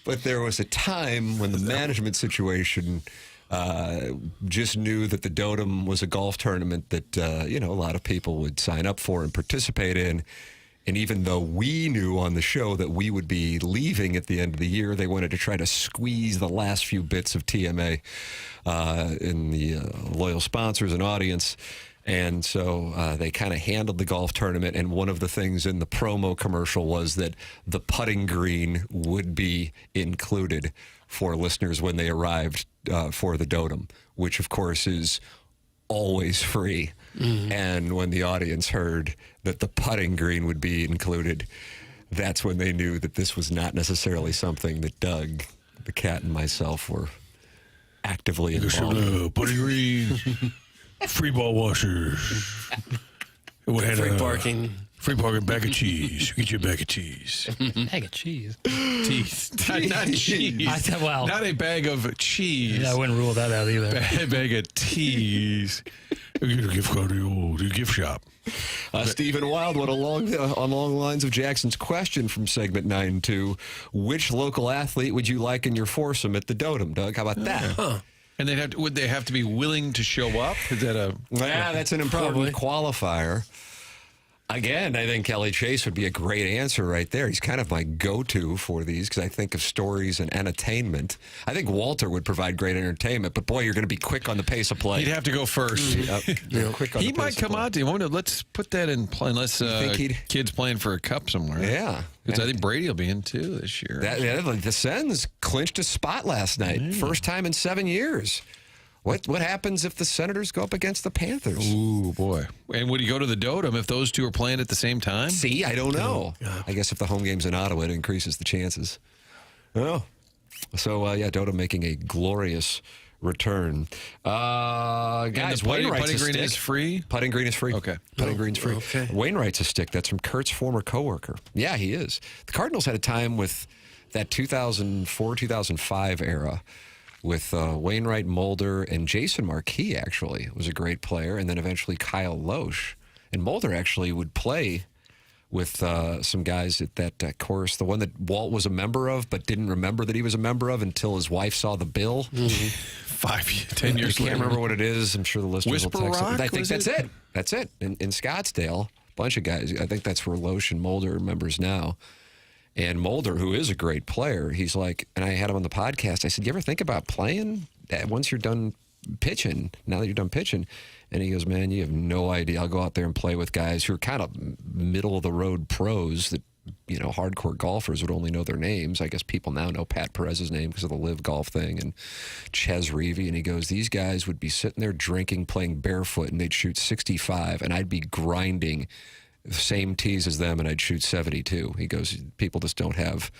But there was a time when the management situation just knew that the Dotem was a golf tournament that, a lot of people would sign up for and participate in. And even though we knew on the show that we would be leaving at the end of the year, they wanted to try to squeeze the last few bits of TMA in the loyal sponsors and audience. And so they kind of handled the golf tournament. And one of the things in the promo commercial was that the putting green would be included for listeners when they arrived for the Dotem, which, of course, is always free. Mm-hmm. And when the audience heard that the putting green would be included, that's when they knew that this was not necessarily something that Doug, the cat, and myself were actively involved in. Putting green, free ball washers. We had free parking. Free parking, bag of cheese. Get your bag of cheese. Bag of cheese. Teeth. Not cheese. Not a bag of cheese. Yeah, I wouldn't rule that out either. Bag of teas. Get a gift card to the gift shop. Stephen Wild went along the lines of Jackson's question from segment 9-2. Which local athlete would you like in your foursome at the Dotem, Doug? How about that? Huh. And would they have to be willing to show up? Is that that's an important qualifier. Again, I think Kelly Chase would be a great answer right there. He's kind of my go-to for these because I think of stories and entertainment. I think Walter would provide great entertainment, but boy, you're going to be quick on the pace of play. He'd have to go first. Quick on he the might pace come out. Let's put that in play. Unless kid's playing for a cup somewhere. Yeah. Because I think Brady will be in too this year. The Sens clinched a spot last night. First time in 7 years. What happens if the Senators go up against the Panthers? Ooh, boy. And would he go to the Dotem if those two are playing at the same time? See, I don't know. I guess if the home game's in Ottawa, it increases the chances. Oh. So, Dotem making a glorious return. Guys, Wainwright's putting a green stick. is free? Putting green is free. Okay. Putting green's free. Okay. Wainwright's a stick. That's from Kurt's former coworker. Yeah, he is. The Cardinals had a time with that 2004-2005 era with Wainwright, Mulder, and Jason Marquis, actually, was a great player, and then eventually Kyle Loesch. And Mulder actually would play with some guys at that course, the one that Walt was a member of but didn't remember that he was a member of until his wife saw the bill. Mm-hmm. 10 years I can't remember what it is. I'm sure the listeners Whisper will text Rock, it. I think that's it. That's it. In Scottsdale, a bunch of guys. I think that's where Loesch and Mulder are members now. And Mulder, who is a great player, he's like, and I had him on the podcast. I said, you ever think about playing once you're done pitching, now that you're done pitching? And he goes, man, you have no idea. I'll go out there and play with guys who are kind of middle-of-the-road pros that, hardcore golfers would only know their names. I guess people now know Pat Perez's name because of the Live Golf thing and Ches Reavie. And he goes, these guys would be sitting there drinking, playing barefoot, and they'd shoot 65, and I'd be grinding the same tees as them, and I'd shoot 72. He goes, people just don't have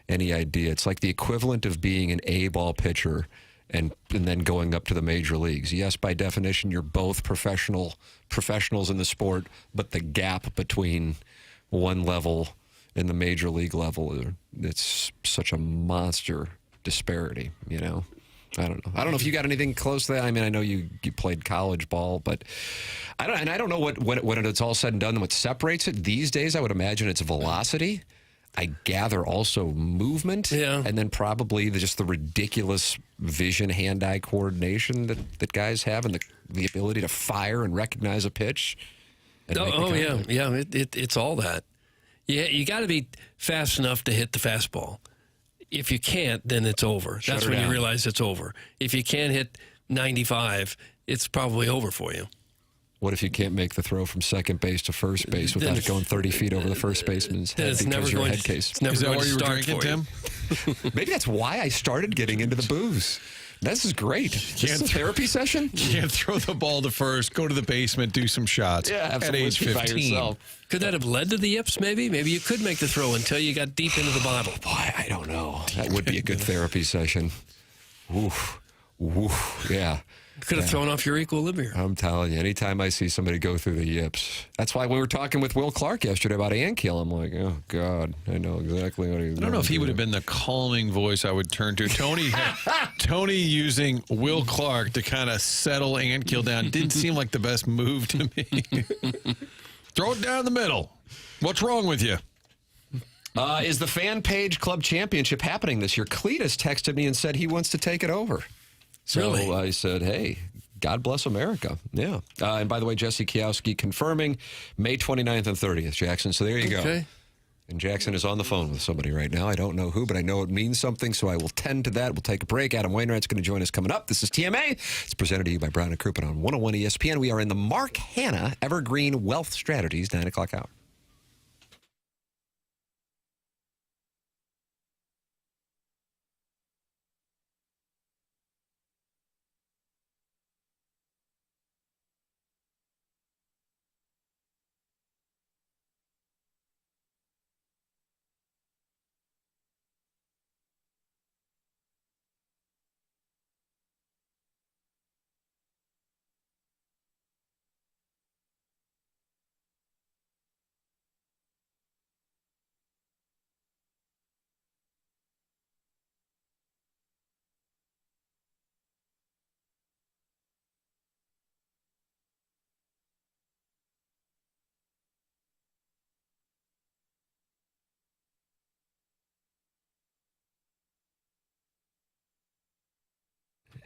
any idea. It's like the equivalent of being an A-ball pitcher and then going up to the major leagues. Yes, by definition, you're both professionals in the sport, but the gap between one level and the major league level, it's such a monster disparity, you know? I don't know. I don't know if you got anything close to that. I mean, I know you played college ball, but I don't know when it's all said and done, what separates it. These days, I would imagine it's velocity. I gather also movement, and then probably just the ridiculous vision, hand-eye coordination that guys have, and the ability to fire and recognize a pitch. And it's all that. Yeah, you got to be fast enough to hit the fastball. If you can't, then it's over. That's when you realize it's over. If you can't hit 95, it's probably over for you. What if you can't make the throw from second base to first base without it going 30 feet over the first baseman's head because you're a head case? Is that why you were drinking, Tim? Maybe that's why I started getting into the booze. This is great. This is a therapy session? You can't throw the ball to first, go to the basement, do some shots at age 15. Could that have led to the yips, maybe? Maybe you could make the throw until you got deep into the bottle. Boy, I don't know. That would be a good therapy session. Oof. Oof. Yeah. Could have thrown off your equilibrium. I'm telling you, anytime I see somebody go through the yips. That's why we were talking with Will Clark yesterday about Ankiel. I'm like, oh, God, I know exactly what he's doing. I don't know if he would have been the calming voice I would turn to. Tony using Will Clark to kind of settle Ankiel down didn't seem like the best move to me. Throw it down the middle. What's wrong with you? Is the Fan Page Club Championship happening this year? Cletus texted me and said he wants to take it over. So really? I said, hey, God bless America. Yeah. And by the way, Jesse Kiowski confirming May 29th and 30th, Jackson. So there you go. And Jackson is on the phone with somebody right now. I don't know who, but I know it means something, so I will tend to that. We'll take a break. Adam Wainwright's going to join us coming up. This is TMA. It's presented to you by Brown and Crouppen on 101 ESPN. We are in the Mark Hanna Evergreen Wealth Strategies 9 o'clock hour.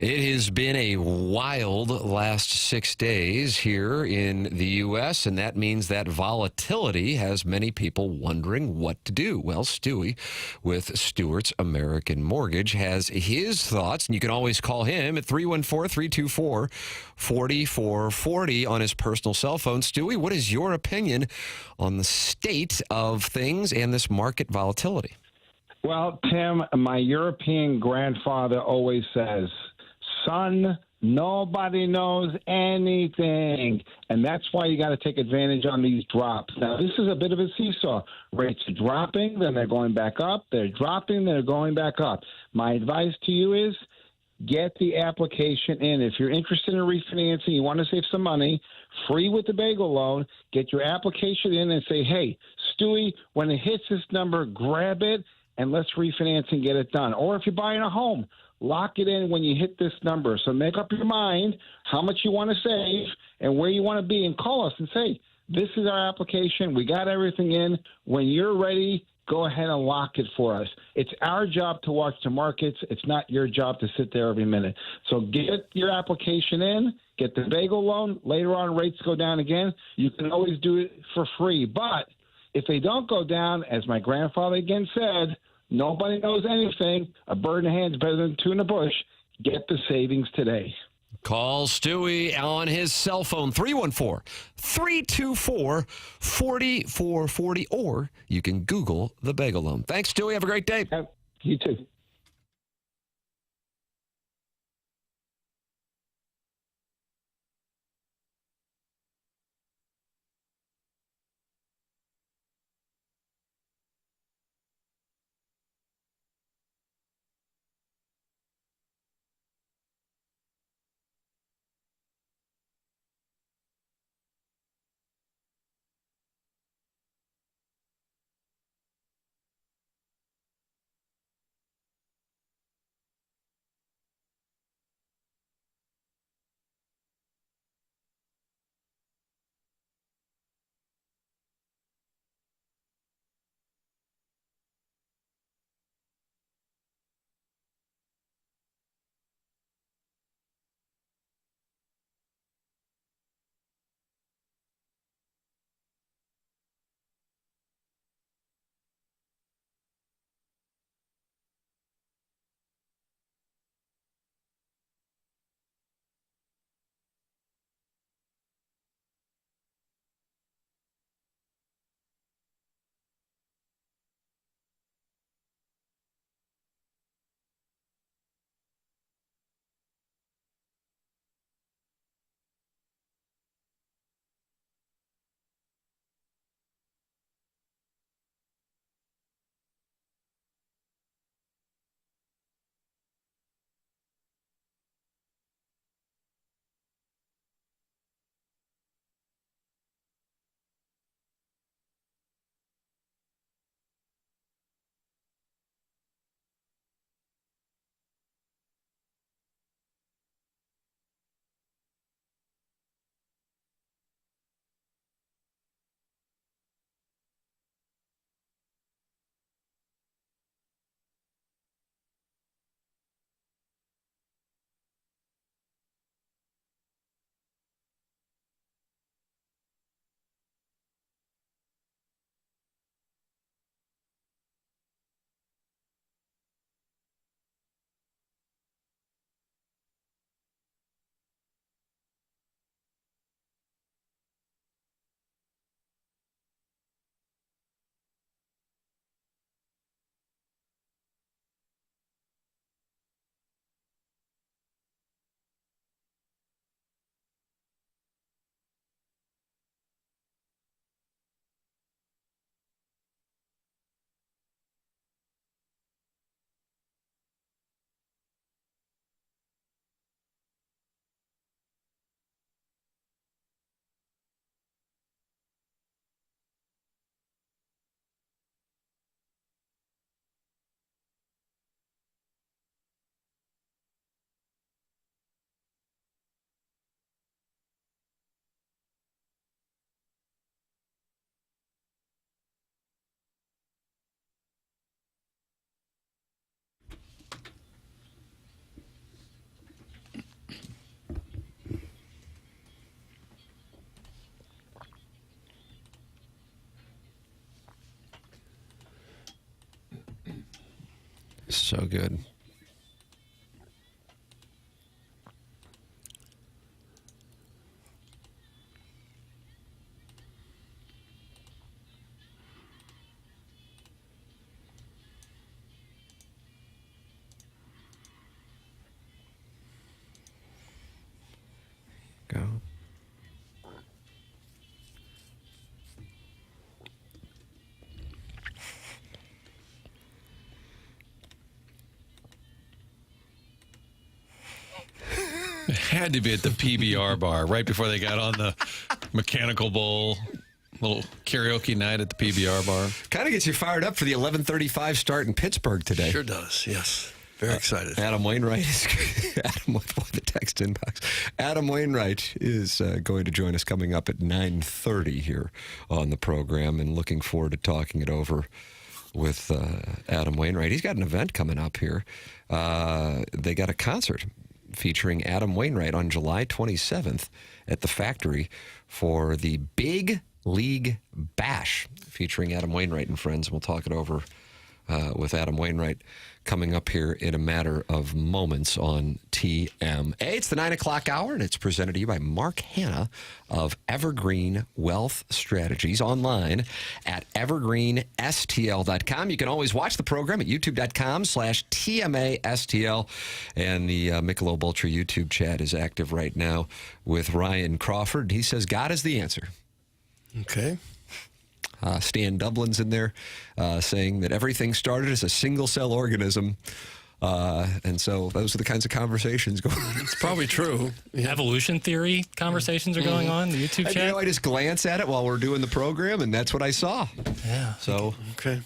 It has been a wild last 6 days here in the U.S., and that means that volatility has many people wondering what to do. Well, Stewie with Stewart's American Mortgage has his thoughts, and you can always call him at 314-324-4440 on his personal cell phone. Stewie, what is your opinion on the state of things and this market volatility? Well, Tim, my European grandfather always says, son, nobody knows anything. And that's why you got to take advantage on these drops. Now, this is a bit of a seesaw. Rates are dropping, then they're going back up. They're dropping, they're going back up. My advice to you is get the application in. If you're interested in refinancing, you want to save some money, free with the bagel loan, get your application in and say, hey, Stewie, when it hits this number, grab it and let's refinance and get it done. Or if you're buying a home, lock it in when you hit this number. So make up your mind how much you want to save and where you want to be, and call us and say, this is our application. We got everything in. When you're ready, go ahead and lock it for us. It's our job to watch the markets. It's not your job to sit there every minute. So get your application in, get the bagel loan. Later on, rates go down again. You can always do it for free. But if they don't go down, as my grandfather again said, nobody knows anything. A bird in the hand is better than two in the bush. Get the savings today. Call Stewie on his cell phone, 314-324-4440, or you can Google the bagel loan. Thanks, Stewie. Have a great day. You too. So good. Go. It had to be at the PBR bar right before they got on the mechanical bowl. Little karaoke night at the PBR bar. Kind of gets you fired up for the 11:35 start in Pittsburgh today. Sure does, yes. Very excited. Adam Wainwright is the text inbox. Adam Wainwright is going to join us coming up at 9:30 here on the program, and looking forward to talking it over with Adam Wainwright. He's got an event coming up here. They got a concert featuring Adam Wainwright on July 27th at the Factory for the Big League Bash, featuring Adam Wainwright and friends. We'll talk it over with Adam Wainwright coming up here in a matter of moments on TMA. It's the 9 o'clock hour, and it's presented to you by Mark Hanna of Evergreen Wealth Strategies, online at evergreenstl.com. You can always watch the program at youtube.com/TMASTL, and the Michelob Ultra YouTube chat is active right now with Ryan Crawford. He says God is the answer. Okay. Stan Dublin's in there saying that everything started as a single-cell organism. And so those are the kinds of conversations going on. It's probably true. Yeah. Evolution theory conversations are going on in the YouTube chat. I just glance at it while we're doing the program, and that's what I saw. Yeah. So, okay.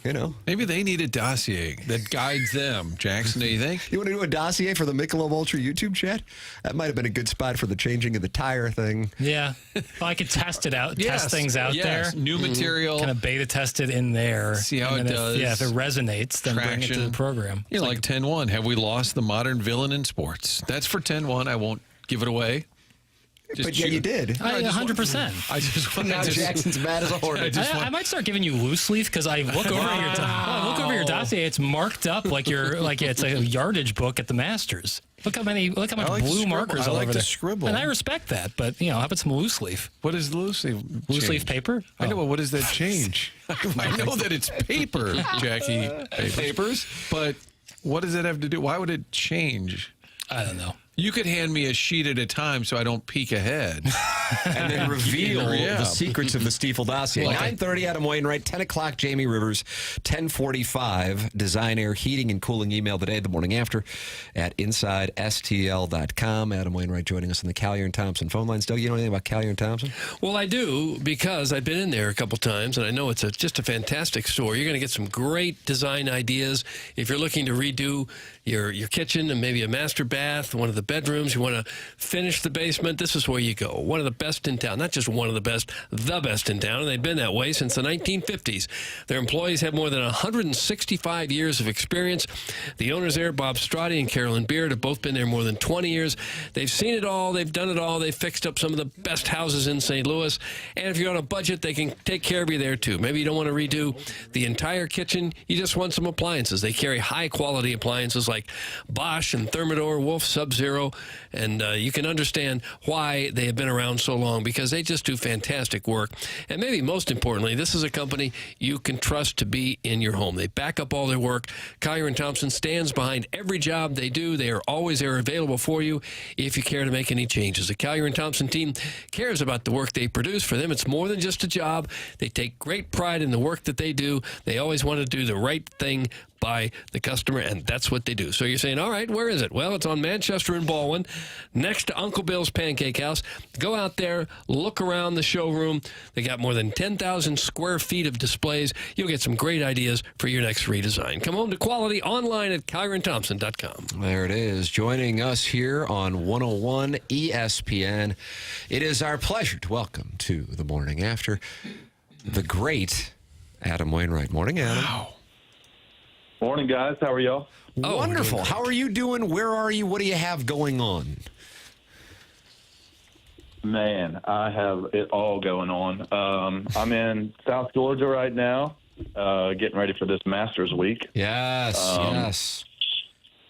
Maybe they need a dossier that guides them. Jackson, do you think? You want to do a dossier for the Michelob Ultra YouTube chat? That might have been a good spot for the changing of the tire thing. Yeah. Well, I could test it out, test things out there. New material. Kind of beta test it in there. See how it does. If it resonates, then bring it to the program. You know, like 10-1. Have we lost the modern villain in sports? That's for 10-1. I won't give it away. But yeah, you did. 100%. I just want now Jackson's mad as a hornet. I might start giving you loose leaf because I look over your dossier. It's marked up like it's a yardage book at the Masters. Look how much blue markers all over there. I like to scribble, and I respect that. But how about some loose leaf? What is loose leaf? Loose leaf paper? I know, but what does that change? I know that it's paper, Jackie. Papers, but what does that have to do? Why would it change? I don't know. You could hand me a sheet at a time so I don't peek ahead. And then reveal the secrets of the Stiefel dossier. 9:30, Adam Wainwright. 10 o'clock, Jamie Rivers. 10:45, Design Air Heating and Cooling email today, the morning after, at InsideSTL.com. Adam Wainwright joining us on the Callier and Thompson phone lines. Doug, you know anything about Callier and Thompson? Well, I do, because I've been in there a couple times, and I know it's just a fantastic store. You're going to get some great design ideas. If you're looking to redo your kitchen and maybe a master bath, one of the bedrooms, you want to finish the basement, this is where you go. One of the best in town. Not just one of the best in town. And they've been that way since the 1950s. Their employees have more than 165 years of experience. The owners there, Bob Strati and Carolyn Beard, have both been there more than 20 years. They've seen it all. They've done it all. They've fixed up some of the best houses in St. Louis. And if you're on a budget, they can take care of you there, too. Maybe you don't want to redo the entire kitchen. You just want some appliances. They carry high-quality appliances like Bosch and Thermador, Wolf, Sub-Zero, and you can understand why they have been around so long, because they just do fantastic work. And maybe most importantly, this is a company you can trust to be in your home. They back up all their work. Collier & Thompson stands behind every job they do. They are always there available for you if you care to make any changes. The Collier & Thompson team cares about the work they produce. For them, it's more than just a job. They take great pride in the work that they do. They always want to do the right thing by the customer, and that's what they do. So you're saying, all right, where is it? Well, it's on Manchester and Baldwin, next to Uncle Bill's Pancake House. Go out there, look around the showroom. They got more than 10,000 square feet of displays. You'll get some great ideas for your next redesign. Come home to quality online at KyronThompson.com. There it is. Joining us here on 101 ESPN. It is our pleasure to welcome to the morning after the great Adam Wainwright. Morning, Adam. Wow. Morning, guys. How are y'all? Wonderful. How are you doing? Where are you? What do you have going on? Man, I have it all going on. I'm in South Georgia right now, getting ready for this Masters week. Yes.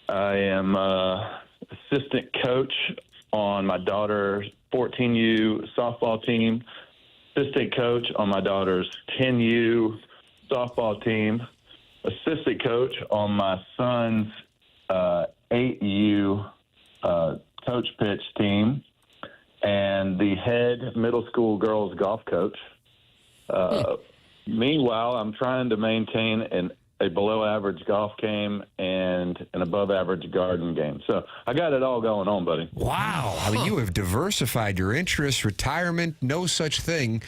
I am assistant coach on my daughter's 14U softball team, assistant coach on my daughter's 10U softball team, assistant coach on my son's 8U coach pitch team, and the head middle school girls golf coach. Meanwhile, I'm trying to maintain a below-average golf game and an above-average garden game. So I got it all going on, buddy. Wow. I mean, you have diversified your interests, retirement, no such thing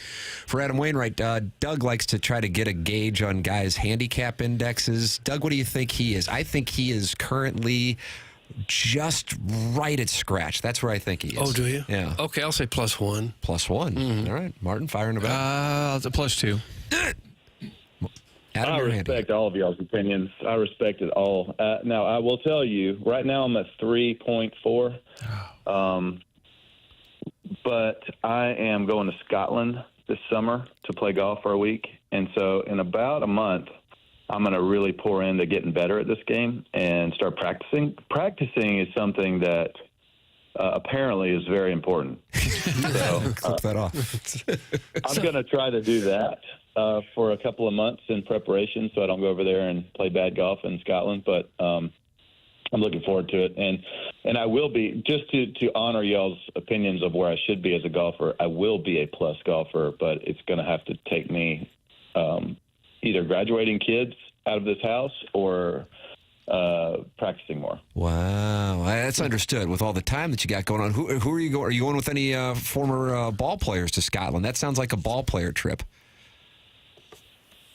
for Adam Wainwright. Doug likes to try to get a gauge on guys' handicap indexes. Doug, what do you think he is? I think he is currently just right at scratch. That's where I think he is. Oh, do you? Yeah. Okay, I'll say +1. +1. All right. Martin, firing about. It's a +2. I respect all of y'all's opinions. I respect it all. Now, I will tell you, right now I'm at 3.4. But I am going to Scotland this summer to play golf for a week. And so in about a month, I'm going to really pour into getting better at this game and start practicing. Practicing is something that apparently is very important. So, clip that off. I'm going to try to do that for a couple of months in preparation so I don't go over there and play bad golf in Scotland. But I'm looking forward to it. And I will be, just to honor y'all's opinions of where I should be as a golfer, I will be a plus golfer, but it's going to have to take me either graduating kids out of this house or practicing more. Wow, that's understood. With all the time that you got going on, who are you going? Are you going with any former ball players to Scotland? That sounds like a ball player trip.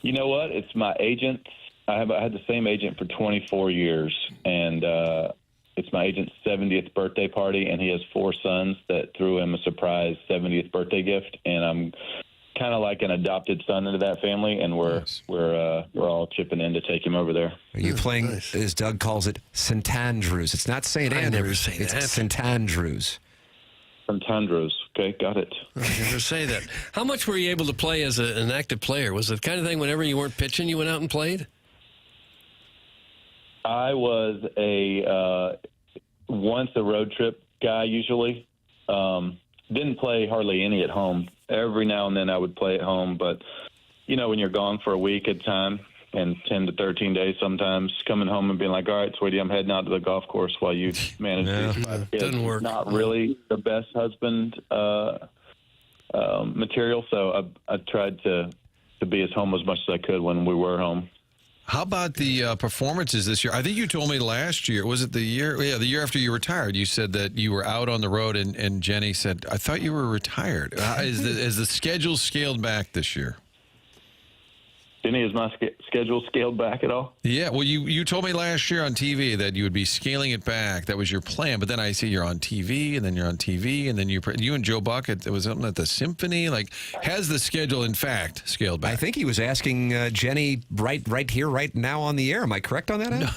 You know what? It's my agent. I had the same agent for 24 years, and it's my agent's 70th birthday party, and he has 4 sons that threw him a surprise 70th birthday gift, and I'm kind of like an adopted son into that family, and we're all chipping in to take him over there. Are you playing, as Doug calls it, St. Andrews? It's not St. Andrews. I never say it's that. St. Andrews. St. Andrews. Okay, got it. I never say that. How much were you able to play as an active player? Was it the kind of thing whenever you weren't pitching, you went out and played? I was once a road trip guy usually. Didn't play hardly any at home. Every now and then I would play at home, but when you're gone for a week at a time and 10 to 13 days sometimes, coming home and being like, all right, sweetie, I'm heading out to the golf course while you manage these 5 kids. Doesn't work. Not really the best husband material, so I tried to be at home as much as I could when we were home. How about the performances this year? I think you told me last year, was it the year? Yeah, the year after you retired, you said that you were out on the road, and Jenny said, I thought you were retired. Is the schedule scaled back this year? Jenny, is my schedule scaled back at all? Yeah, well, you told me last year on TV that you would be scaling it back. That was your plan. But then I see you're on TV, and then you're on TV, and then you and Joe Bucket, it was something at the Symphony. Like, has the schedule, in fact, scaled back? I think he was asking Jenny right here, right now on the air. Am I correct on that, Adam?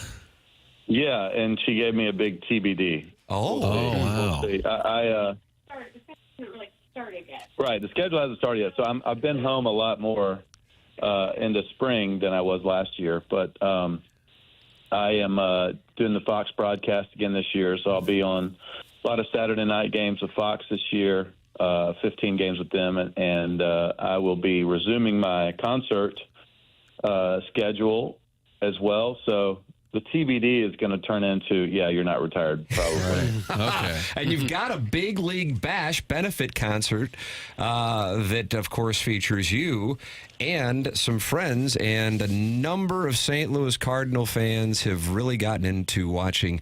Yeah, and she gave me a big TBD. Oh, wow. We'll see. The schedule hasn't really started yet. Right, the schedule hasn't started yet. So I've been home a lot more into spring than I was last year, but I am doing the Fox broadcast again this year, so I'll be on a lot of Saturday night games with Fox this year, 15 games with them, and I will be resuming my concert schedule as well, so the TBD is going to turn into, you're not retired, probably. Right. Okay. And you've got a Big League Bash benefit concert that, of course, features you and some friends, and a number of St. Louis Cardinal fans have really gotten into watching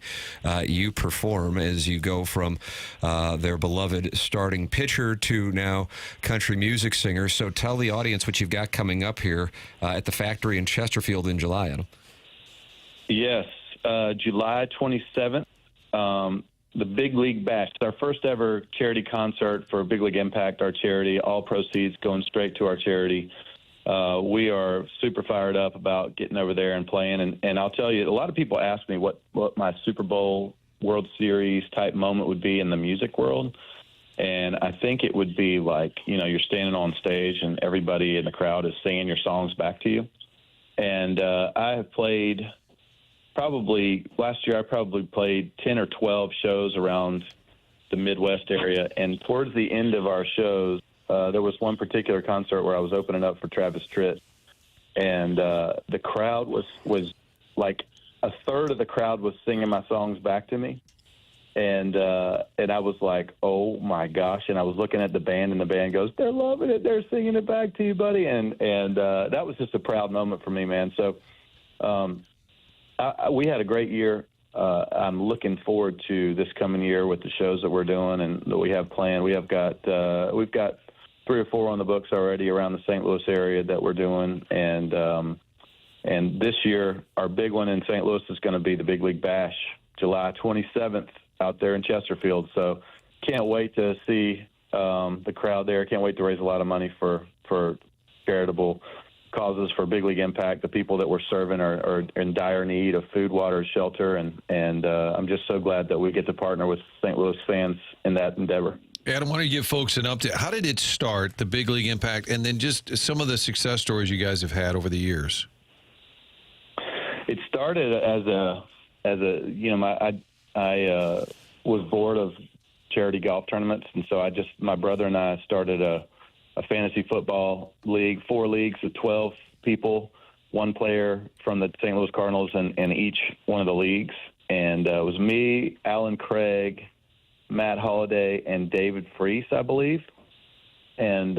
you perform as you go from their beloved starting pitcher to now country music singer. So tell the audience what you've got coming up here at the Factory in Chesterfield in July, Adam. Yes, July 27th, the Big League Bash. It's our first ever charity concert for Big League Impact, our charity. All proceeds going straight to our charity. We are super fired up about getting over there and playing. And I'll tell you, a lot of people ask me what my Super Bowl World Series type moment would be in the music world. And I think it would be like, you're standing on stage and everybody in the crowd is singing your songs back to you. And I have played probably last year I probably played 10 or 12 shows around the Midwest area, and towards the end of our shows, there was one particular concert where I was opening up for Travis Tritt, and the crowd was like a third of the crowd was singing my songs back to me, and I was like, oh my gosh! And I was looking at the band, and the band goes, "They're loving it. They're singing it back to you, buddy." And that was just a proud moment for me, man. So we had a great year. I'm looking forward to this coming year with the shows that we're doing and that we have planned. We've got 3 or 4 on the books already around the St. Louis area that we're doing, and this year our big one in St. Louis is going to be the Big League Bash, July 27th out there in Chesterfield. So can't wait to see the crowd there. Can't wait to raise a lot of money for charitable causes for Big League Impact. The people that we're serving are in dire need of food, water, shelter, and I'm just so glad that we get to partner with St. Louis fans in that endeavor. Adam, why don't you give folks an update? How did it start, the Big League Impact, and then just some of the success stories you guys have had over the years? It started as a I was bored of charity golf tournaments, and so my brother and I started a fantasy football league, 4 leagues of 12 people, 1 player from the St. Louis Cardinals in each one of the leagues. And it was me, Alan Craig, Matt Holliday, and David Freese, I believe. And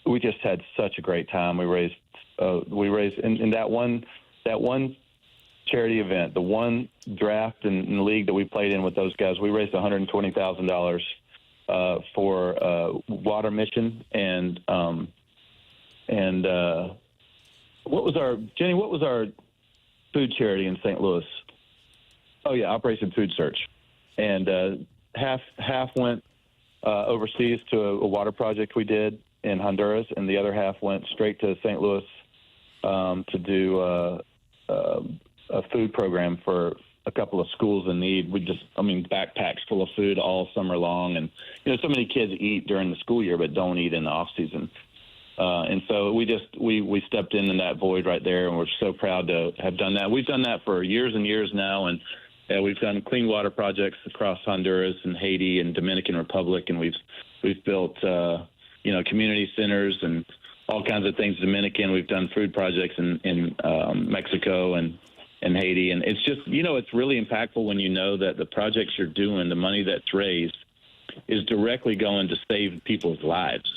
we just had such a great time. We raised in that one charity event, the one draft in league that we played in with those guys, we raised $120,000 for water mission and what was our food charity in St. Louis? Oh yeah, Operation Food Search, and half went overseas to a water project we did in Honduras, and the other half went straight to St. Louis to do a food program for a couple of schools in need. Backpacks full of food all summer long. And, so many kids eat during the school year, but don't eat in the off season. And so we stepped in that void right there, and we're so proud to have done that. We've done that for years and years now. And we've done clean water projects across Honduras and Haiti and Dominican Republic. And we've built, community centers and all kinds of things. Dominican, we've done food projects in Mexico and Haiti. And it's just, it's really impactful when you know that the projects you're doing, the money that's raised is directly going to save people's lives.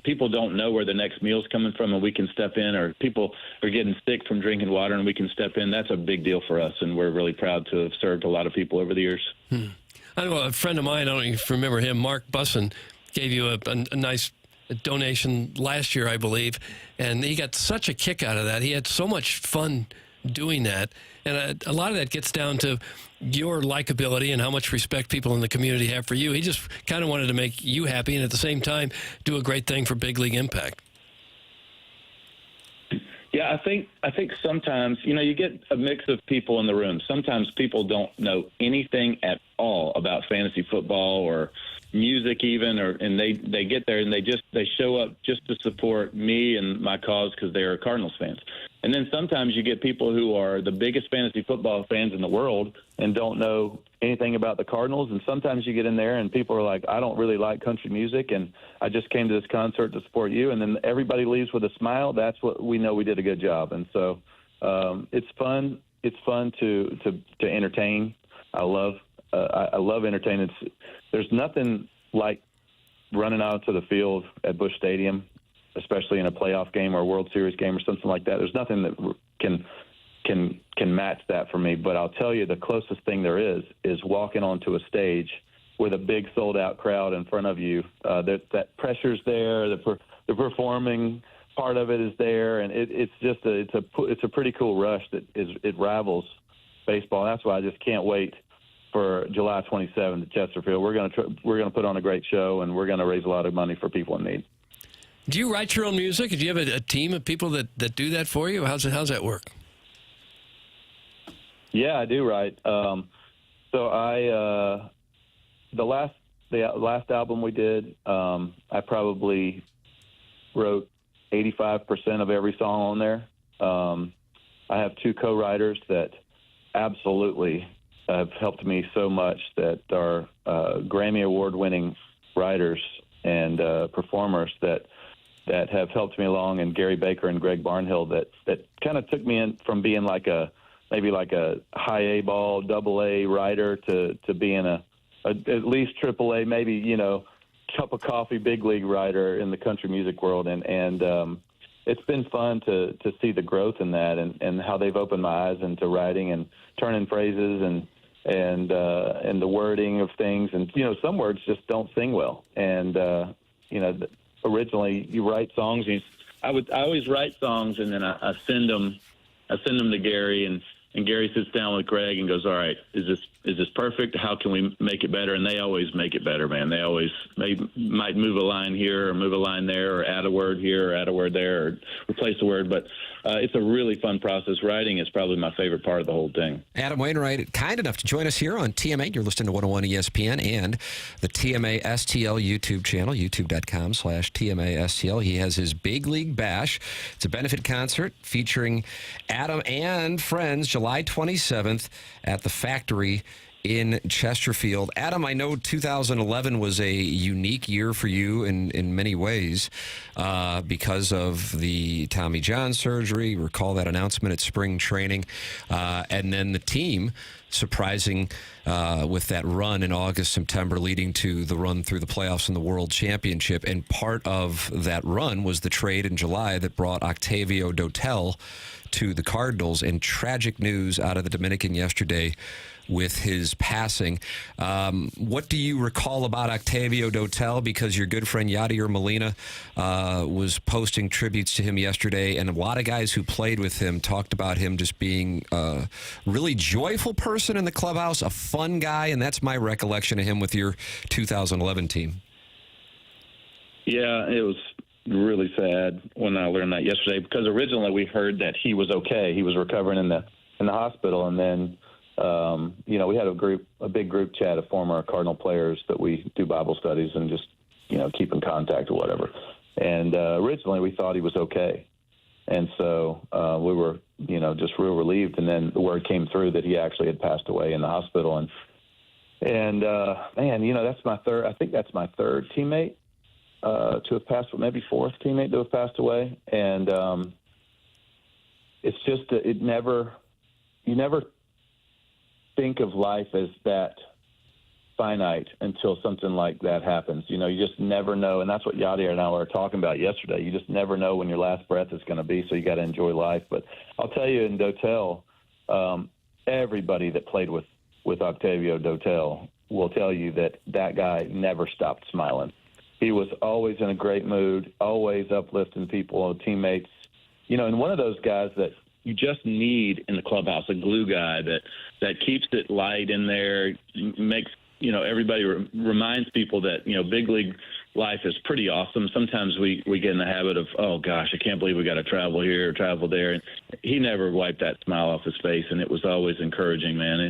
People don't know where the next meal's coming from, and we can step in, or people are getting sick from drinking water and we can step in. That's a big deal for us, and we're really proud to have served a lot of people over the years. I know a friend of mine, I don't know if you remember him, Mark Bussin, gave you a nice donation last year, I believe, and he got such a kick out of that. He had so much fun doing that, and a lot of that gets down to your likability and how much respect people in the community have for you. He just kind of wanted to make you happy and at the same time do a great thing for Big League Impact. Yeah, I think sometimes, you get a mix of people in the room. Sometimes people don't know anything at all about fantasy football or music even, and they get there and they show up just to support me and my cause because they are Cardinals fans. And then sometimes you get people who are the biggest fantasy football fans in the world and don't know anything about the Cardinals. And sometimes you get in there and people are like, I don't really like country music, and I just came to this concert to support you. And then everybody leaves with a smile. That's what we know we did a good job. And so it's fun. It's fun to entertain. I love entertaining. There's nothing like running out to the field at Busch Stadium, especially in a playoff game or a World Series game or something like that. There's nothing that can match that for me. But I'll tell you, the closest thing there is walking onto a stage with a big sold-out crowd in front of you. That pressure's there. The performing part of it is there, and it's a pretty cool rush that it rivals baseball. That's why I just can't wait for July 27th at Chesterfield. We're gonna put on a great show, and we're gonna raise a lot of money for people in need. Do you write your own music? Do you have a team of people that do that for you? How's that work? Yeah, I do write. So I the last album we did, I probably wrote 85% of every song on there. I have two co-writers that absolutely have helped me so much, that are Grammy Award-winning writers and performers that have helped me along, and Gary Baker and Greg Barnhill that kind of took me in from being maybe like a high A ball, double A writer to being at least triple A, maybe, cup of coffee, big league writer in the country music world. And it's been fun to see the growth in that and how they've opened my eyes into writing and turning phrases and the wording of things. And, some words just don't sing well. And, originally you write songs. I always write songs, and then I send them to Gary, and Gary sits down with Greg and goes, all right, is this perfect? How can we make it better? And they always make it better, man. They might move a line here or move a line there, or add a word here or add a word there, or replace a word. But it's a really fun process. Writing is probably my favorite part of the whole thing. Adam Wainwright, kind enough to join us here on TMA. You're listening to 101 ESPN and the TMA STL YouTube channel, youtube.com/TMA STL. He has his Big League Bash. It's a benefit concert featuring Adam and friends, July 27th at the Factory in Chesterfield. Adam, I know 2011 was a unique year for you in many ways because of the Tommy John surgery. Recall that announcement at spring training. And then the team surprising with that run in August, September, leading to the run through the playoffs and the World Championship. And part of that run was the trade in July that brought Octavio Dotel to the Cardinals, and tragic news out of the Dominican yesterday with his passing. What do you recall about Octavio Dotel? Because your good friend Yadier Molina was posting tributes to him yesterday, and a lot of guys who played with him talked about him just being a really joyful person in the clubhouse, a fun guy, and that's my recollection of him with your 2011 team. Yeah, it was really sad when I learned that yesterday, because originally we heard that he was okay. He was recovering in the hospital, and then we had a big group chat of former Cardinal players that we do Bible studies and just keep in contact or whatever. And originally we thought he was okay, and so we were just real relieved. And then the word came through that he actually had passed away in the hospital. And man, that's my third. I think that's my third teammate to have passed, maybe fourth teammate to have passed away. And it's just you never think of life as that finite until something like that happens. You just never know. And that's what Yadier and I were talking about yesterday. You just never know when your last breath is going to be, so you got to enjoy life. But I'll tell you, in Dotel, everybody that played with Octavio Dotel will tell you that guy never stopped smiling. He was always in a great mood, always uplifting people, teammates. And one of those guys that you just need in the clubhouse, a glue guy that keeps it light in there, makes, everybody reminds people that, big league life is pretty awesome. Sometimes we get in the habit of, oh gosh, I can't believe we got to travel here or travel there. And he never wiped that smile off his face, and it was always encouraging, man.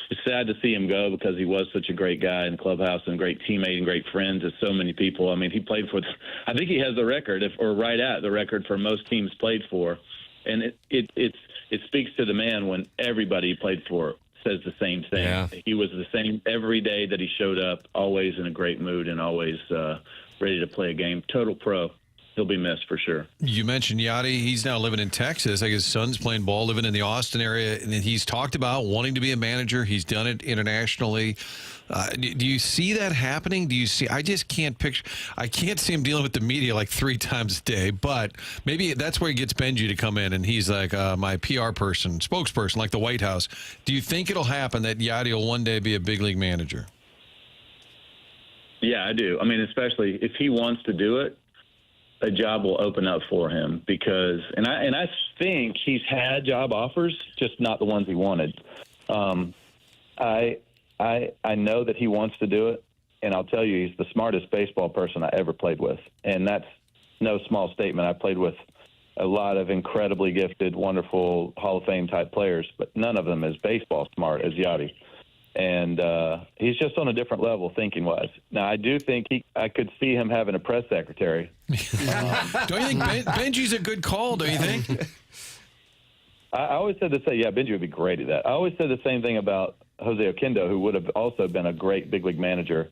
It's sad to see him go, because he was such a great guy in the clubhouse and great teammate and great friend to so many people. I mean, he played for, I think he has the record, or right at the record for most teams played for. And it speaks to the man when everybody he played for says the same thing. Yeah. He was the same every day that he showed up, always in a great mood and always ready to play a game. Total pro. He'll be missed for sure. You mentioned Yachty. He's now living in Texas. I guess his son's playing ball, living in the Austin area. And he's talked about wanting to be a manager. He's done it internationally. Do you see that happening? I just can't picture. I can't see him dealing with the media like 3 times a day, but maybe that's where he gets Benji to come in, and he's like my PR person, spokesperson, like the White House. Do you think it'll happen that Yachty will one day be a big league manager? Yeah, I do. I mean, especially if he wants to do it, a job will open up for him, because, and I think he's had job offers, just not the ones he wanted. I know that he wants to do it, and I'll tell you, he's the smartest baseball person I ever played with, and that's no small statement. I played with a lot of incredibly gifted, wonderful Hall of Fame type players, but none of them as baseball smart as Yachty. And he's just on a different level thinking-wise. Now, I do think I could see him having a press secretary. Don't you think Benji's a good call, don't you think? I always said the same. Yeah, Benji would be great at that. I always said the same thing about Jose Oquendo, who would have also been a great big league manager.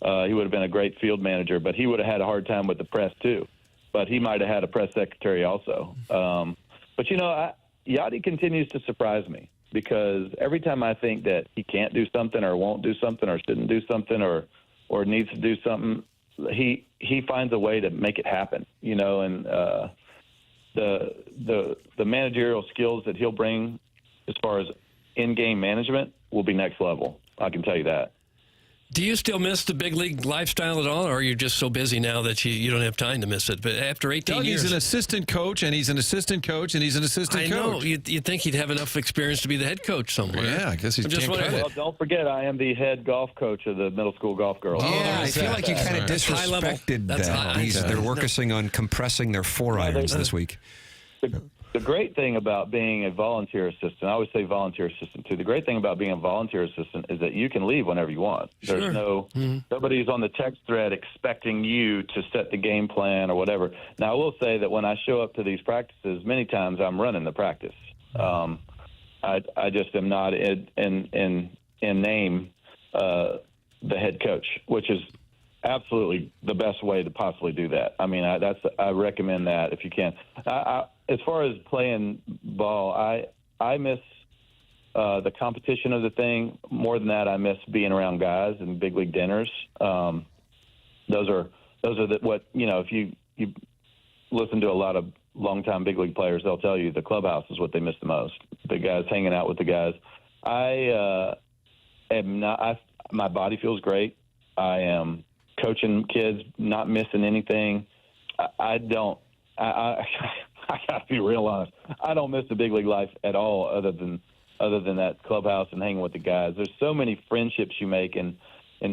He would have been a great field manager, but he would have had a hard time with the press too. But he might have had a press secretary also. But Yachty continues to surprise me, because every time I think that he can't do something or won't do something or shouldn't do something or needs to do something, he finds a way to make it happen. And the managerial skills that he'll bring as far as in-game management will be next level. I can tell you that. Do you still miss the big league lifestyle at all, or are you just so busy now that you don't have time to miss it? But after 18 years... he's an assistant coach, and he's an assistant coach, and he's an assistant coach. I know. You'd think he'd have enough experience to be the head coach somewhere. Well, yeah, I guess he's just Well, don't forget, I am the head golf coach of the middle school golf girls. Yeah, I feel like you kind of disrespected them. They're working on compressing their 4 irons this week. The great thing about being a volunteer assistant, I always say volunteer assistant too. The great thing about being a volunteer assistant is that you can leave whenever you want. There's nobody's on the text thread expecting you to set the game plan or whatever. Now, I will say that when I show up to these practices, many times I'm running the practice. I just am not in name the head coach, which is absolutely the best way to possibly do that. I mean, I recommend that if you can. As far as playing ball, I miss the competition of the thing. More than that, I miss being around guys and big league dinners. Those are if you listen to a lot of longtime big league players, they'll tell you the clubhouse is what they miss the most. The guys hanging out with the guys. I am not. My body feels great. I am coaching kids, not missing anything. I don't. I got to be real honest. I don't miss the big league life at all, other than that clubhouse and hanging with the guys. There's so many friendships you make in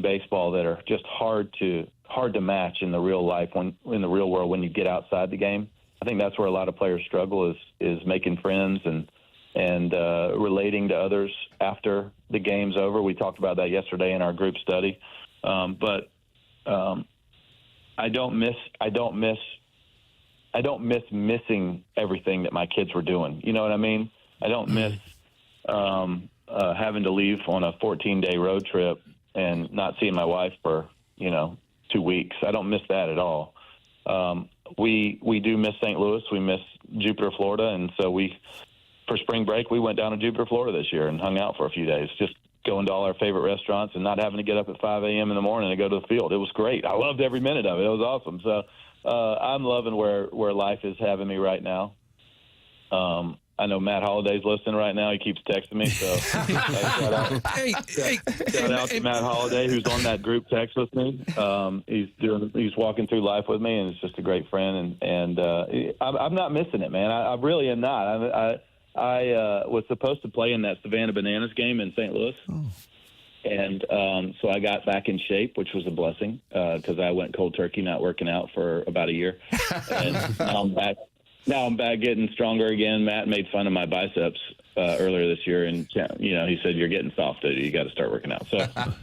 baseball that are just hard to match in the real life, in the real world, when you get outside the game. I think that's where a lot of players struggle is making friends and relating to others after the game's over. We talked about that yesterday in our group study. But I don't miss missing everything that my kids were doing. You know what I mean? I don't miss having to leave on a 14-day road trip and not seeing my wife for 2 weeks. I don't miss that at all. We do miss St. Louis. We miss Jupiter, Florida, and so for spring break we went down to Jupiter, Florida this year and hung out for a few days, just going to all our favorite restaurants and not having to get up at 5 a.m. in the morning to go to the field. It was great. I loved every minute of it. It was awesome. So I'm loving where life is having me right now. I know Matt Holliday's listening right now. He keeps texting me. So shout out to Matt Holliday, who's on that group text with me. He's walking through life with me, and it's just a great friend. And I'm not missing it, man. I really am not. I was supposed to play in that Savannah Bananas game in St. Louis. Oh. And so I got back in shape, which was a blessing, because I went cold turkey, not working out for about a year. And now I'm back getting stronger again. Matt made fun of my biceps earlier this year, and he said, "You're getting soft. You got to start working out." So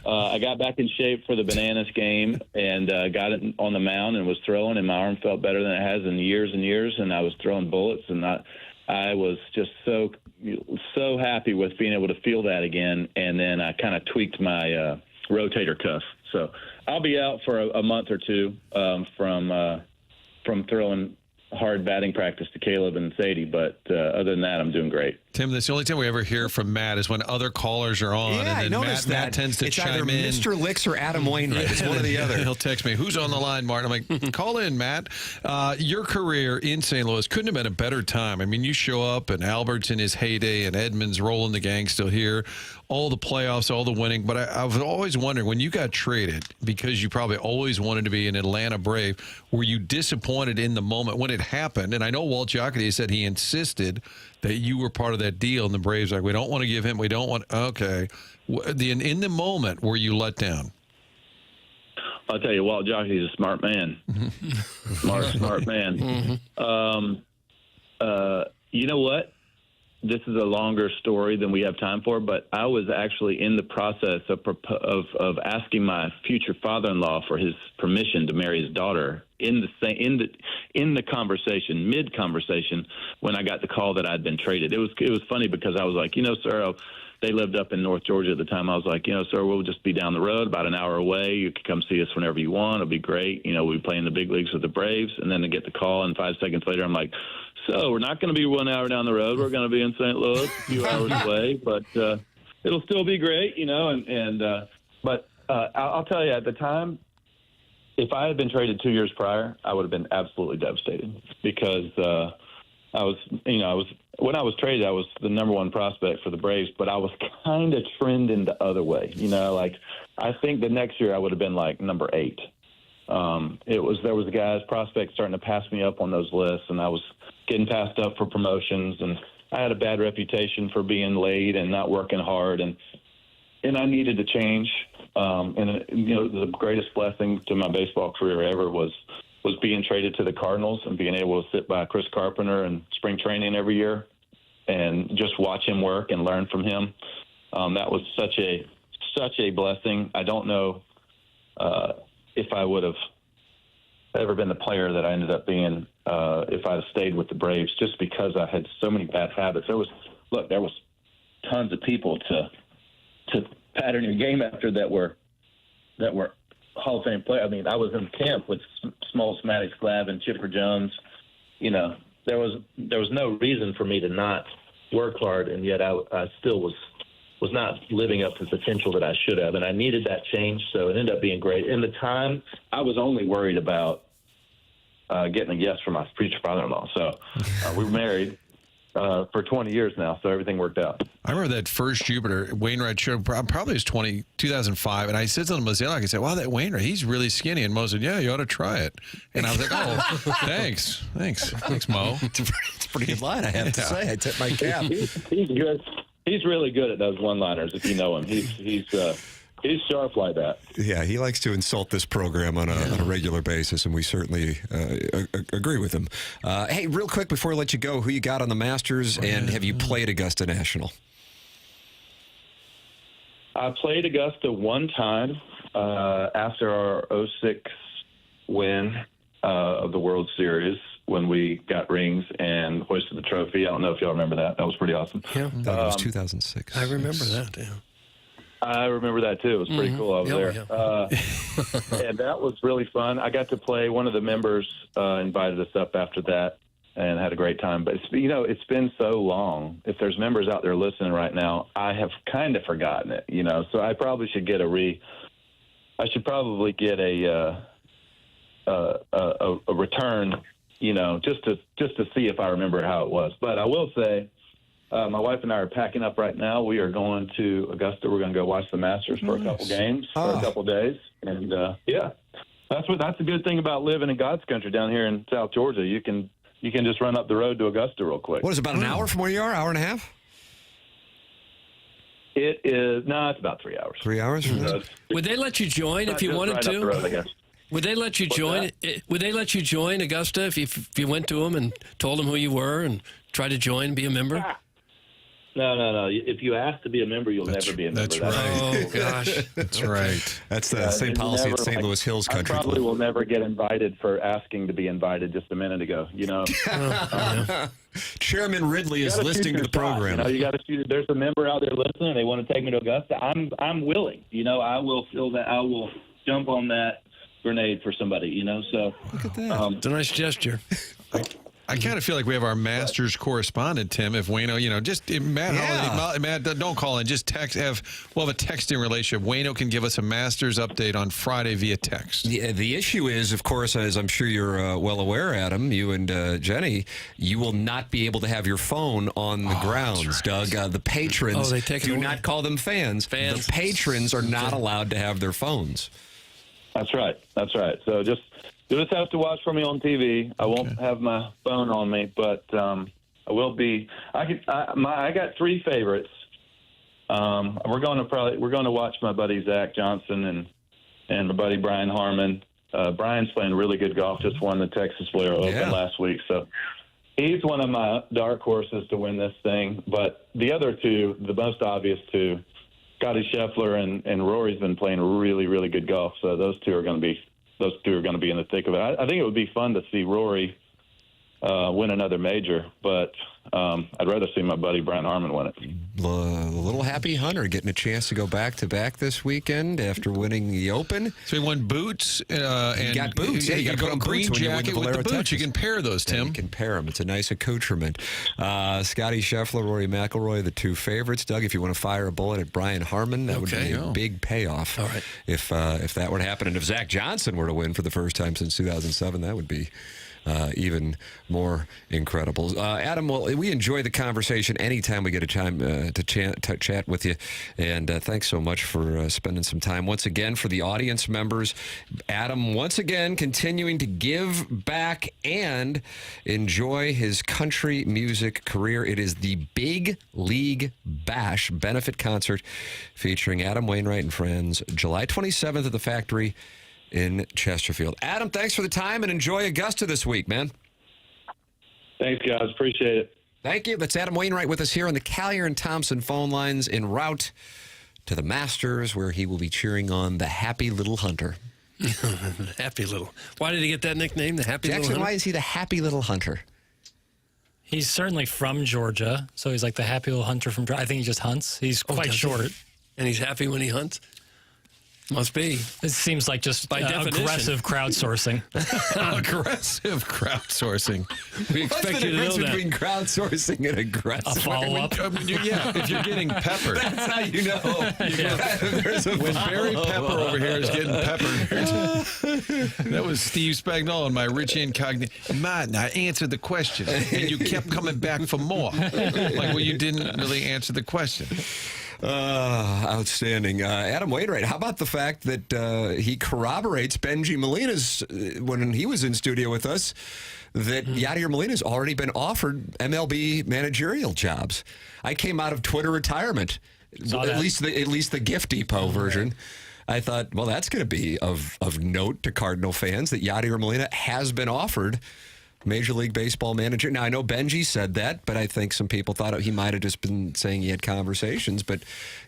I got back in shape for the Bananas game and got it on the mound and was throwing, and my arm felt better than it has in years and years, and I was throwing bullets, and I was just so happy with being able to feel that again. And then I kind of tweaked my rotator cuff. So I'll be out for a month or two from throwing hard batting practice to Caleb and Sadie. But other than that, I'm doing great. Tim, that's the only time we ever hear from Matt is when other callers are on. Yeah, and then Matt tends to chime in. It's either Mr. Licks or Adam Wainwright. It's one or the other. He'll text me, "Who's on the line, Martin?" I'm like, "Call in, Matt." Your career in St. Louis couldn't have been a better time. I mean, you show up, and Albert's in his heyday, and Edmonds rolling the gang still here. All the playoffs, all the winning. But I was always wondering, when you got traded, because you probably always wanted to be an Atlanta Brave, were you disappointed in the moment when it happened? And I know Walt Giacotti said he insisted that you were part of that deal, and the Braves like, we don't want to give him, we don't want, okay. In the moment, were you let down? I'll tell you, Walt Jockey's a smart man. Smart man. You know what? this is a longer story than we have time for, but I was actually in the process of asking my future father-in-law for his permission to marry his daughter in the conversation, mid-conversation, when I got the call that I'd been traded. It was funny because I was like, sir, they lived up in North Georgia at the time. I was like, sir, we'll just be down the road about an hour away. You can come see us whenever you want. It'll be great. We'll be playing the big leagues with the Braves. And then to get the call, and 5 seconds later, I'm like, so we're not going to be 1 hour down the road. We're going to be in St. Louis, a few hours away, but it'll still be great, But I'll tell you, at the time, if I had been traded 2 years prior, I would have been absolutely devastated because when I was traded, I was the number one prospect for the Braves, but I was kind of trending the other way. I think the next year I would have been like number 8. There was guys, prospects starting to pass me up on those lists, and I was getting passed up for promotions, and I had a bad reputation for being late and not working hard, and I needed to change. The greatest blessing to my baseball career ever was being traded to the Cardinals and being able to sit by Chris Carpenter in spring training every year and just watch him work and learn from him. That was such a blessing. I don't know if I would have ever been the player that I ended up being if I'd have stayed with the Braves, just because I had so many bad habits. There was tons of people to pattern your game after that were Hall of Fame players. I mean, I was in camp with Smoltz, Maddox, Glavine, Chipper Jones. There was no reason for me to not work hard, and yet I still was not living up to the potential that I should have, and I needed that change, so it ended up being great. In the time, I was only worried about getting a yes from my future father-in-law. So we were married for 20 years now, so everything worked out. I remember that first Jupiter, Wainwright showed, probably was 2005, and I said to Mozeliak, I said, wow, that Wainwright, he's really skinny. And Mo said, yeah, you ought to try it. And I was like, oh, thanks, Mo. It's a pretty good line, I have to say. I tip my cap. He's good. He's really good at those one-liners, if you know him. He's sharp like that. Yeah, he likes to insult this program on a regular basis, and we certainly agree with him. Hey, real quick before I let you go, who you got on the Masters, and have you played Augusta National? I played Augusta one time after our 2006 win of the World Series when we got rings and hoisted the trophy. I don't know if y'all remember that. That was pretty awesome. Yeah, that was 2006. I remember that, yeah. I remember that, too. It was pretty cool over there. Yeah. And that was really fun. I got to play. One of the members invited us up after that and had a great time. But, it's been so long. If there's members out there listening right now, I have kind of forgotten it, So I probably should get I should probably get a return, just to see if I remember how it was. But I will say, my wife and I are packing up right now. We are going to Augusta. We're going to go watch the Masters for a couple games for a couple days. And, that's a good thing about living in God's country down here in South Georgia. You can just run up the road to Augusta real quick. What is it, about an hour from where you are? Hour and a half? It is. No, it's about 3 hours. 3 hours? Would they let you join if you wanted to? Up the road, I guess. Would they let you join? Would they let you join Augusta if you went to them and told them who you were and tried to join, be a member? No. If you ask to be a member, you'll never be a member. That's right. Oh, gosh. That's right. That's the same policy at St. Louis Hills Country I Club. probably will never get invited for asking to be invited just a minute ago, Chairman Ridley is listening to the program. You got to shoot. There's a member out there listening. They want to take me to Augusta. I'm willing. I will fill that. I will jump on that grenade for somebody. So look at that. It's a nice gesture. I kind of feel like we have our Masters correspondent, Tim. If Waino, just Matt, don't call in. Just text. We'll have a texting relationship. Waino can give us a Masters update on Friday via text. Yeah, the issue is, of course, as I'm sure you're well aware, Adam, you and Jenny, you will not be able to have your phone on the grounds, right. Doug. The patrons do not call them fans. The patrons are not allowed to have their phones. That's right. So you'll just have to watch for me on TV. I won't have my phone on me, but I will be. I got three favorites. We're going to watch my buddy Zach Johnson and my buddy Brian Harmon. Brian's playing really good golf. Just won the Texas Valero Open last week, so He's one of my dark horses to win this thing, but the other two, the most obvious two, Scotty Scheffler and Rory's been playing really, really good golf. So those two are going to be in the thick of it. I think it would be fun to see Rory win another major, but I'd rather see my buddy Brian Harmon win it. The little happy Hunter getting a chance to go back-to-back this weekend after winning the Open. So he won boots. And he got boots. Yeah, you got to put on green jacket with the boots. Texas. You can pair those, Tim. Yeah, you can pair them. It's a nice accoutrement. Scotty Scheffler, Rory McIlroy, the two favorites. Doug, if you want to fire a bullet at Brian Harmon, that would be a big payoff. All right. If that were to happen. And if Zach Johnson were to win for the first time since 2007, that would be even more incredible. Adam, well, we enjoy the conversation anytime we get a time to chat with you. And thanks so much for spending some time. Once again, for the audience members, Adam, once again, continuing to give back and enjoy his country music career. It is the Big League Bash benefit concert featuring Adam Wainwright and friends, July 27th at the Factory in Chesterfield. Adam, thanks for the time and enjoy Augusta this week, man. Thanks, guys. Appreciate it. Thank you. That's Adam Wainwright with us here on the Callier and Thompson phone lines en route to the Masters, where he will be cheering on the Happy Little Hunter. Happy Little. Why did he get that nickname, the Happy Jackson, Little Hunter? why is he the Happy Little Hunter? He's certainly from Georgia, so he's like the Happy Little Hunter from Georgia. I think he just hunts. He's quite short. And he's happy when he hunts? Must be. It seems like just by definition. Aggressive crowdsourcing. Aggressive crowdsourcing. We expect you to know What's the difference that. between crowdsourcing and aggressive? A follow-up. Yeah, if you're getting peppered. That's how you know. There's a When Barry Pepper over here is getting peppered. That was Steve Spagnuolo and my Rich Incognito. Martin, I answered the question, and you kept coming back for more. Like, well, you didn't really answer the question. Outstanding. Adam Wainwright, how about the fact that he corroborates Benji Molina's, when he was in studio with us, that Yadier Molina's already been offered MLB managerial jobs. I came out of Twitter retirement, at least the Gift Depot version. I thought, well, that's going to be of note to Cardinal fans that Yadier Molina has been offered Major League Baseball manager. Now, I know Benji said that, but I think some people thought he might have just been saying he had conversations. But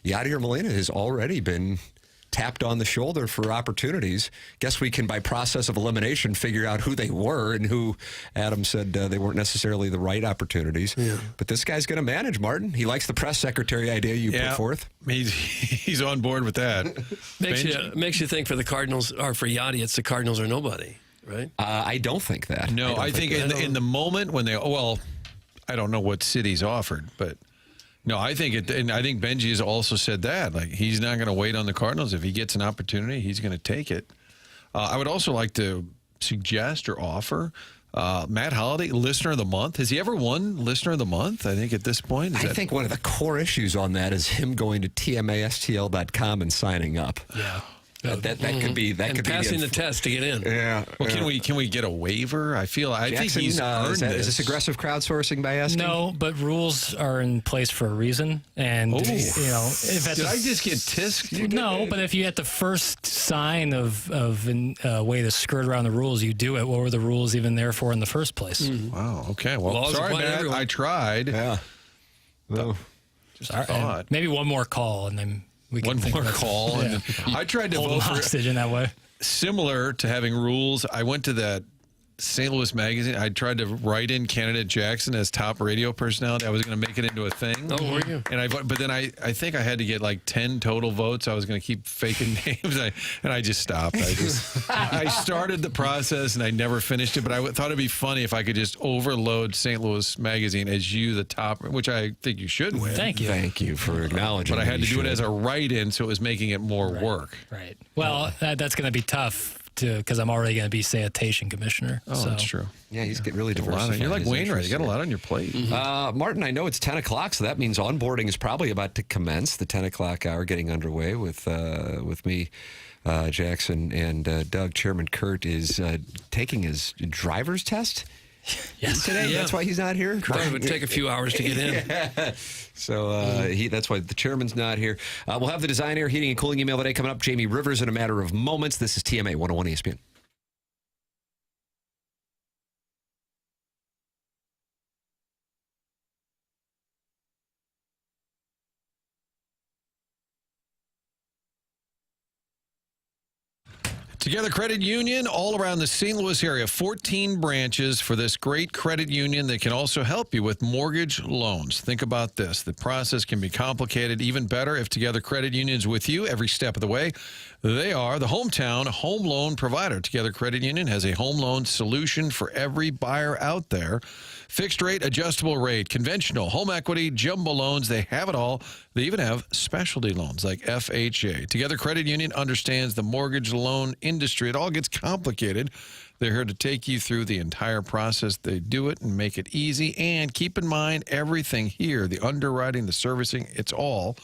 Yadier Molina has already been tapped on the shoulder for opportunities. Guess we can, by process of elimination, figure out who they were and who Adam said they weren't necessarily the right opportunities. Yeah. But this guy's going to manage, Martin. He likes the press secretary idea you put forth. He's on board with that. Makes you think for the Cardinals, or for Yadi, it's the Cardinals or nobody. Right? I don't think that. No, I think in the moment when I don't know what city's offered, but no, I think and I think Benji has also said that. Like, he's not going to wait on the Cardinals. If he gets an opportunity, he's going to take it. I would also like to suggest or offer Matt Holliday, Listener of the Month. Has he ever won Listener of the Month? I think at this point. I think one of the core issues on that is him going to tmastl.com and signing up. Yeah. That could be passing the test to get in. Yeah. Well, can we get a waiver? I think he's earned this. Is this aggressive crowdsourcing by asking? No, but rules are in place for a reason. And if did I just get tisked? No, but if you at the first sign of a way to skirt around the rules, you do it. What were the rules even there for in the first place? Wow. Okay. Well, sorry, Matt. I tried. Yeah. No. Just a thought. Maybe one more call, and then. One more call. And I tried to vote for hostage in that way. Similar to having rules. I went to that St. Louis magazine. I tried to write in candidate Jackson as top radio personality. I was going to make it into a thing. Oh, were you? But then I think I had to get like 10 total votes. I was going to keep faking names, and I just stopped. I started the process and I never finished it. But I thought it'd be funny if I could just overload St. Louis magazine as you the top, which I think you should win. Thank you. Thank you for acknowledging. But I had to do it as a write-in, so it was making it more work. Right. Well, that's going to be tough. Because I'm already going to be sanitation commissioner. Oh, that's true. Yeah, he's getting really diversified. You're like Wainwright. You got a lot on your plate. Mm-hmm. Martin, I know it's 10 o'clock, so that means onboarding is probably about to commence. The 10 o'clock hour getting underway with me, Jackson, and Doug. Chairman Kurt is taking his driver's test. Yes. Today. Yeah. That's why he's not here. It would take a few hours to get in. Yeah. So that's why the chairman's not here. We'll have the Design, Air, Heating, and Cooling email today coming up. Jamie Rivers in a matter of moments. This is TMA 101 ESPN. Together Credit Union, all around the St. Louis area, 14 branches for this great credit union that can also help you with mortgage loans. Think about this. The process can be complicated, even better if Together Credit Union is with you every step of the way. They are the hometown home loan provider. Together Credit Union has a home loan solution for every buyer out there. Fixed rate, adjustable rate, conventional, home equity, jumbo loans. They have it all. They even have specialty loans like FHA. Together Credit Union understands the mortgage loan industry. It all gets complicated. They're here to take you through the entire process. They do it and make it easy. And keep in mind, everything here, the underwriting, the servicing, it's all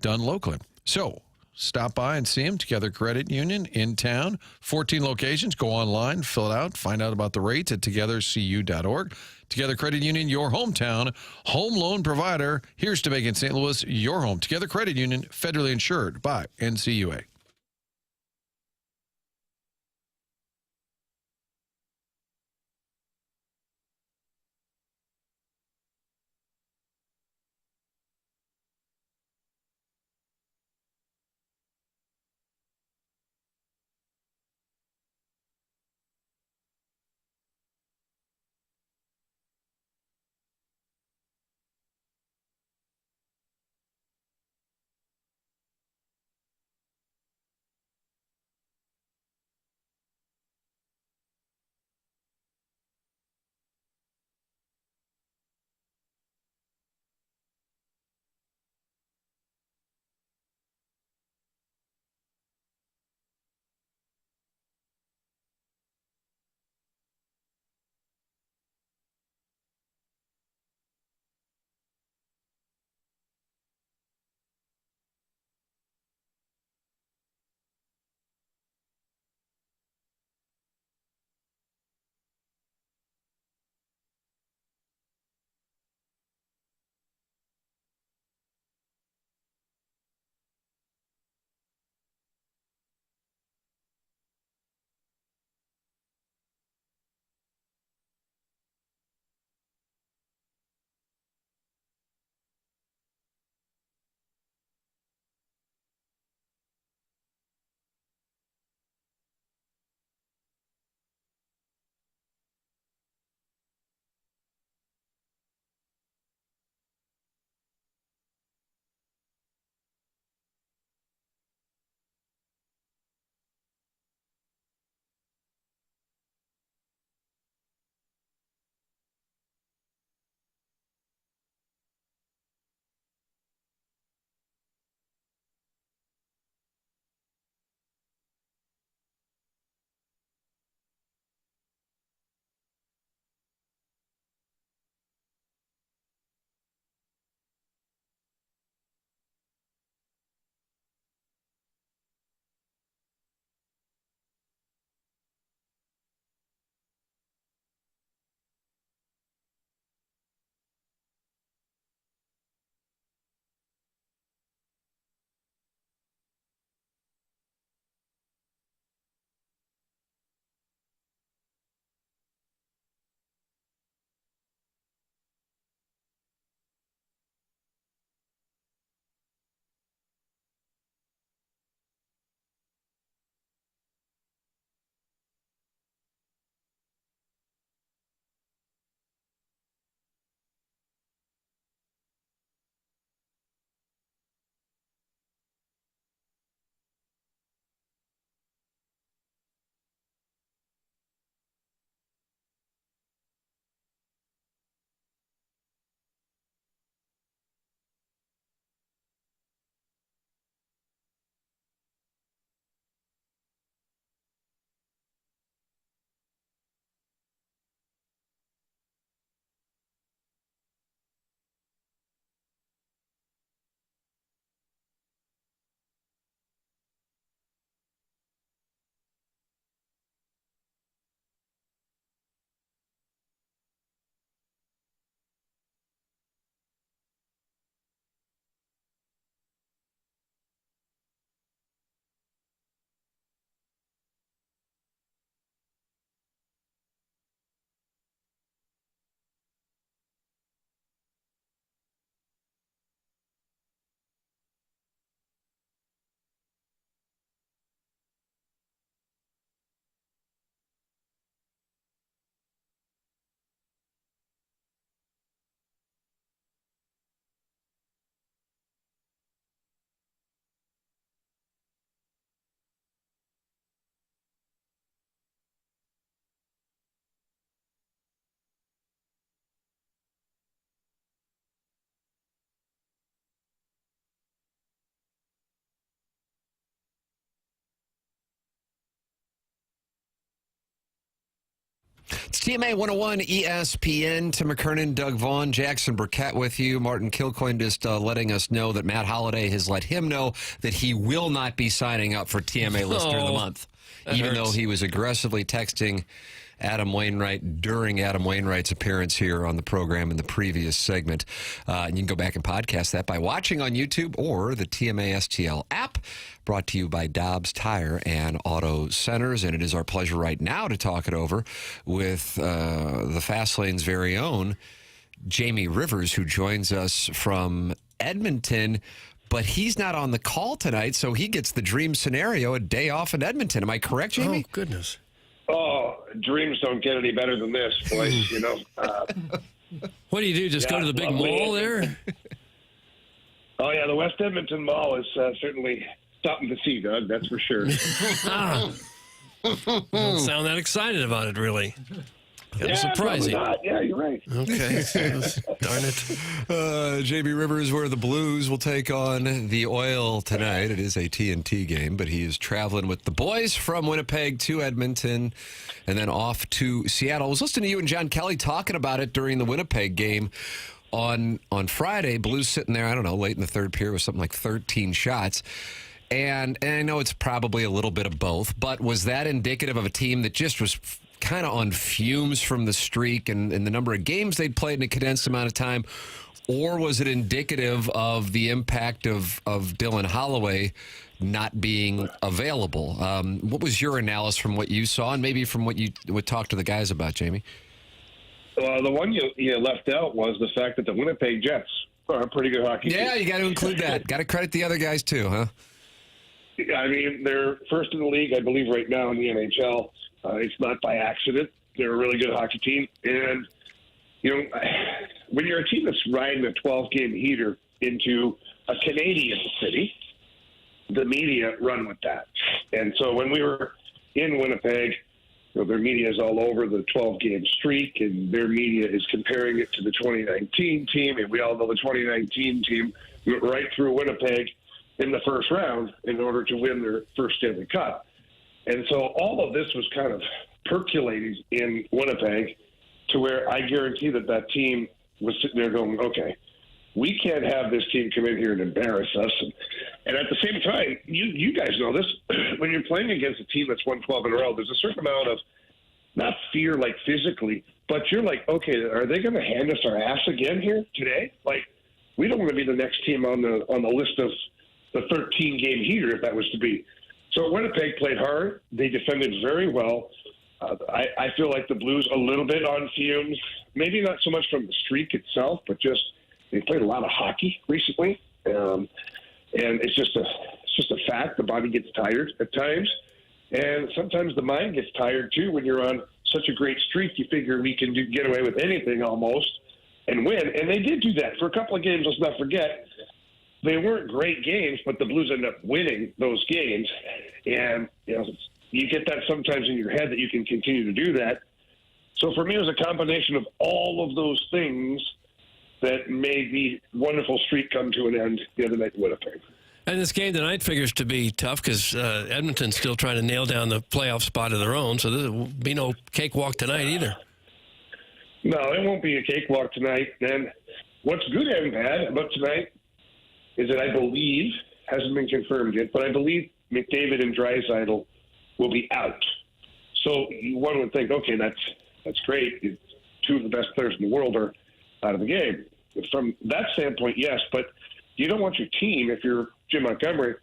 done locally. So stop by and see them. Together Credit Union in town. 14 locations. Go online, fill it out, find out about the rates at togethercu.org. Together Credit Union, your hometown home loan provider. Here's to making St. Louis your home. Together Credit Union, federally insured by NCUA. TMA 101 ESPN. Tim McKernan, Doug Vaughn, Jackson Burkett with you. Martin Kilcoyne just letting us know that Matt Holliday has let him know that he will not be signing up for TMA Listener of the Month, even though he was aggressively texting Adam Wainwright during Adam Wainwright's appearance here on the program in the previous segment. And you can go back and podcast that by watching on YouTube or the TMA STL app, brought to you by Dobbs Tire and Auto Centers. And it is our pleasure right now to talk it over with the Fast Lane's very own Jamie Rivers, who joins us from Edmonton. But he's not on the call tonight, so he gets the dream scenario, a day off in Edmonton. Am I correct, Jamie? Oh, goodness. Oh, dreams don't get any better than this, boys, you know. What do you do, just go to the big mall there? Oh, yeah, the West Edmonton Mall is certainly something to see, Doug, that's for sure. Don't sound that excited about it, really. Kind of surprising. Yeah, you're right. Okay. Darn it. Jamie Rivers, where the Blues will take on the Oil tonight. It is a TNT game, but he is traveling with the boys from Winnipeg to Edmonton and then off to Seattle. I was listening to you and John Kelly talking about it during the Winnipeg game on Friday. Blues sitting there, I don't know, late in the third period with something like 13 shots. And I know it's probably a little bit of both, but was that indicative of a team that just was kind of on fumes from the streak and the number of games they'd played in a condensed amount of time? Or was it indicative of the impact of Dylan Holloway not being available? What was your analysis from what you saw and maybe from what you would talk to the guys about, Jamie? The one you left out was the fact that the Winnipeg Jets are a pretty good hockey team. Yeah, you got to include that. Got to credit the other guys too, huh? I mean, they're first in the league, I believe, right now in the NHL. It's not by accident. They're a really good hockey team. And, you know, when you're a team that's riding a 12-game heater into a Canadian city, the media run with that. And so when we were in Winnipeg, you know, their media is all over the 12-game streak, and their media is comparing it to the 2019 team. And we all know the 2019 team went right through Winnipeg in the first round in order to win their first Stanley Cup. And so all of this was kind of percolating in Winnipeg to where I guarantee that team was sitting there going, okay, we can't have this team come in here and embarrass us. And at the same time, you guys know this, when you're playing against a team that's won 12 in a row, there's a certain amount of, not fear like physically, but you're like, okay, are they going to hand us our ass again here today? Like, we don't want to be the next team on the list of the 13-game heater if that was to be. So Winnipeg played hard. They defended very well. I feel like the Blues a little bit on fumes, maybe not so much from the streak itself, but just they played a lot of hockey recently, and it's just a fact. The body gets tired at times, and sometimes the mind gets tired too. When you're on such a great streak, you figure we can get away with anything almost and win, and they did do that for a couple of games. Let's not forget. They weren't great games, but the Blues ended up winning those games. And, you know, you get that sometimes in your head that you can continue to do that. So for me, it was a combination of all of those things that made the wonderful streak come to an end the other night in Winnipeg. And this game tonight figures to be tough because Edmonton's still trying to nail down the playoff spot of their own, so there will be no cakewalk tonight either. No, it won't be a cakewalk tonight. And what's good and bad about tonight is that I believe, hasn't been confirmed yet, but I believe McDavid and Draisaitl will be out. So one would think, okay, that's great. Two of the best players in the world are out of the game. From that standpoint, yes, but you don't want your team, if you're Jim Montgomery,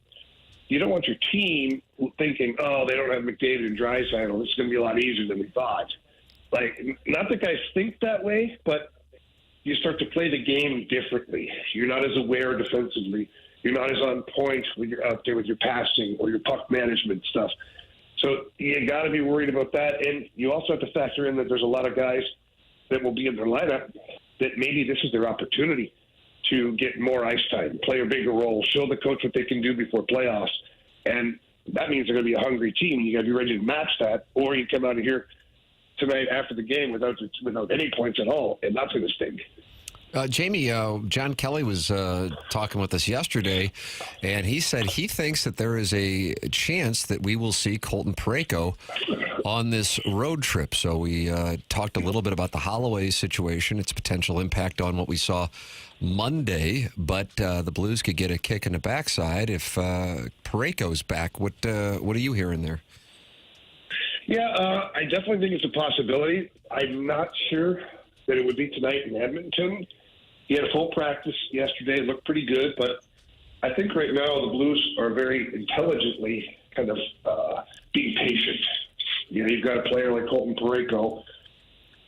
you don't want your team thinking, oh, they don't have McDavid and Draisaitl. This is going to be a lot easier than we thought. Like, not that guys think that way, but you start to play the game differently. You're not as aware defensively. You're not as on point when you're out there with your passing or your puck management stuff. So you got to be worried about that. And you also have to factor in that there's a lot of guys that will be in their lineup that maybe this is their opportunity to get more ice time, play a bigger role, show the coach what they can do before playoffs. And that means they're going to be a hungry team. You got to be ready to match that, or you come out of here tonight after the game without any points at all, and that's going to sting. Jamie, John Kelly was talking with us yesterday, and he said he thinks that there is a chance that we will see Colton Parayko on this road trip. So we talked a little bit about the Holloway situation, its potential impact on what we saw Monday, but the Blues could get a kick in the backside if Parayko's back. What are you hearing there? Yeah, I definitely think it's a possibility. I'm not sure that it would be tonight in Edmonton. He had a full practice yesterday, looked pretty good, but I think right now the Blues are very intelligently kind of being patient. You know, you've got a player like Colton Parayko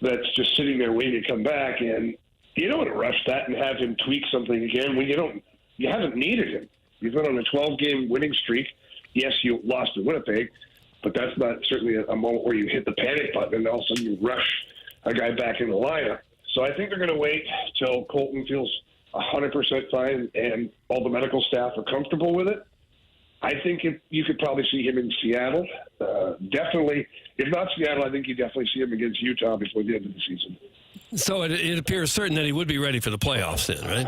that's just sitting there waiting to come back, and you don't want to rush that and have him tweak something again when you haven't needed him. You've been on a 12-game winning streak. Yes, you lost to Winnipeg, but that's not certainly a moment where you hit the panic button and all of a sudden you rush a guy back in the lineup. So I think they're going to wait till Colton feels 100% fine and all the medical staff are comfortable with it. I think you could probably see him in Seattle. Definitely, if not Seattle, I think you definitely see him against Utah before the end of the season. So it appears certain that he would be ready for the playoffs then, right?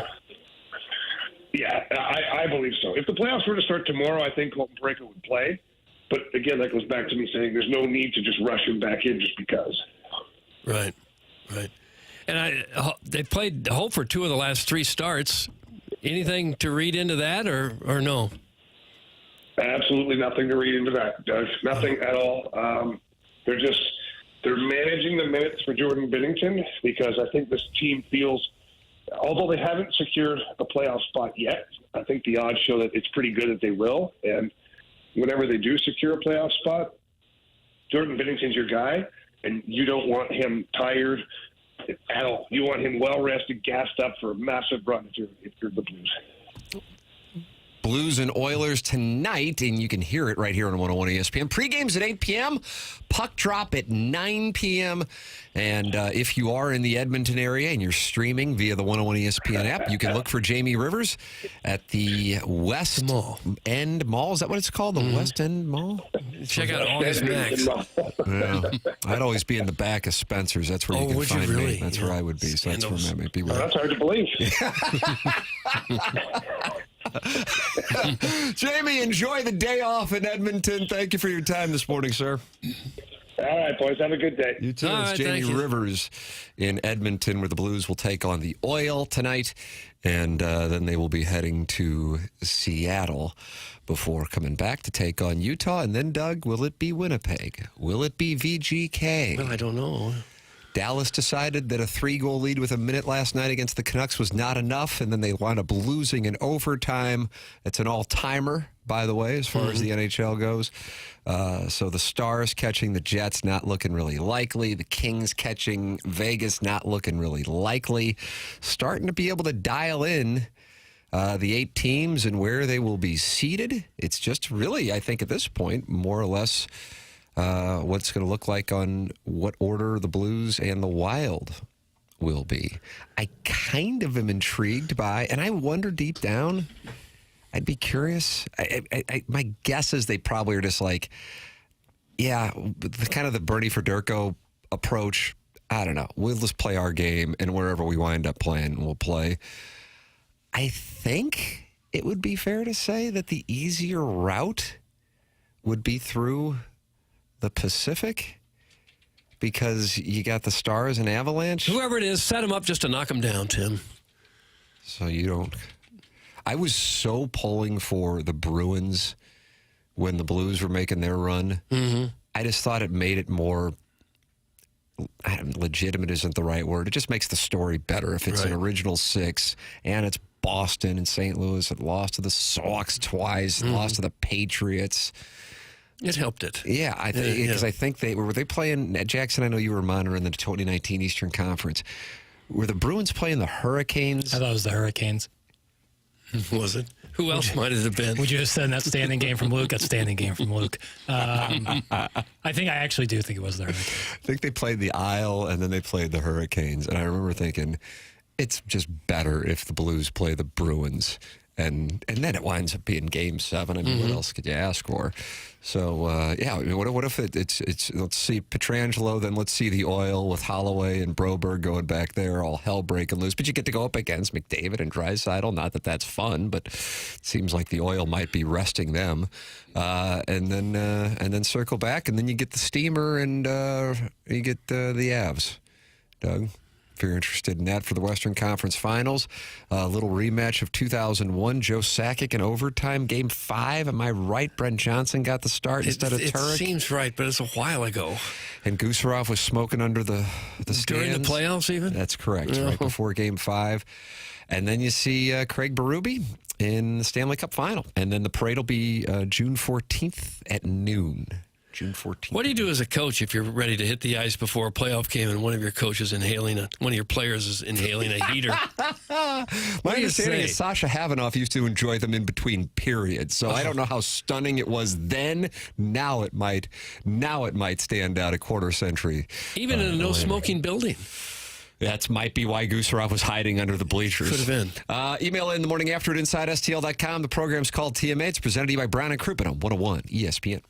Yeah, I believe so. If the playoffs were to start tomorrow, I think Colton Parayko would play. But again, that goes back to me saying there's no need to just rush him back in just because. Right. And they played Hope for 2 of the last 3 starts. Anything to read into that or no? Absolutely nothing to read into that, Doug. Nothing at all. They're managing the minutes for Jordan Binnington because I think this team feels, although they haven't secured a playoff spot yet, I think the odds show that it's pretty good that they will. And whenever they do secure a playoff spot, Jordan Binnington's your guy, and you don't want him tired at all. You want him well-rested, gassed up for a massive run if you're the Blues. Blues and Oilers tonight, and you can hear it right here on 101 ESPN. Pre-games at 8 p.m., puck drop at 9 p.m., and if you are in the Edmonton area and you're streaming via the 101 ESPN app, you can look for Jamie Rivers at the West End Mall. Is that what it's called, the West End Mall? Check out August Max. Yeah. I'd always be in the back of Spencer's. That's where you can find me. That's where I would be, so that's where that might be. That's hard to believe. Jamie, enjoy the day off in Edmonton. Thank you for your time this morning, sir. All right, boys. Have a good day. You too. It's Jamie Rivers in Edmonton, where the Blues will take on the Oil tonight, and then they will be heading to Seattle before coming back to take on Utah. And then, Doug, will it be Winnipeg? Will it be VGK? Well, I don't know. Dallas decided that a 3-goal lead with a minute last night against the Canucks was not enough, and then they wound up losing in overtime. It's an all-timer, by the way, as far as the NHL goes. So the Stars catching the Jets, not looking really likely. The Kings catching Vegas, not looking really likely. Starting to be able to dial in the 8 teams and where they will be seated. It's just really, I think at this point, more or less what it's going to look like on what order the Blues and the Wild will be. I kind of am intrigued by, and I wonder deep down, I'd be curious. My guess is they probably are just like, yeah, the kind of the Bernie Federko approach. I don't know. We'll just play our game, and wherever we wind up playing, we'll play. I think it would be fair to say that the easier route would be through the Pacific, because you got the Stars and Avalanche. Whoever it is, set them up just to knock them down, Tim. So you don't. I was so pulling for the Bruins when the Blues were making their run. Mm-hmm. I just thought it made it more. Legitimate isn't the right word. It just makes the story better if it's an original 6 and it's Boston and St. Louis that lost to the Sox twice, lost to the Patriots. It helped it. Yeah, I think because I think they were they playing at Jackson. I know you were monitoring the 2019 Eastern Conference. Were the Bruins playing the Hurricanes? I thought it was the Hurricanes. Was it? Who else might it have been? Would you have said that standing game from Luke? That's standing game from Luke. I actually do think it was the Hurricanes. I think they played the Isle and then they played the Hurricanes, and I remember thinking, it's just better if the Blues play the Bruins. And then it winds up being Game 7. I mean, what else could you ask for? So, yeah, I mean, what if it's let's see Petrangelo, then let's see the Oil with Holloway and Broberg going back there, all hell breaking loose. But you get to go up against McDavid and Draisaitl. Not that that's fun, but it seems like the Oil might be resting them. And then circle back, and then you get the Steamer and you get the Avs. Doug? If you're interested in that for the Western Conference Finals, a little rematch of 2001, Joe Sakic in overtime, Game 5. Am I right? Brent Johnson got the start instead of Turek. It seems right, but it's a while ago. And Gusarov was smoking under the stands. During the playoffs even? That's correct, right before Game 5. And then you see Craig Berube in the Stanley Cup Final. And then the parade will be June 14th at noon. June 14th. What do you do as a coach if you're ready to hit the ice before a playoff game and one of your coaches one of your players is inhaling a heater? My understanding is Sasha Havanoff used to enjoy them in between periods. So I don't know how stunning it was then. Now it might stand out a quarter century. Even in a no-smoking building. That might be why Gusarov was hiding under the bleachers. Could have been. Email in the morning after at InsideSTL.com. The program's called TMA. It's presented to you by Brown and Crouppen on 101 ESPN.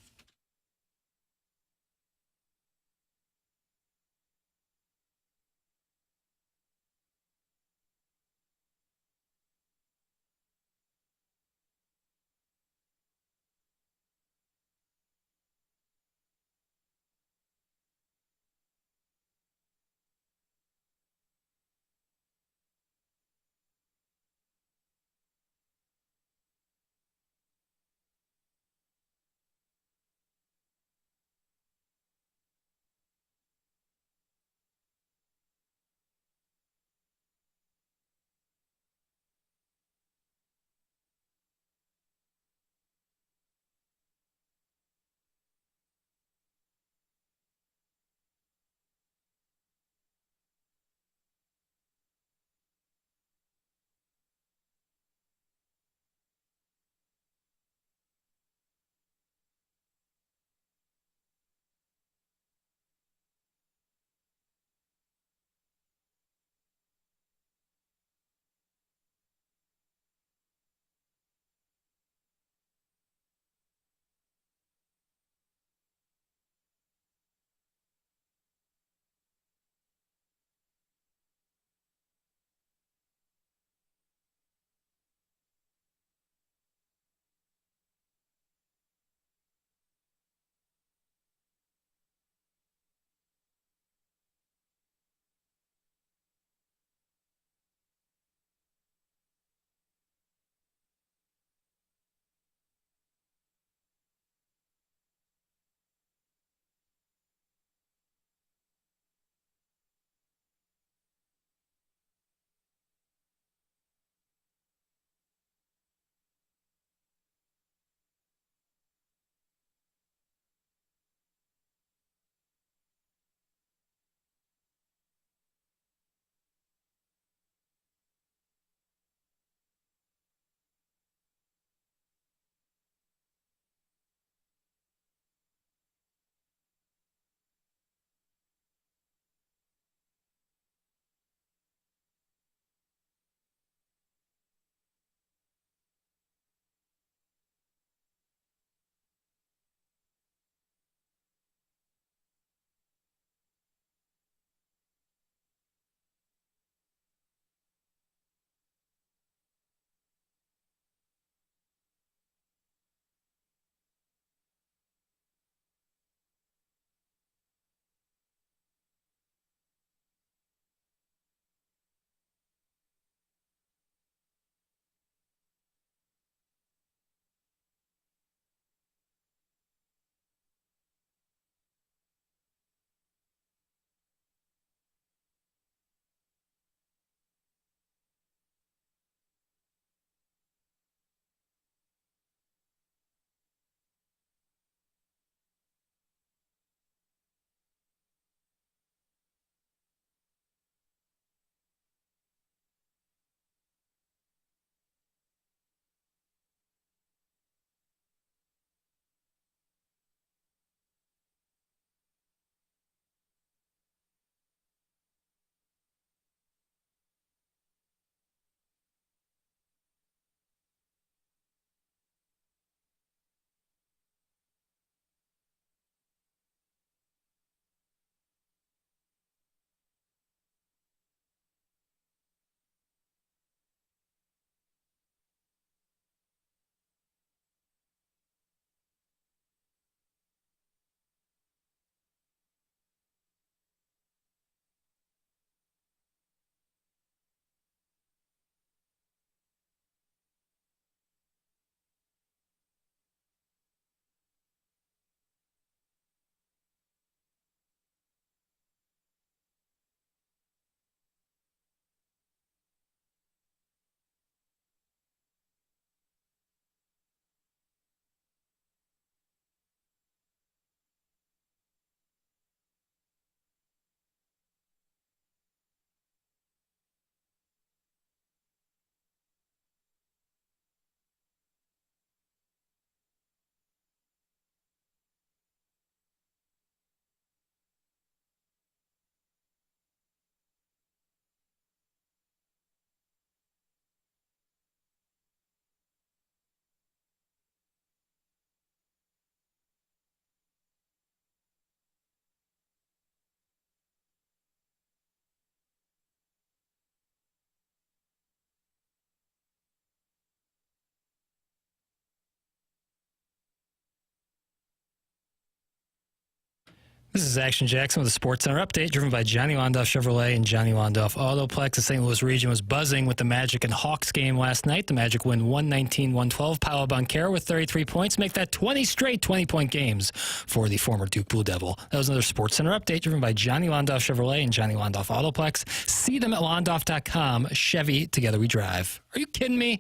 This is Action Jackson with a Sports Center update driven by Johnny Londoff Chevrolet and Johnny Londoff Autoplex. The St. Louis region was buzzing with the Magic and Hawks game last night. The Magic win 119-112. Paolo Banchero with 33 points. Make that 20 straight 20-point games for the former Duke Blue Devil. That was another Sports Center update driven by Johnny Londoff Chevrolet and Johnny Londoff Autoplex. See them at londoff.com. Chevy, together we drive. Are you kidding me?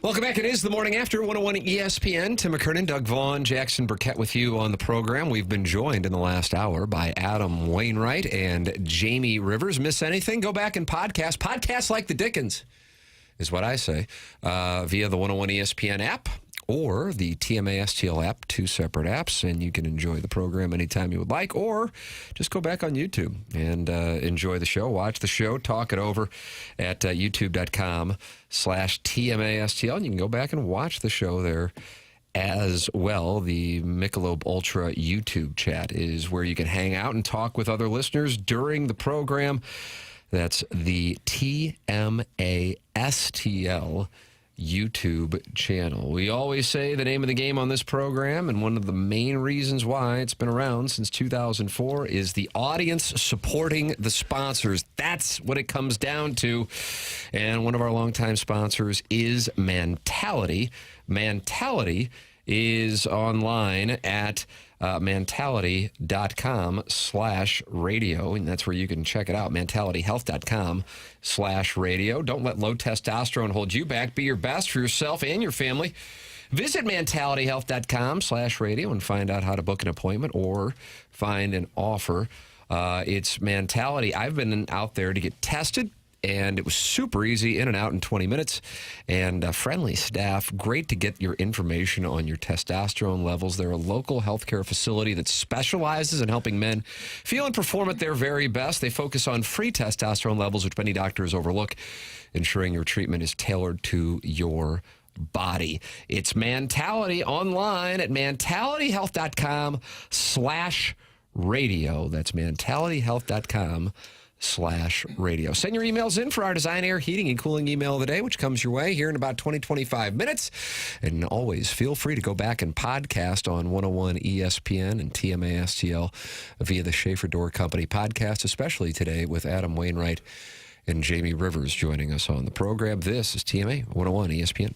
Welcome back. It is the morning after 101 ESPN. Tim McKernan, Doug Vaughn, Jackson Burkett with you on the program. We've been joined in the last hour by Adam Wainwright and Jamie Rivers. Miss anything? Go back and podcast. Podcast like the Dickens is what I say via the 101 ESPN app or the TMA STL app, two separate apps, and you can enjoy the program anytime you would like, or just go back on YouTube and enjoy the show, watch the show, talk it over at youtube.com/TMASTL, and you can go back and watch the show there as well. The Michelob Ultra YouTube chat is where you can hang out and talk with other listeners during the program. That's the TMASTL YouTube channel. We always say the name of the game on this program, and one of the main reasons why it's been around since 2004 is the audience supporting the sponsors. That's what it comes down to. And one of our longtime sponsors is Mentality. Mentality is online at mentality.com/radio, and that's where you can check it out, mentalityhealth.com/radio. Don't let low testosterone hold you back. Be your best for yourself and your family. Visit mentalityhealth.com/radio and find out how to book an appointment or find an offer. It's Mentality. I've been out there to get tested, and it was super easy, in and out in 20 minutes, and friendly staff. Great to get your information on your testosterone levels. They're a local healthcare facility that specializes in helping men feel and perform at their very best. They focus on free testosterone levels, which many doctors overlook, ensuring your treatment is tailored to your body. It's Mentality online at mentalityhealth.com/radio. That's mentalityhealth.com/radio. Send your emails in for our Design, Air, Heating, and Cooling email of the day, which comes your way here in about 20-25 minutes. And always feel free to go back and podcast on 101 ESPN and TMASTL via the Schaefer Door Company podcast, especially today with Adam Wainwright and Jamie Rivers joining us on the program. This is TMA 101 ESPN.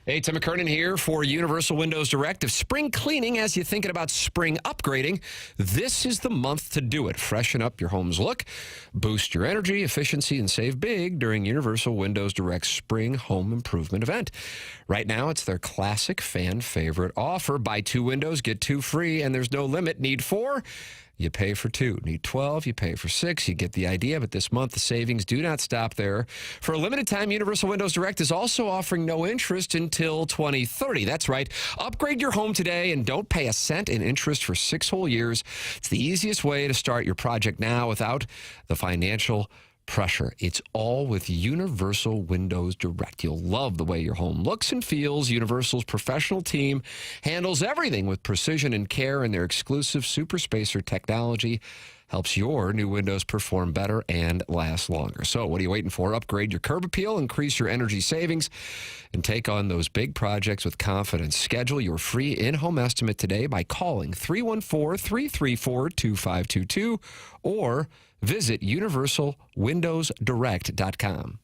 Hey, Tim McKernan here for Universal Windows Direct. If spring cleaning has you thinking about spring upgrading, this is the month to do it. Freshen up your home's look, boost your energy, efficiency, and save big during Universal Windows Direct's spring home improvement event. Right now, it's their classic fan favorite offer. Buy 2 windows, get 2 free, and there's no limit. Need 4? You pay for 2. Need 12, you pay for 6. You get the idea, but this month the savings do not stop there. For a limited time, Universal Windows Direct is also offering no interest until 2030. That's right. Upgrade your home today and don't pay a cent in interest for 6 whole years. It's the easiest way to start your project now without the financial pressure. It's all with Universal Windows Direct. You'll love the way your home looks and feels. Universal's professional team handles everything with precision and care, and their exclusive Super Spacer technology helps your new windows perform better and last longer. So what are you waiting for? Upgrade your curb appeal, increase your energy savings, and take on those big projects with confidence. Schedule your free in-home estimate today by calling 314-334-2522 or visit universalwindowsdirect.com.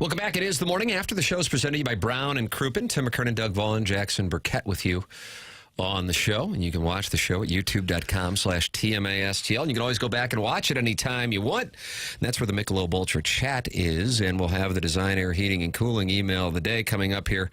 Welcome back. It is the morning after. The show is presented to you by Brown and Crouppen. Tim McKernan, Doug Vaughn, Jackson Burkett with you on the show. And you can watch the show at youtube.com/TMASTL. And you can always go back and watch it anytime you want. And that's where the Michelob Ultra chat is. And we'll have the Design Air Heating and Cooling email of the day coming up here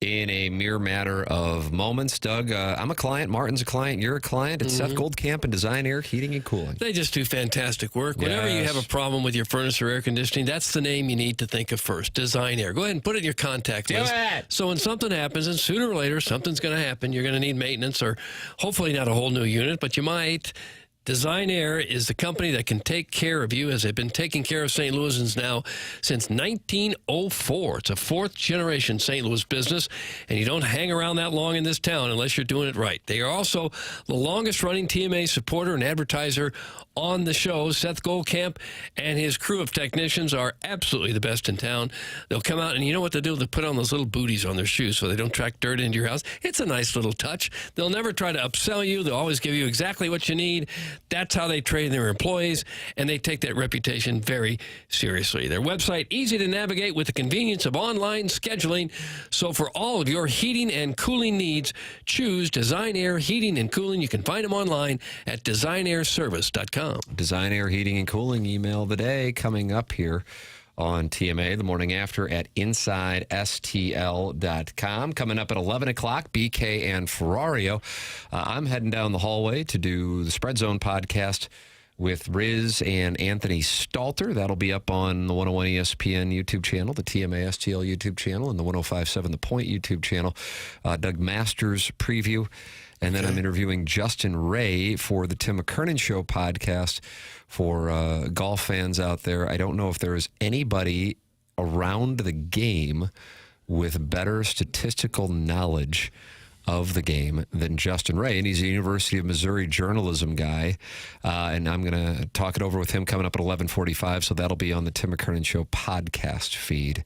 in a mere matter of moments. Doug, I'm a client. Martin's a client. You're a client. It's Seth Goldcamp and Design Air Heating and Cooling. They just do fantastic work. Whenever you have a problem with your furnace or air conditioning, that's the name you need to think of first, Design Air. Go ahead and put it in your contact list. So when something happens, and sooner or later something's going to happen, you're going to need maintenance, or hopefully not a whole new unit, but you might. Design Air is the company that can take care of you, as they've been taking care of St. Louisans now since 1904. It's a fourth-generation St. Louis business, and you don't hang around that long in this town unless you're doing it right. They are also the longest-running TMA supporter and advertiser on the show. Seth Goldcamp and his crew of technicians are absolutely the best in town. They'll come out, and you know what they'll do? They'll put on those little booties on their shoes so they don't track dirt into your house. It's a nice little touch. They'll never try to upsell you. They'll always give you exactly what you need. That's how they train their employees, and they take that reputation very seriously. Their website, easy to navigate with the convenience of online scheduling. So for all of your heating and cooling needs, choose Design Air Heating and Cooling. You can find them online at designairservice.com. Design Air Heating and Cooling email of the day coming up here on TMA the morning after at InsideSTL.com. Coming up at 11 o'clock, BK and Ferrario. I'm heading down the hallway to do the Spread Zone podcast with Riz and Anthony Stalter. That'll be up on the 101 ESPN YouTube channel, the TMA-STL YouTube channel, and the 105.7 The Point YouTube channel. Doug Masters preview. And then I'm interviewing Justin Ray for the Tim McKernan Show podcast for golf fans out there. I don't know if there is anybody around the game with better statistical knowledge of the game than Justin Ray, and he's a University of Missouri journalism guy, and I'm going to talk it over with him coming up at 11:45, so that'll be on the Tim McKernan Show podcast feed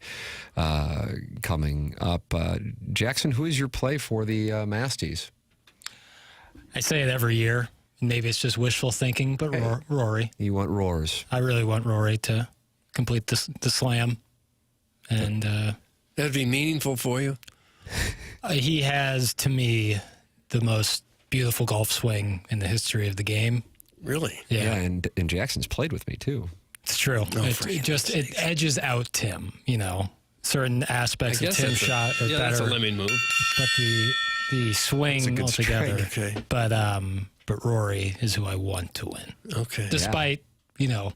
coming up. Jackson, who is your play for the Masties? I say it every year. Maybe it's just wishful thinking, but Rory. You want Roars. I really want Rory to complete the slam. And that'd be meaningful for you? He has, to me, the most beautiful golf swing in the history of the game. Really? Yeah, and Jackson's played with me, too. It's true. It edges out Tim, you know. Certain aspects of Tim's shot are better. That's a lemming move. But the swing altogether. Okay. But Rory is who I want to win. Okay. Despite, you know,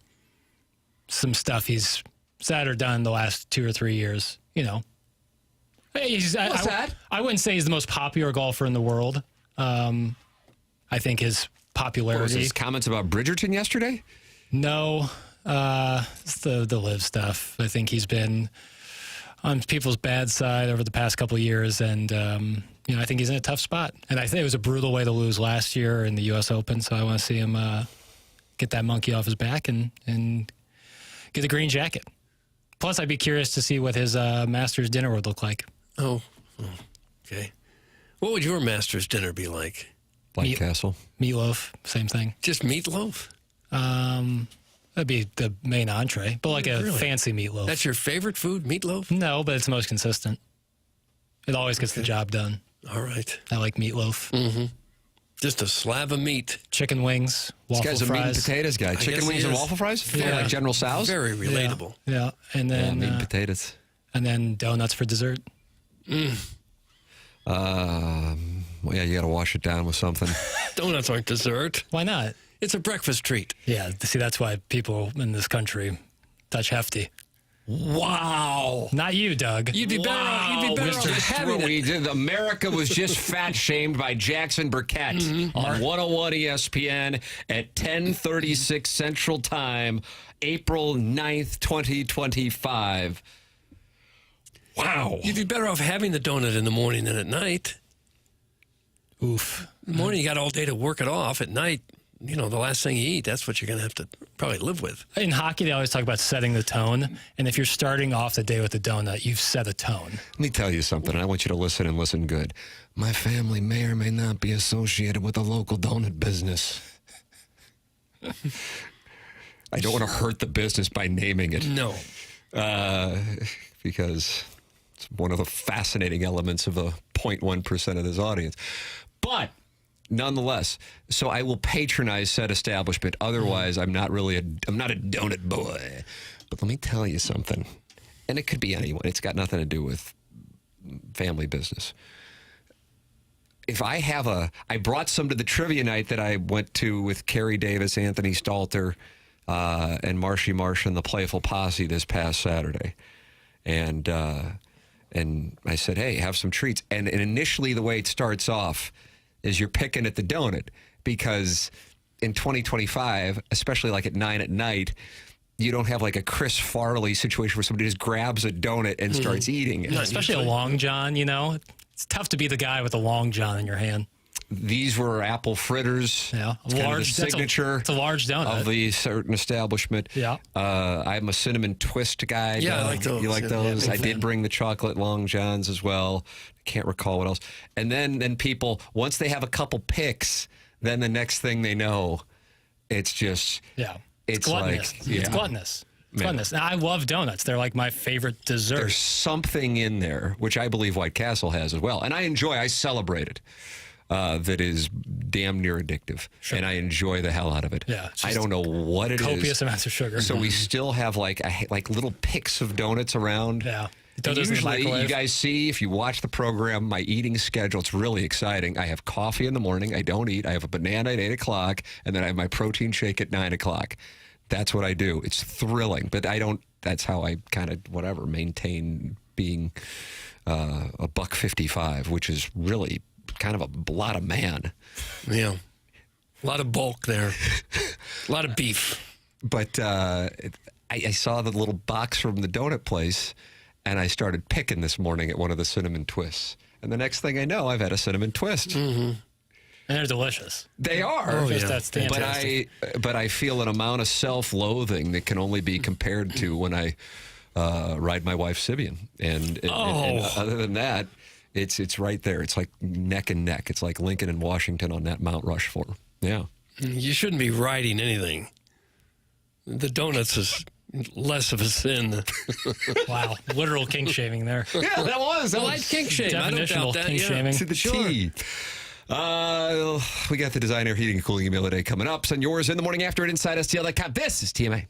some stuff he's said or done the last 2 or 3 years, you know. I wouldn't say he's the most popular golfer in the world. I think his popularity. What was his comments about Bridgerton yesterday? No. It's the live stuff. I think he's been on people's bad side over the past couple of years, and you know, I think he's in a tough spot. And I think it was a brutal way to lose last year in the U.S. Open, so I want to see him get that monkey off his back and get a green jacket. Plus, I'd be curious to see what his Masters dinner would look like. Oh, okay. What would your Masters dinner be like? White Castle. Meatloaf, same thing. Just meatloaf? That'd be the main entree, but like a fancy meatloaf. That's your favorite food, meatloaf? No, but it's the most consistent. It always gets the job done. All right. I like meatloaf. Mm-hmm. Just a slab of meat. Chicken wings, waffle fries. This guy's a meat and potatoes guy. Chicken wings and waffle fries? Yeah. Like General Tso's? Very relatable. Yeah. And then meat and potatoes. And then donuts for dessert. Well, yeah, you got to wash it down with something. Donuts aren't dessert. Why not? It's a breakfast treat. Yeah, see, that's why people in this country touch hefty. Wow. Not you, Doug. You'd be better off having it. America was just fat-shamed by Jackson Burkett on 101 ESPN at 10:36 Central Time, April 9th, 2025. Wow. You'd be better off having the donut in the morning than at night. Oof. In the morning, you got all day to work it off. At night, you know, the last thing you eat, that's what you're going to have to probably live with. In hockey, they always talk about setting the tone. And if you're starting off the day with a donut, you've set a tone. Let me tell you something, and I want you to listen and listen good. My family may or may not be associated with a local donut business. I don't want to hurt the business by naming it. No. because it's one of the fascinating elements of the 0.1% of this audience. But nonetheless, so I will patronize said establishment. Otherwise, I'm not a donut boy. But let me tell you something, and it could be anyone. It's got nothing to do with family business. If I brought some to the trivia night that I went to with Kerry Davis, Anthony Stalter, and Marshy Marsh and the Playful Posse this past Saturday. And I said, hey, have some treats. And initially the way it starts off is you're picking at the donut, because in 2025, especially like at 9 at night, you don't have like a Chris Farley situation where somebody just grabs a donut and starts eating it. No, especially a Long John, It's tough to be the guy with a Long John in your hand. These were apple fritters. Yeah, it's kind of the signature. It's a large donut of the certain establishment. Yeah, I'm a cinnamon twist guy. Yeah, I like those. You like those? Yeah, I did bring the chocolate Long Johns as well. Can't recall what else. And then people, once they have a couple picks, then the next thing they know, it's just it's gluttonous. It's gluttonous. Gluttonous. Now, I love donuts. They're like my favorite dessert. There's something in there, which I believe White Castle has as well. And I celebrate it. That is damn near addictive. Sure. And I enjoy the hell out of it. Yeah, I don't know what it is. Copious amounts of sugar. So we still have like little picks of donuts around. Yeah. Usually, you guys see, if you watch the program, my eating schedule, it's really exciting. I have coffee in the morning. I don't eat. I have a banana at 8 o'clock, and then I have my protein shake at 9 o'clock. That's what I do. It's thrilling, but that's how I kind of, maintain being a $155, which is really kind of a lot of man. Yeah. A lot of bulk there. A lot of beef. But I saw the little box from the donut place, and I started picking this morning at one of the cinnamon twists. And the next thing I know, I've had a cinnamon twist. Mm-hmm. And they're delicious. They are. That's fantastic. But I feel an amount of self-loathing that can only be compared to when I ride my wife Sibian. And other than that, it's right there. It's like neck and neck. It's like Lincoln and Washington on that Mount Rushmore. Yeah. You shouldn't be riding anything. The donuts is less of a sin. Wow. Literal kink shaming there. Yeah, that was. Light kink shaming. Definitional kink shaming. To the T. We got the Designer Heating and Cooling email today coming up. Send yours in the morning after at InsideSTL.com. This is TMA.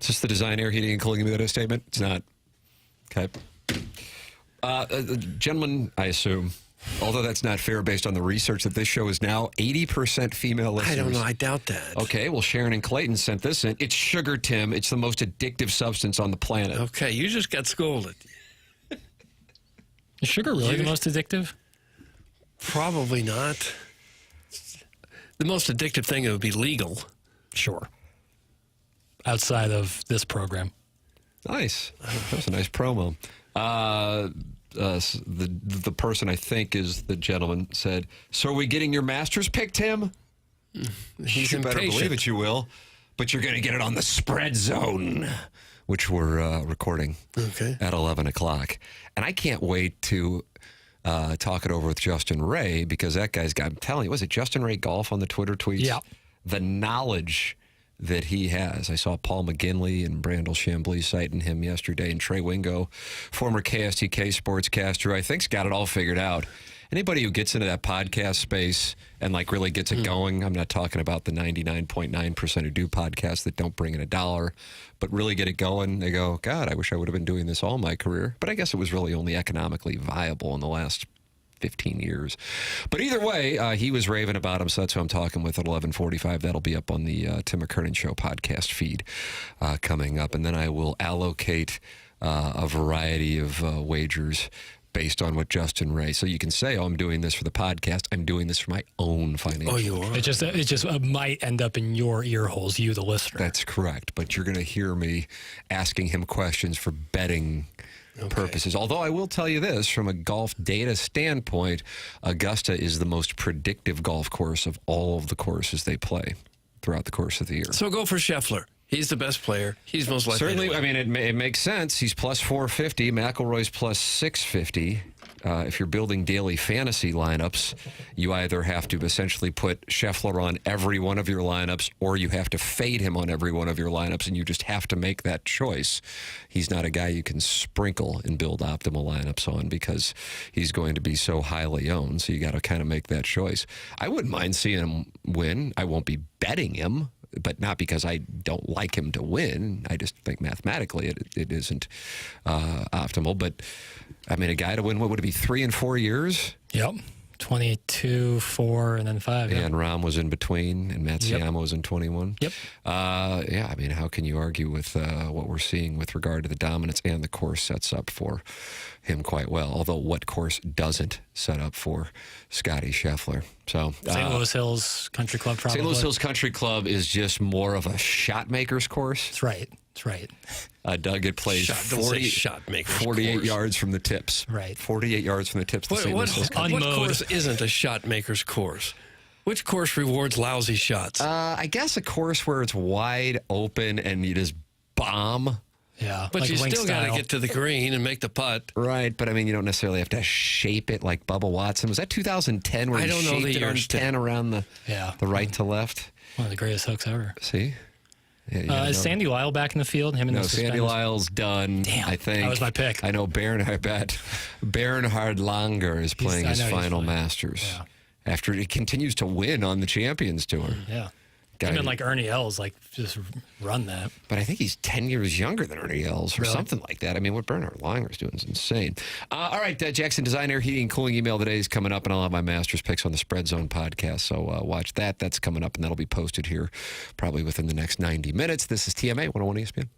Is this the design, air, heating, and cooling method statement? It's not. Okay. Gentlemen, I assume, although that's not fair based on the research, that this show is now 80% female listeners. I don't know. I doubt that. Okay, well, Sharon and Clayton sent this in. It's sugar, Tim. It's the most addictive substance on the planet. Okay, you just got scolded. Is sugar really the most addictive? Probably not. The most addictive thing, it would be legal. Sure. Outside of this program. Nice. That was a nice promo. The person I think is the gentleman said, "So are we getting your master's pick, Tim?" He's You better believe it, you will. But you're going to get it on the spread zone, which we're recording at 11 o'clock. And I can't wait to talk it over with Justin Ray, because that guy's got, I'm telling you, was it Justin Ray Golf on the Twitter tweets? Yeah. The knowledge that he has. I saw Paul McGinley and Brandel Chambly citing him yesterday, and Trey Wingo, former KSTK sportscaster, who I think's got it all figured out. Anybody who gets into that podcast space and like really gets it going, I'm not talking about the 99.9% who do podcasts that don't bring in a dollar, but really get it going. They go, God, I wish I would have been doing this all my career. But I guess it was really only economically viable in the last 15 years. But either way, he was raving about him, so that's who I'm talking with at 11:45. That'll be up on the Tim McKernan Show podcast feed coming up. And then I will allocate a variety of wagers based on what Justin Ray. So you can say, oh, I'm doing this for the podcast. I'm doing this for my own financial. Oh, you are? It just might end up in your ear holes, you, the listener. That's correct. But you're going to hear me asking him questions for betting purposes. Although I will tell you this, from a golf data standpoint, Augusta is the most predictive golf course of all of the courses they play throughout the course of the year. So go for Scheffler. He's the best player. He's most likely Certainly, to win. I mean, it makes sense. He's plus 450. McIlroy's plus 650. If you're building daily fantasy lineups, you either have to essentially put Scheffler on every one of your lineups, or you have to fade him on every one of your lineups, and you just have to make that choice. He's not a guy you can sprinkle and build optimal lineups on, because he's going to be so highly owned, so you got to kind of make that choice. I wouldn't mind seeing him win. I won't be betting him, but not because I don't like him to win. I just think mathematically it isn't optimal. But, I mean, a guy to win, what would it be, 3 and 4 years? Yep. 22, 4, and then 5. And Rahm was in between, and Matsuyama was in 21. Yep. Yeah, I mean, how can you argue with what we're seeing with regard to the dominance, and the course sets up for him quite well. Although what course doesn't set up for Scotty Scheffler? So St. Louis Hills Country Club, probably. St. Louis Hills Country Club is just more of a shot maker's course. That's right. That's right. Doug, it plays 48 yards from the tips. Right. 48 yards from the tips. What course isn't a shot maker's course? Which course rewards lousy shots? I guess a course where it's wide open and you just bomb. Yeah. But like you still got to style. get to the green and make the putt. Right, but I mean, you don't necessarily have to shape it like Bubba Watson. Was that 2010 where I he don't know shaped the it on years. 10 around the right to left? One of the greatest hooks ever. See? Yeah, is Sandy Lyle back in the field? Him and No, the Sandy Lyle's done. Damn, I think that was my pick. I know Bernhard Langer is playing his final Masters after he continues to win on the Champions Tour. Yeah. Him and like Ernie Els, like just run that. But I think he's 10 years younger than Ernie Els or Really? something like that. I mean, what Bernhard Langer's doing is insane. All right, Jackson Design, Air, Heating, and Cooling email today is coming up, and I'll have my Masters picks on the Spread Zone podcast. So watch that. That's coming up, and that'll be posted here probably within the next 90 minutes. This is TMA 101 ESPN.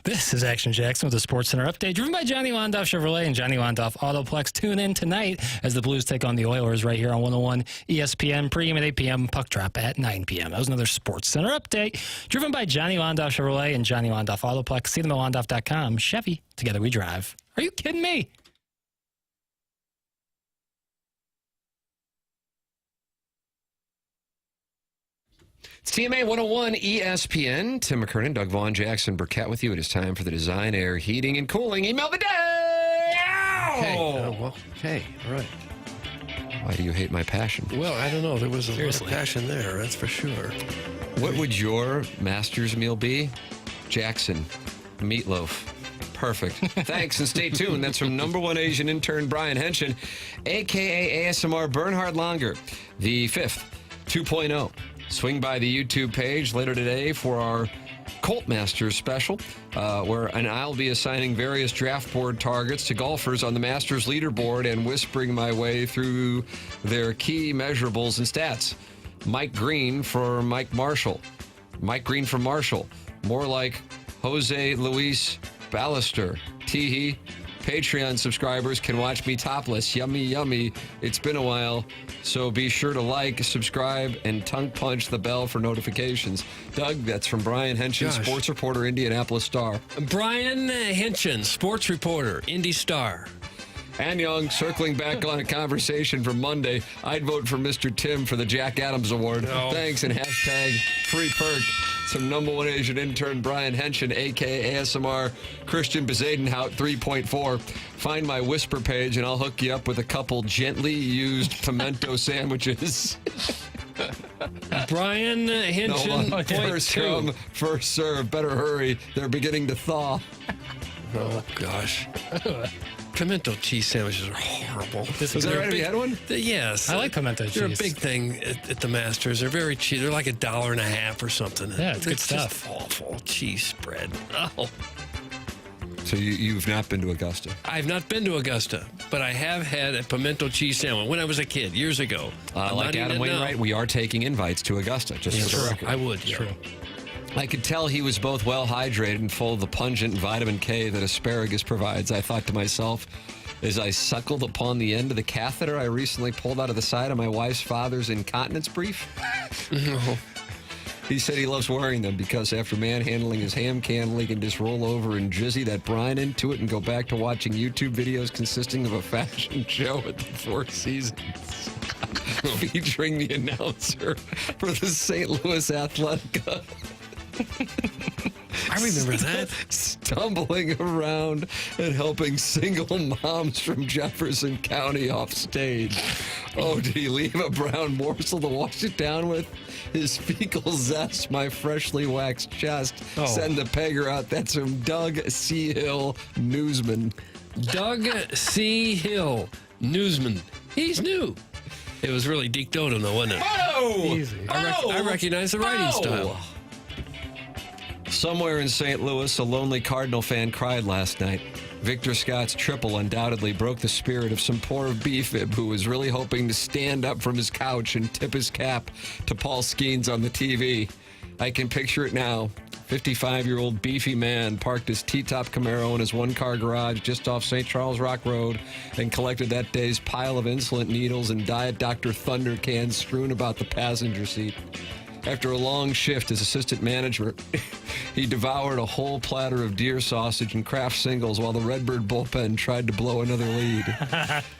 This is Action Jackson with the Sports Center update, driven by Johnny Londoff Chevrolet and Johnny Londoff Autoplex. Tune in tonight as the Blues take on the Oilers right here on 101 ESPN. Pregame at 8 p.m., puck drop at 9 p.m. That was another Sports Center update, driven by Johnny Londoff Chevrolet and Johnny Londoff Autoplex. See them at Londoff.com. Chevy, together we drive. Are you kidding me? It's TMA 101 ESPN. Tim McKernan, Doug Vaughn, Jackson Burkett with you. It is time for the Design, Air, Heating, and Cooling Email of the Day. Okay, all right. Why do you hate my passion? Well, I don't know. There was a lot of passion there, that's for sure. What would your master's meal be? Jackson, meatloaf. Perfect. Thanks, and stay tuned. That's from #1 Asian intern Brian Henshin, a.k.a. ASMR Bernhard Langer, the 5th 2.0. Swing by the YouTube page later today for our Colt Masters special, and I'll be assigning various draft board targets to golfers on the Masters leaderboard and whispering my way through their key measurables and stats. Mike Green for Mike Marshall. Mike Green for Marshall. More like Jose Luis Ballester. Teehee. Patreon subscribers can watch me topless. Yummy, yummy. It's been a while, so be sure to like, subscribe, and tongue punch the bell for notifications. Doug, that's from Brian Henshin, sports reporter, Indianapolis Star. Brian Henshin, sports reporter, Indy Star. And Young, circling back on a conversation from Monday, I'd vote for Mr. Tim for the Jack Adams Award. No. Thanks, and hashtag free perk. Some #1 Asian intern Brian Henshin, a.k.a. ASMR Christian Bezadenhout 3.4. Find my whisper page, and I'll hook you up with a couple gently used pimento sandwiches. Brian Henshin, No, first come, first serve. Better hurry. They're beginning to thaw. Oh, gosh. Pimento cheese sandwiches are horrible. Is that right? Have you had one? Yes. I like pimento cheese. They're a big thing at the Masters. They're very cheap. They're like $1.50 or something. Yeah, it's good stuff. Just awful cheese spread. Oh. So you've not been to Augusta? I've not been to Augusta, but I have had a pimento cheese sandwich when I was a kid, years ago. Like Adam Wainwright, we are taking invites to Augusta, just for the record. I would, yeah. True. I could tell he was both well hydrated and full of the pungent vitamin K that asparagus provides. I thought to myself, as I suckled upon the end of the catheter I recently pulled out of the side of my wife's father's incontinence brief. No. He said he loves wearing them because after manhandling his ham candle, he can just roll over and drizzy that brine into it and go back to watching YouTube videos consisting of a fashion show at the Four Seasons. Featuring the announcer for the St. Louis Athletica. I remember that. Stumbling around and helping single moms from Jefferson County off stage. Oh, did he leave a brown morsel to wash it down with? His fecal zest, my freshly waxed chest. Oh. Send the pegger out. That's from Doug C. Hill, newsman. Doug C. Hill, newsman. He's new. It was really Deke Dotem, though, wasn't it? Oh! Easy. I recognize the writing style. Somewhere in St. Louis, a lonely Cardinal fan cried last night. Victor Scott's triple undoubtedly broke the spirit of some poor B-fib who was really hoping to stand up from his couch and tip his cap to Paul Skeens on the TV. I can picture it now. 55-year-old beefy man parked his T-top Camaro in his one-car garage just off St. Charles Rock Road and collected that day's pile of insulin needles and Diet Dr. Thunder cans strewn about the passenger seat. After a long shift as assistant manager, he devoured a whole platter of deer sausage and Kraft singles while the Redbird bullpen tried to blow another lead.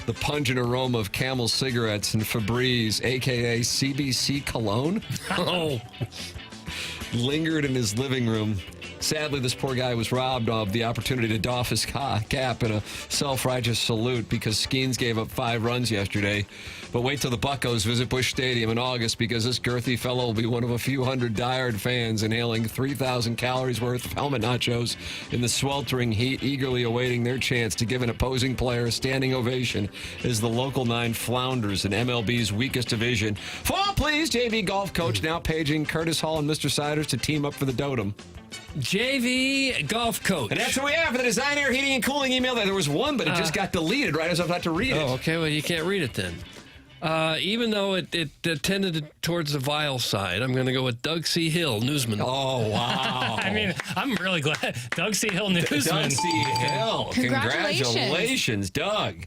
The pungent aroma of Camel cigarettes and Febreze, a.k.a. CBC cologne, lingered in his living room. Sadly, this poor guy was robbed of the opportunity to doff his cap in a self-righteous salute because Skeens gave up 5 runs yesterday. But wait till the Buccos visit Busch Stadium in August because this girthy fellow will be one of a few hundred diehard fans inhaling 3,000 calories worth of helmet nachos in the sweltering heat, eagerly awaiting their chance to give an opposing player a standing ovation as the local 9 flounders in MLB's weakest division. Fall, please, JV golf coach now paging Curtis Hall and Mr. Siders to team up for the Dotem. JV golf coach. And that's what we have for the Design, Air, Heating, and Cooling email. There was one, but it just got deleted right as I was about to read it. Oh, okay. Well, you can't read it then. Even though it tended towards the vile side, I'm going to go with Doug C. Hill, newsman. Oh, wow. I mean, I'm really glad. Doug C. Hill, newsman. Doug C. Hill. Congratulations. Doug.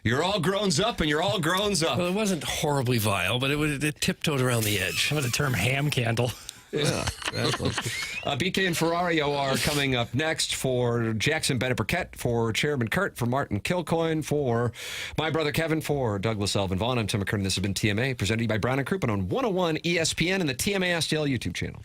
You're all grown up, and you're all grown up. Well, it wasn't horribly vile, but it tiptoed around the edge. How about the term ham candle? Yeah, exactly. BK and Ferrario are coming up next for Jackson Burkett, for Chairman Kurt, for Martin Kilcoyne, for my brother Kevin, for Douglas Elvin Vaughn. I'm Tim McKernan. This has been TMA, presented to you by Brown & Crouppen on 101 ESPN and the TMA STL YouTube channel.